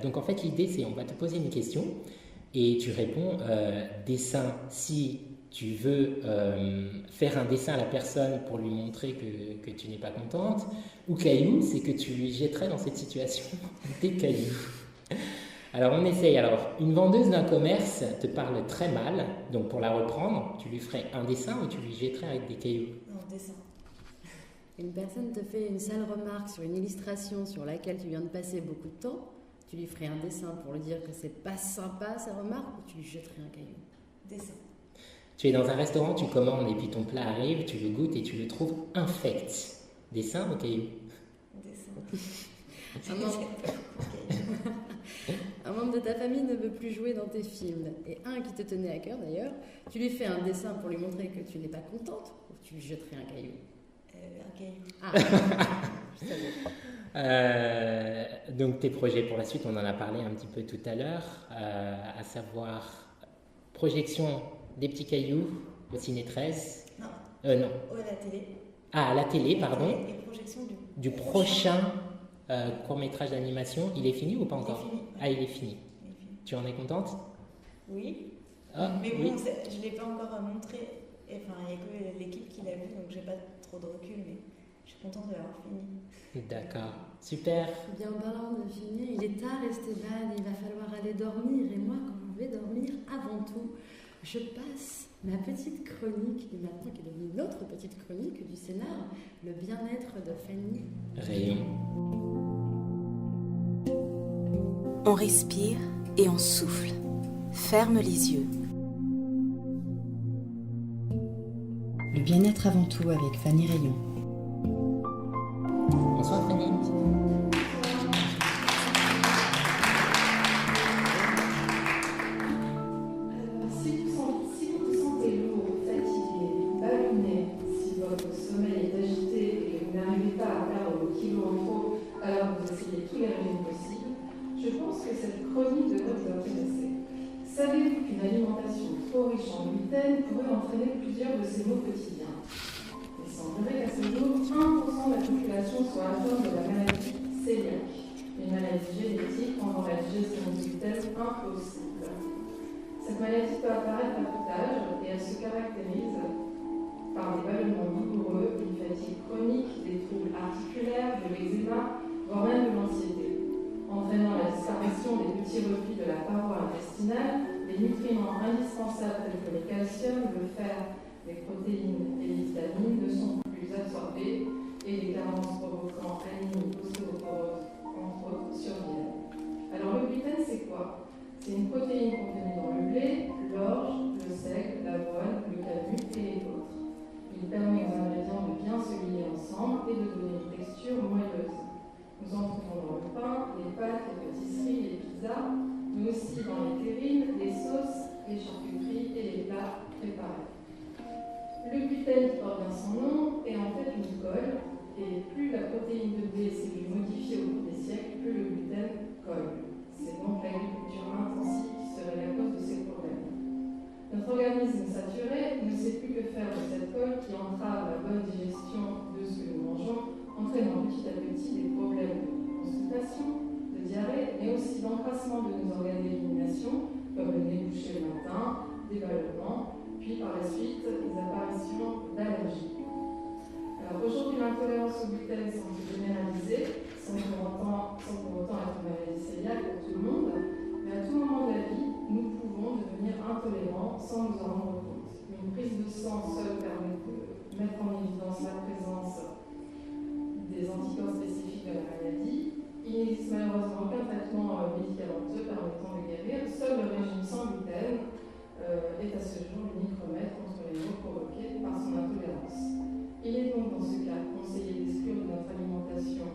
Donc en fait l'idée c'est on va te poser une question et tu réponds dessin si tu veux faire un dessin à la personne pour lui montrer que tu n'es pas contente, ou caillou, c'est que tu lui jetterais dans cette situation des cailloux. Alors on essaye. Alors une vendeuse d'un commerce te parle très mal, donc pour la reprendre, tu lui ferais un dessin ou tu lui jetterais avec des cailloux? Un dessin. Une personne te fait une sale remarque sur une illustration sur laquelle tu viens de passer beaucoup de temps, tu lui ferais un dessin pour lui dire que c'est pas sympa sa remarque, ou tu lui jetterais un caillou? Dessin. Tu es dans un restaurant, tu commandes et puis ton plat arrive, tu le goûtes et tu le trouves infect. Dessin ou caillou? Dessin. Un membre de ta famille ne veut plus jouer dans tes films, et un qui te tenait à cœur d'ailleurs, tu lui fais un dessin pour lui montrer que tu n'es pas contente, ou tu lui jetterais un caillou? Un caillou. Ah. Donc tes projets pour la suite, on en a parlé un petit peu tout à l'heure, à savoir projection des petits cailloux au Ciné 13. Non. Non. À la télé. Ah, à la télé, pardon. Et projection du prochain court-métrage d'animation. Il est fini ou pas encore? Il est fini. Ah, il est fini. Tu en es contente? Oui. Ah, mais oui. bon, je ne l'ai pas encore montré. Enfin, il n'y a que l'équipe qui l'a vu, donc j'ai pas trop de recul, mais je suis contente de l'avoir fini. D'accord. Super. Eh bien, en parlant de finir, il est tard, Esteban, il va falloir aller dormir. Et moi, quand je vais dormir, avant tout, je passe ma petite chronique, et maintenant qui est devenue notre petite chronique du scénar, le bien-être de Fanny. Rayon. On respire et on souffle. Ferme les yeux. Le bien-être avant tout avec Fanny Rayon. Bonsoir Fanny. Si vous vous sentez lourd, fatigué, ballonné, si votre sommeil est agité et que vous n'arrivez pas à perdre vos kilos en trop alors que vous essayez tous les régimes possibles, je pense que cette chronique devrait vous intéresser. Savez-vous qu'une alimentation trop riche en gluten pourrait entraîner plusieurs de ces maux quotidiens? Il semblerait qu'à ce jour, 1% de la population soit atteinte de la maladie cœliaque, une maladie génétique rendant la digestion du gluten impossible. Cette maladie peut apparaître à tout âge et elle se caractérise par des ballonnements douloureux, une fatigue chronique, des troubles articulaires, de l'eczéma, voire même de l'anxiété, entraînant la disparition des petits replis de la paroi intestinale, des nutriments indispensables tels que le calcium, le fer, les protéines et les vitamines ne sont plus absorbés et les carences provoquant anémie, ostéoporose, entre autres, surviennent. Alors le gluten, c'est quoi? C'est une protéine contenue dans le blé, l'orge, le seigle, l'avoine, le canut et les autres. Il permet aux ingrédients de bien se lier ensemble et de donner une texture moelleuse. Nous en trouvons dans le pain, les pâtes, les pâtisseries, les pizzas, mais aussi dans les terrines, les sauces, les charcuteries et les plats préparés. Le gluten, qui porte bien son nom, est en fait une colle, et plus la protéine de blé s'est modifiée au cours des siècles, plus le gluten colle. C'est donc l'agriculture intensive qui serait la cause de ces problèmes. Notre organisme saturé ne sait plus que faire de cette colle qui entrave la bonne digestion de ce que nous mangeons, entraînant petit à petit des problèmes de constipation, de diarrhée, mais aussi d'encrassement de nos organes d'élimination, comme le nez bouché le matin, des ballonnements, puis par la suite les apparitions d'allergies. Alors aujourd'hui, l'intolérance au gluten semble généralisée, sans pour autant être une maladie cœliaque pour tout le monde, mais à tout moment de la vie, nous pouvons devenir intolérants sans nous en rendre compte. Une prise de sang seule permet de mettre en évidence la présence des anticorps spécifiques de la maladie. Il n'existe malheureusement aucun traitement médicamenteux permettant de guérir. Seul le régime sans gluten est à ce jour l'unique remède contre les maux provoqués par son intolérance. Il est donc dans ce cas conseillé d'exclure de notre alimentation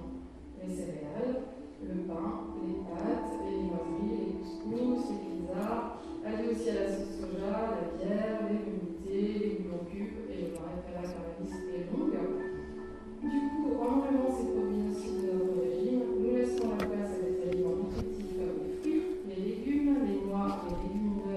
les céréales, le pain, les pâtes, les viennoiseries, les couscous, les pizzas, aller aussi à la sauce soja, la bière, les veloutés, les bouillons cubes, et je m'arrêterai là car la liste est longue. Du coup, en enlevant ces produits nocifs de notre régime, nous laissons la place à des aliments nutritifs comme les fruits, les légumes, les noix, les légumineuses,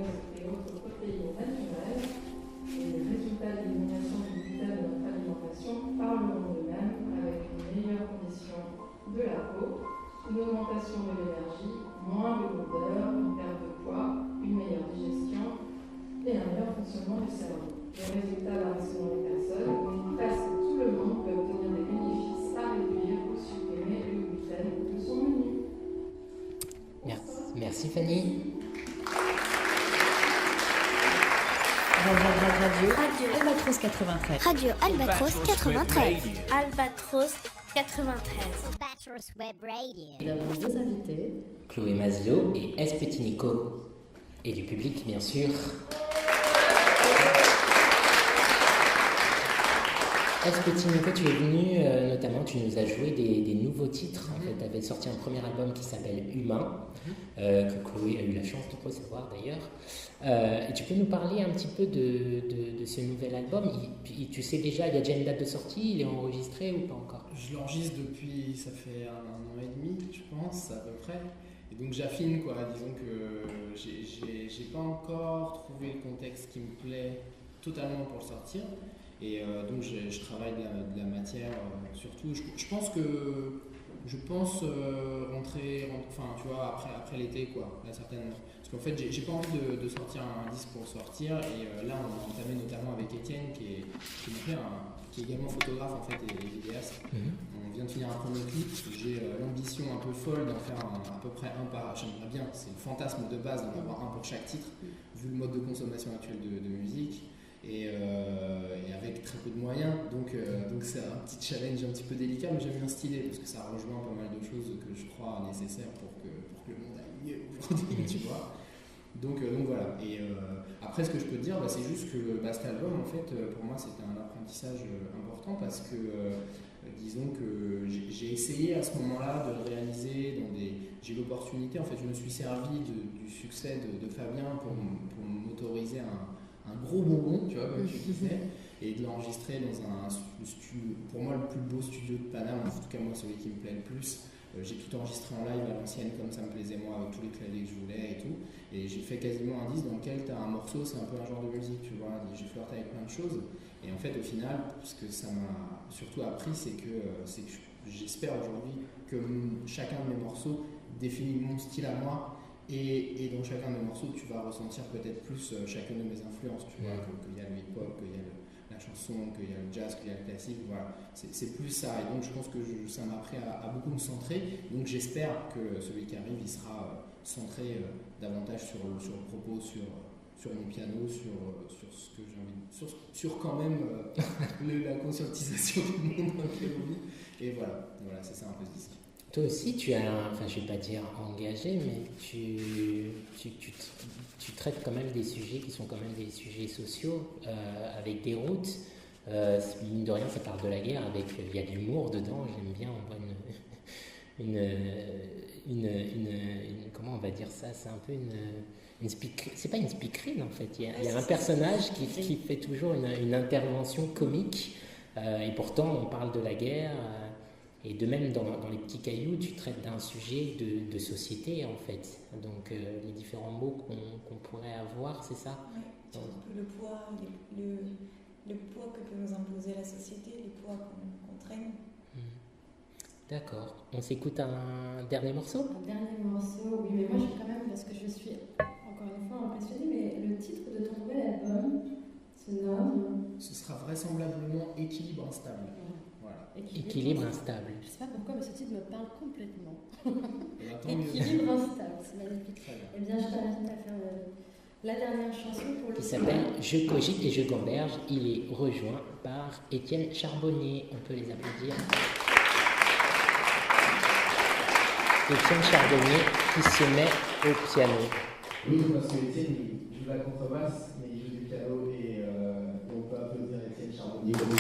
fonctionnement du cerveau. Les résultats varient selon les personnes, mais presque tout le monde peut obtenir des bénéfices à réduire ou supprimer le gluten de son menu. Merci Fanny. Radio Albatros 93. Radio Albatros 93. Albatros 93. Albatros Web Radio. Nous avons deux invités. Chloé Maslow et S. Petit Nico. Et du public, bien sûr. S. Petit Nico, tu es venu, notamment, tu nous as joué des nouveaux titres. En fait, tu avais sorti un premier album qui s'appelle Humain, que Chloé a eu la chance de recevoir d'ailleurs. Et tu peux nous parler un petit peu de ce nouvel album. Tu sais déjà, il y a déjà une date de sortie, il est enregistré ou pas encore? Je l'enregistre depuis, ça fait un an et demi, je pense, à peu près. Et donc j'affine, quoi. Disons que j'ai pas encore trouvé le contexte qui me plaît totalement pour le sortir. Et donc je travaille de la matière surtout. Je pense rentrer, enfin tu vois, après l'été, quoi, là, certainement. Parce qu'en fait j'ai pas envie de sortir un disque pour sortir. Et là on a entamé notamment avec Étienne qui est également photographe en fait et vidéaste. On vient de finir un premier clip. J'ai l'ambition un peu folle d'en faire à peu près un par. J'aimerais bien, c'est le fantasme de base d'en avoir un pour chaque titre, vu le mode de consommation actuel de musique. Et avec très peu de moyens, donc c'est un petit challenge un petit peu délicat, mais j'aime bien stylé parce que ça rejoint pas mal de choses que je crois nécessaires pour que le monde aille mieux aujourd'hui, tu vois. Donc voilà. Et après, ce que je peux te dire, c'est juste que cet album, en fait, pour moi, c'était un apprentissage important parce que disons que j'ai essayé à ce moment-là de le réaliser j'ai eu l'opportunité, en fait, je me suis servi du succès de Fabien pour m'autoriser un gros bonbon, tu vois, comme tu disais, et de l'enregistrer dans un studio, pour moi le plus beau studio de Paname, en tout cas moi celui qui me plaît le plus. J'ai tout enregistré en live à l'ancienne comme ça me plaisait moi, avec tous les claviers que je voulais et tout, et j'ai fait quasiment un disque dans lequel tu as un morceau, c'est un peu un genre de musique, tu vois, j'ai flirté avec plein de choses, et en fait au final, ce que ça m'a surtout appris, c'est que j'espère aujourd'hui que chacun de mes morceaux définit mon style à moi. Et dans chacun des morceaux, tu vas ressentir peut-être plus chacune de mes influences, tu vois, qu'il y a le hip-hop, qu'il y a la chanson, qu'il y a le jazz, qu'il y a le classique, voilà. C'est plus ça. Et donc je pense que ça m'a appris à beaucoup me centrer. Donc j'espère que celui qui arrive, il sera centré davantage sur le propos, sur mon piano, sur ce que j'ai envie de... Sur quand même la conscientisation du monde dans lequel on vit. Et voilà, c'est ça un peu ce disque. Toi aussi, tu as, enfin je ne vais pas dire engagé, mais tu traites quand même des sujets qui sont quand même des sujets sociaux, avec des routes. Mine de rien, ça parle de la guerre, il y a de l'humour dedans, j'aime bien, on voit une comment on va dire ça, c'est un peu c'est pas une speakerine en fait, il y a un personnage qui fait toujours une intervention comique, et pourtant on parle de la guerre. Et de même, dans les petits cailloux, tu traites d'un sujet de société, en fait. Donc, les différents mots qu'on pourrait avoir, c'est ça? Oui, c'est un peu le poids que peut nous imposer la société, les poids qu'on traîne. D'accord. On s'écoute un dernier morceau? Un dernier morceau, oui, mais moi, quand même, parce que je suis, encore une fois, impressionnée, mais le titre de ton nouvel album se nomme... Ce sera vraisemblablement Équilibre instable. Équilibre instable. Je ne sais pas pourquoi, mais ce titre me parle complètement. Équilibre instable, c'est magnifique. Eh bien, je t'invite à faire la dernière chanson pour le... Qui s'appelle Je cogite et je gamberge. Il est rejoint par Étienne Charbonnier. On peut les applaudir. Étienne Charbonnier qui se met au piano. Oui, parce que Étienne il joue la contrebasse, mais il joue du piano et on peut applaudir Étienne Charbonnier comme il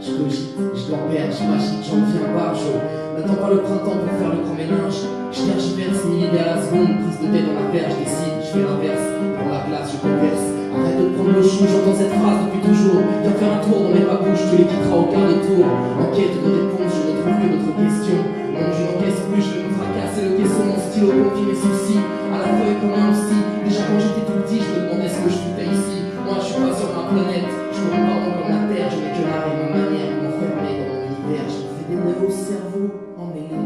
Je cogite, je gamberge, j'imagine, j'en viens pas, je n'attends pas le printemps pour faire le grand ménage. Je tergiverse, mille idées à la seconde, prise de tête dans la verge, je décide, je fais l'inverse, dans la glace, je converse. Arrête de prendre le chou, j'entends cette phrase depuis toujours. Viens faire un tour dans mes babouches, tu les quitteras au quart de tour. En quête de réponse, je ne trouve que d'autres questions. Non, je n'encaisse plus, je vais me fracasser le caisson, mon stylo confie mes soucis. À la feuille comme un psy, déjà quand j'étais tout petit, je me demandais ce que je foutais ici. Moi, je suis pas sur ma planète, je me rends pas rond comme la cerveau emmêlé.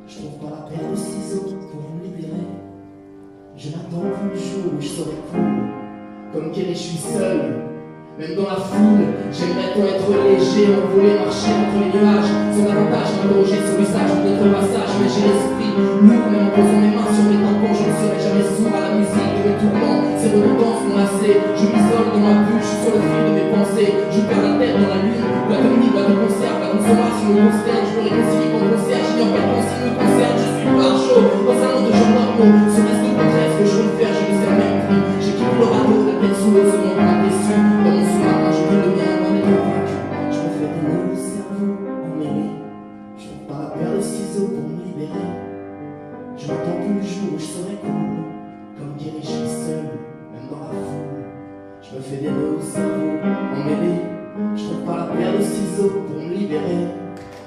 Je trouve pas la paire de ciseaux pour me libérer. Je n'attends plus le jour où je serai cool. Comme Kerry, je suis seul, même dans la foule. J'aimerais toi être léger, envolé, marcher entre les nuages. Sans davantage m'interroger sur l'usage de notre passage. Mais j'ai l'esprit lourd, même en posant mes mains sur mes tampons. Je ne serai jamais sourd à la musique de mes tourments. Ces redondances m'ont lassé. Je m'isole dans ma bulle, je suis sur le fil de mes pensées. Je perds la tête dans la lune. Boîte de nuit, boîte de concert, la consommation me consterne. Je me réconcilie quand concert, j'ignore quel consigne me concerne. Je suis par chaud, dans un monde de gens normaux. Ce risque de contraire, ce que je veux faire, je ne sais même plus. J'équipe le radeau, la tête sous l'eau, ce monde m'a déçu. Dans mon sous-marin, je veux le mien, loin d'être vaincu. Je me fais des nœuds au cerveau emmêlés. Je trouve pas la paire de ciseaux pour me libérer. Je n'attends plus le jour où je serai cool. Comme Kerry, je suis seul, même dans la foule. Je me fais des nœuds au cerveau emmêlés. Je trouve pas la paire de ciseaux pour me libérer.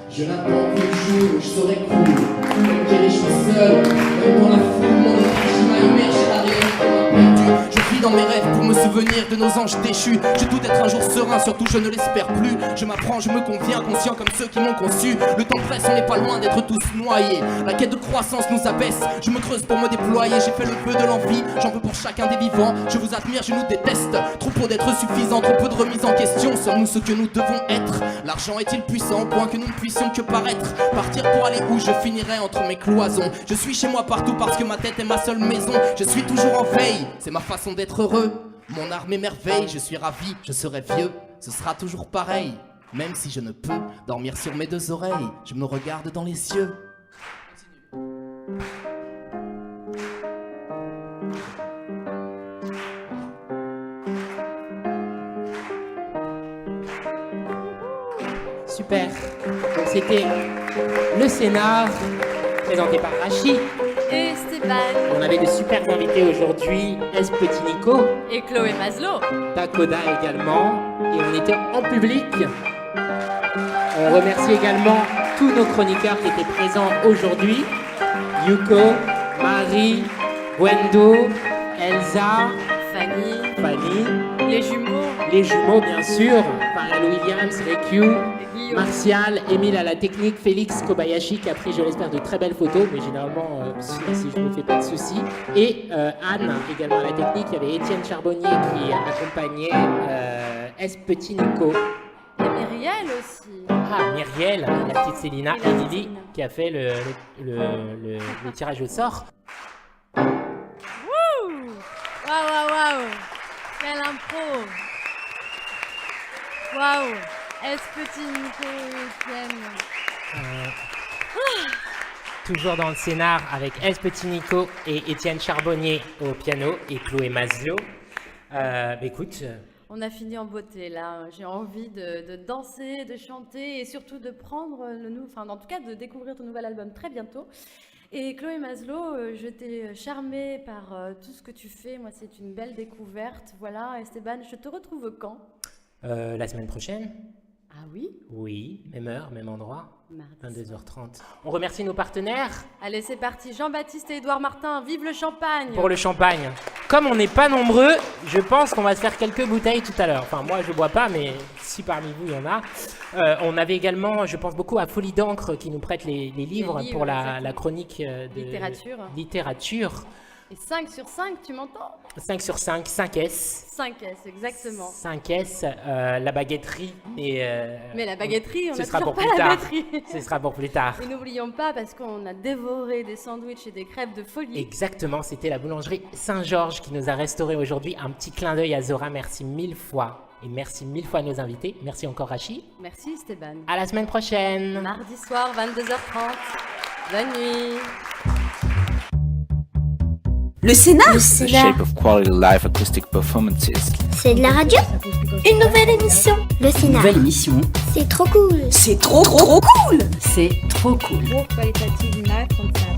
Je n'attends plus le jour où je serai cool. Comme Kerry, je suis seul, même dans la foule. Mon énergie m'a immergé, la réalité m'a perdu. Je vis dans mes rêves pour me souvenir de nos anges déchus. Je doute être un jour serein, surtout je ne l'espère plus. Je m'apprends, je me conviens, conscient comme ceux qui m'ont conçu. Le temps presse, on n'est pas loin d'être tous noyés. La quête de croissance nous abaisse, je me creuse pour me déployer. J'ai fait le feu de l'envie, j'en veux pour chacun des vivants. Je vous admire, je nous déteste. Trop peu d'être suffisant, trop peu de remise en question. Sommes-nous ce que nous devons être? L'argent est-il puissant au point que nous ne puissions que paraître? Partir pour aller où je finirai entre mes cloisons. Je suis chez moi partout parce que ma tête est ma seule maison. Je suis toujours en veille, c'est ma façon d'être heureux. Mon art m'émerveille, je suis ravi, je serai vieux. Ce sera toujours pareil, même si je ne peux dormir sur mes deux oreilles. Je me regarde dans les yeux. Super. Donc c'était le scénar présenté par Rachid et Stéphane. On avait de super invités aujourd'hui, S. Petit Nico et Chloé Maslow. Dakoda également. Et on était en public. On remercie également tous nos chroniqueurs qui étaient présents aujourd'hui. Yuko, Marie, Gwendo, Elsa, Fanny, les jumeaux bien sûr, Pharrell Williams, Rekiu, Martial, Émile à la technique, Félix Kobayashi qui a pris, je l'espère, de très belles photos, mais généralement, si je ne me fais pas de soucis. Et Anne également à la technique, il y avait Étienne Charbonnier qui accompagnait S. Petit Nico. Et Myriel aussi. Ah, Myriel, la petite Célina et Lily qui a fait le tirage au sort. Wouh! Waouh! Quelle impro! Waouh! Est-ce Petit Nico et Étienne? Toujours dans le scénar avec S. Petit Nico et Étienne Charbonnier au piano et Chloé Maslow. Écoute... On a fini en beauté là. J'ai envie de danser, de chanter et surtout de prendre en tout cas de découvrir ton nouvel album très bientôt. Et Chloé Maslow, je t'ai charmée par tout ce que tu fais. Moi, c'est une belle découverte. Voilà, Esteban, je te retrouve quand? La semaine prochaine. Ah oui? Oui, même heure, même endroit. Mardi. 22h30. On remercie nos partenaires. Allez, c'est parti. Jean-Baptiste et Édouard Martin, vive le champagne! Pour le champagne. Comme on n'est pas nombreux, je pense qu'on va se faire quelques bouteilles tout à l'heure. Enfin, moi, je bois pas, mais si parmi vous, il y en a. On avait également, je pense beaucoup à Folie d'encre qui nous prête les livres pour la chronique de littérature. Et 5 sur 5, tu m'entends? 5 sur 5, 5S. 5S, exactement. 5S, la baguetterie. Mais la baguetterie, on ce a sera toujours pour pas plus la tard. batterie. Ce sera pour plus tard. Et n'oublions pas, parce qu'on a dévoré des sandwichs et des crêpes de folie. Exactement, c'était la boulangerie Saint-Georges qui nous a restauré aujourd'hui. Un petit clin d'œil à Zora, merci 1000 fois. Et merci 1000 fois à nos invités. Merci encore Rachid. Merci Esteban. À la semaine prochaine. Mardi soir, 22h30. Bonne nuit. Le scénar. The shape of quality live acoustic performances. C'est de la radio. Une nouvelle émission. Le scénar. Nouvelle émission. C'est trop cool. C'est trop cool. C'est trop cool. Hochqualitative Live-Konzerte.